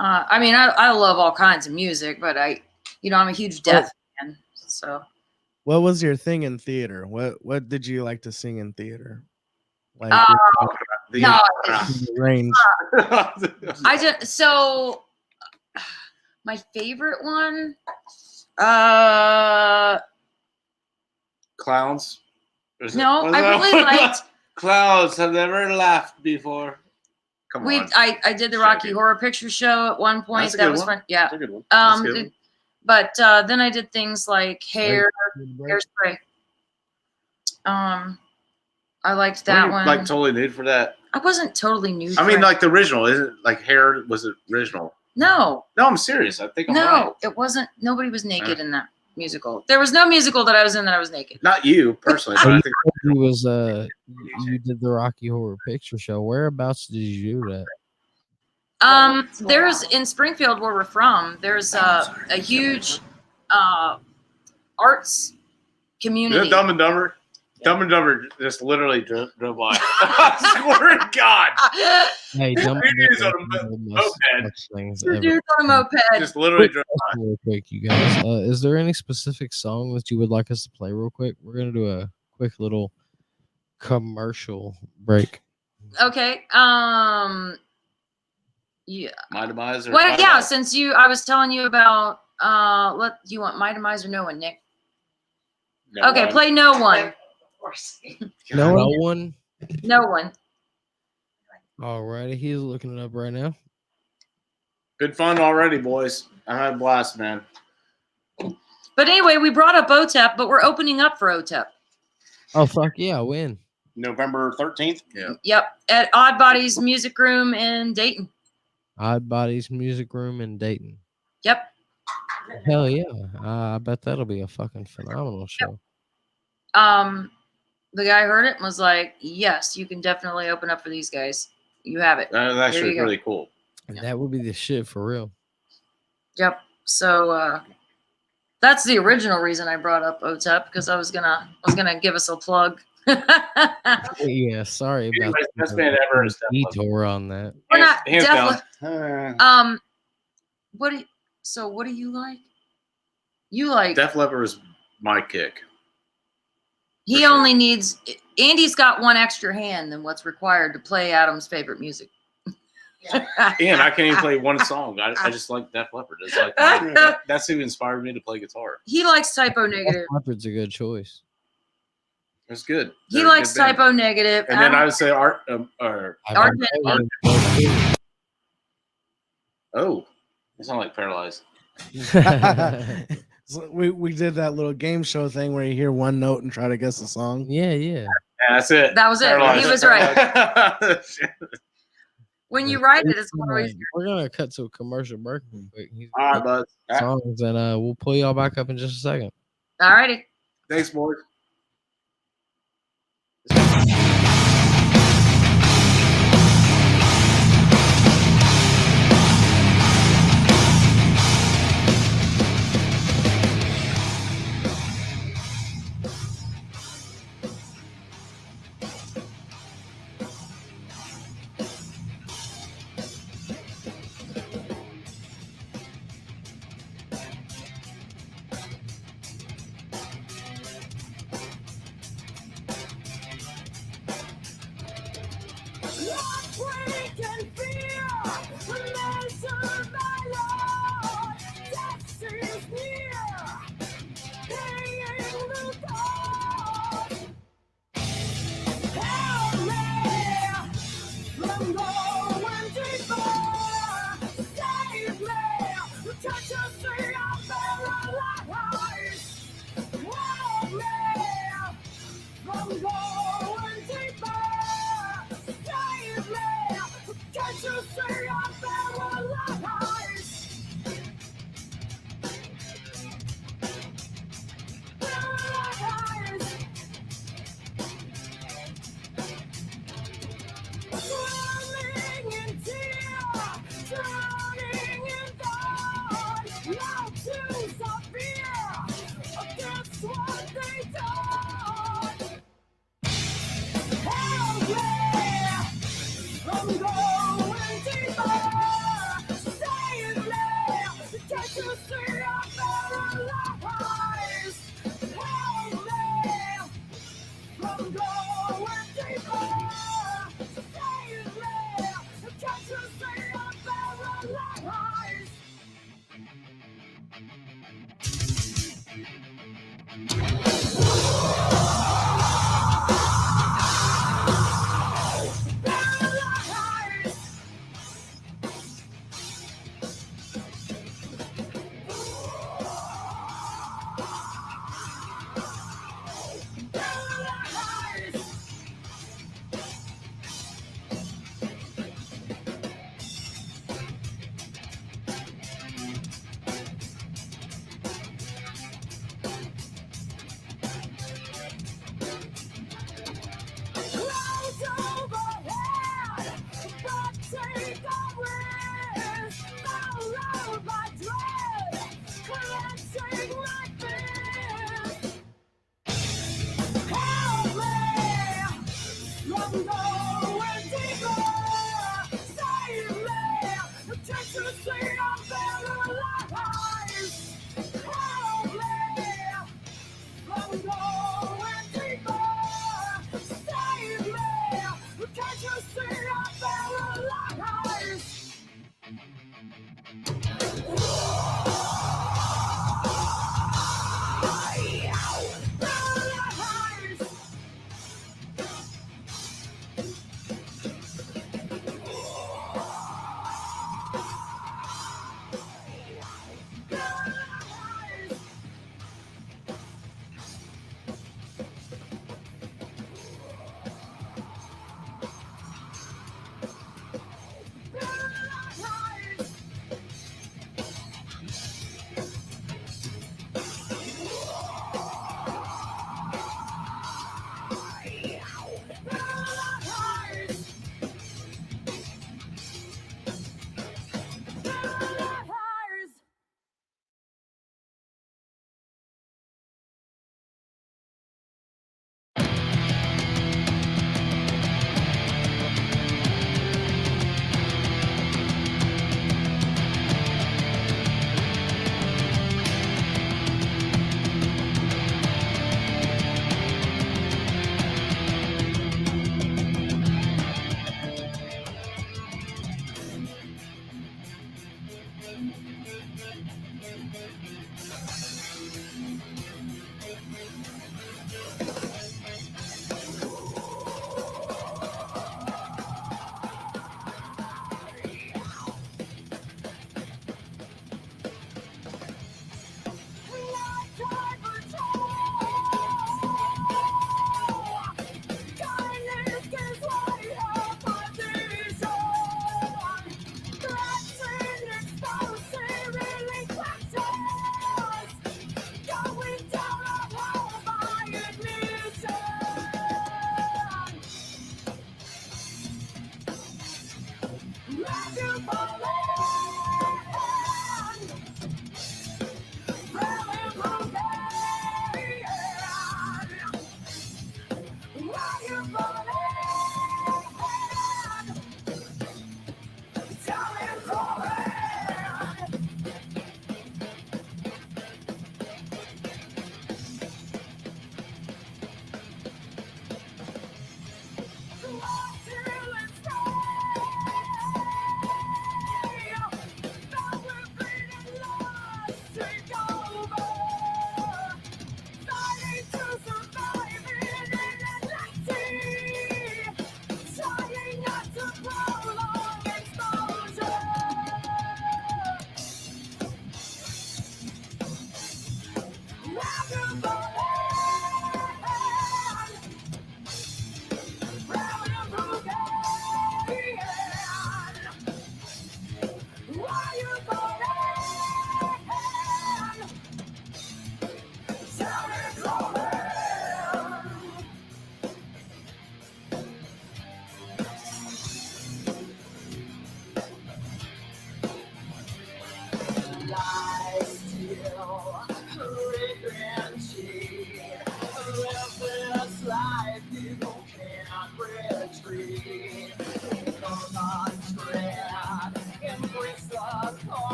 I love all kinds of music, but I'm a huge Death fan. So What was your thing in theater? What did you like to sing in theater? Like no, range. My favorite one, Clowns. no, I really liked. Clowns have never laughed before. Come on. I did the Rocky Horror Picture Show at one point. That's a That good was one. fun. Yeah. That's a good one. That's a good one. But then I did things like Hairspray. I liked Were that you, one. like totally nude for that? I wasn't totally nude. I mean, for it. like the original, isn't like Hair was it original? No, No, I'm serious. I think I'm no, right. it wasn't. Nobody was naked in that musical. There was no musical that I was in that I was naked. Not you personally, but I think He was you did the Rocky Horror Picture Show. Whereabouts did you do that? There's in Springfield where we're from. There's a huge arts is community. it Dumb and Dumber? Dumb and Dumber just literally drove by. I swear to God. Hey, dumb Dudes on a moped. things Two ever. dudes on a moped. Just literally drove by. Real quick, you guys. Is there any specific song that you would like us to play real quick? We're gonna do a quick little commercial break. Okay. Yeah. My Demise or Well, My yeah. Demise? Since I was telling you about do you want My Demise or No One, Nick? No, Okay, play No One. Of course. No one. No One. Alrighty, he's looking it up right now. Good fun already, boys. I had a blast, man. But anyway, we brought up OTEP, but we're opening up for OTEP. Oh fuck yeah, when? November 13th. Yeah. Yep, at Odd Bodies Music Room in Dayton. Odd Bodies Music Room in Dayton. Yep. Hell yeah. I bet that'll be a fucking phenomenal show. The guy heard it and was like, yes, you can definitely open up for these guys. You have it. That was There actually you go. really cool. And that would be the shit for real. Yep. So that's the original reason I brought up OTEP, because I was gonna give us a plug. Yeah, sorry about Anyways, best band ever is Def Leppard. detour on that. We're not Hands down. definitely. What do you like? You like Def Leppard is my kick. he sure. only needs Andy's got one extra hand than what's required to play Adam's favorite music. And I can't even play one song. I just like Def Leppard. It's like that's who inspired me to play guitar. He likes Typo Negative. Leopard's a good choice. It's good. He They're a likes good band. Typo Negative. And then I would say Art. Art Oh, it's not like Paralyzed. So we did that little game show thing where you hear one note and try to guess the song. Yeah. Yeah, that's it. That was it. Paralyzed. He was right. Paralyzed. When you write it, it's always We're gonna cut to a commercial break real quick. He's All right, bud. songs, and we'll pull y'all back up in just a second. all righty. Thanks, boys.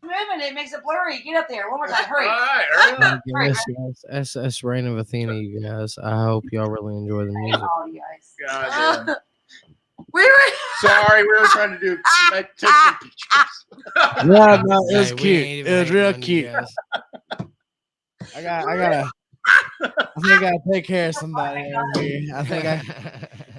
Moving, it makes it blurry. Get up there. One more time. Hurry. All right, hurry up. Yes, SS Reign of Athena, you guys. I hope y'all really enjoy the music. Oh, you guys. God damn. We were. Sorry, we were trying to do take some pictures. Yeah, no, it was Hey, we cute. ain't It even was hating real on you cute. guys. I think I gotta take care of somebody over here. I think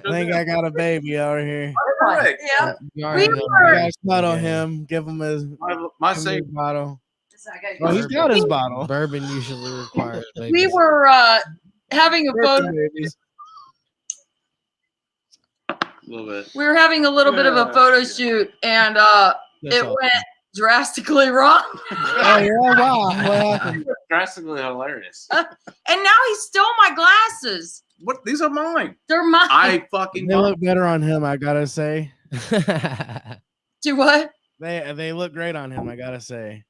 I think I got a baby over here. Perfect. Yeah. You We already know. You were- guys cuddle him. Give him his, My give him same. his bottle. I got Oh, he's got his bottle. Bourbon usually requires We babies. were having a photo. Bourbon babies. A little bit. We were having a little bit of a photo shoot, and That's it all. went drastically wrong. Oh yeah, wow. What happened? Drastically hilarious. And now he stole my glasses. What? These are mine. They're mine. I fucking. They look better on him, I gotta say. Do what? They look great on him, I gotta say.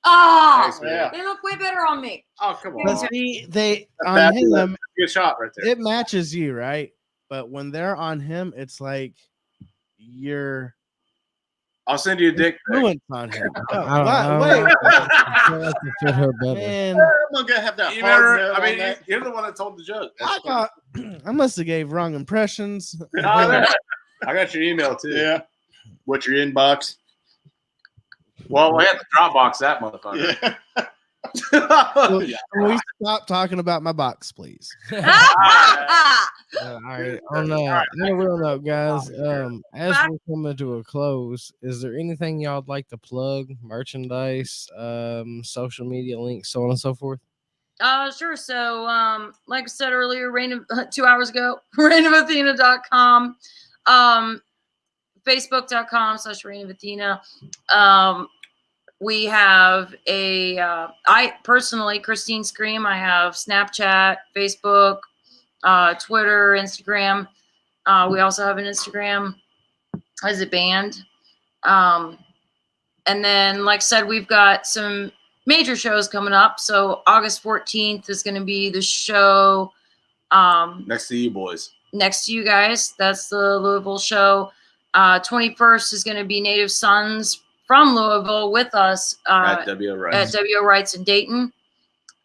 Oh, Thanks, man. they look way better on me. Oh, come But on. see, they on That's him, Good shot right there. it matches you, right? But when they're on him, it's like you're I'll send you a dick pic. influence on him. Oh, I don't wait, I feel like it fit her better. man. I'm gonna have that You hard never, note I on mean, that. you're the one that told the joke. I got, I must have gave wrong impressions. I got your email too. Yeah. What's your inbox? Well, we had to Dropbox that motherfucker. Yeah. Can we stop talking about my box, please? All right. On a real note, guys, as we're coming to a close, is there anything y'all'd like to plug? Merchandise, social media links, so on and so forth. Sure. So, like I said earlier, 2 hours ago, reignofAthena.com, Facebook.com/reignofAthena. We have I personally, Christine Scream, I have Snapchat, Facebook, Twitter, Instagram. We also have an Instagram as a band. And then, like I said, we've got some major shows coming up. So August 14th is going to be the show Next to you boys. next to you guys. That's the Louisville show. 21st is going to be Native Sons from Louisville with us At W.O. at Rice. W.O. Rights in Dayton.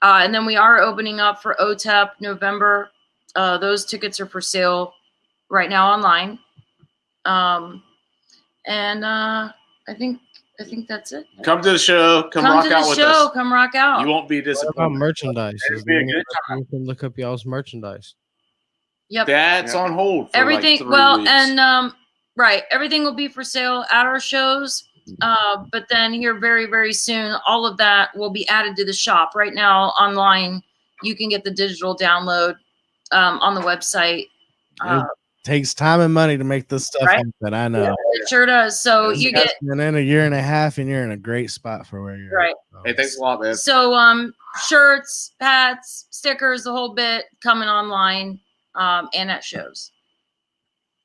And then we are opening up for OTEP November. Those tickets are for sale right now online. And I think that's it. Come to the show. Come Come rock to out the with show. us. Come rock out. You won't be What about disappointed. merchandise? It'd Is be a there good any way you can look up y'all's merchandise? Yep. That's on hold. For Everything. Like 3 well, weeks. and right. Everything will be for sale at our shows. But then here very, very soon, all of that will be added to the shop. Right now, online, you can get the digital download on the website. It takes time and money to make this stuff Right. happen. I know. It sure does. So you get And in a year and a half, and you're in a great spot for where you're right. at. Hey, thanks a lot, man. So shirts, hats, stickers, the whole bit coming online and at shows.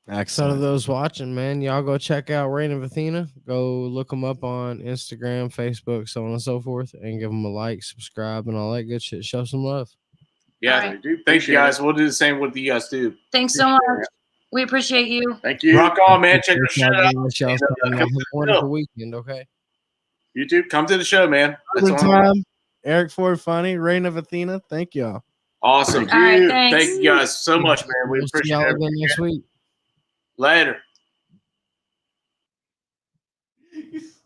So to Excellent. those watching, man, y'all go check out Reign of Athena. Go look them up on Instagram, Facebook, so on and so forth, and give them a like, subscribe, and all that good shit. Show some love. Yeah. All right. Thank you guys. We'll do the same with you guys too. Thanks so much. We appreciate you. Thank you. Rock on, man. Check your shit out. Y'all have a wonderful weekend, okay? YouTube, come to the show, man. That's Good all. time. Eric Ford Funny, Reign of Athena. Thank y'all. Awesome. All right, thanks. Thank you guys so much, man. We We'll see appreciate y'all it. again next week. Later.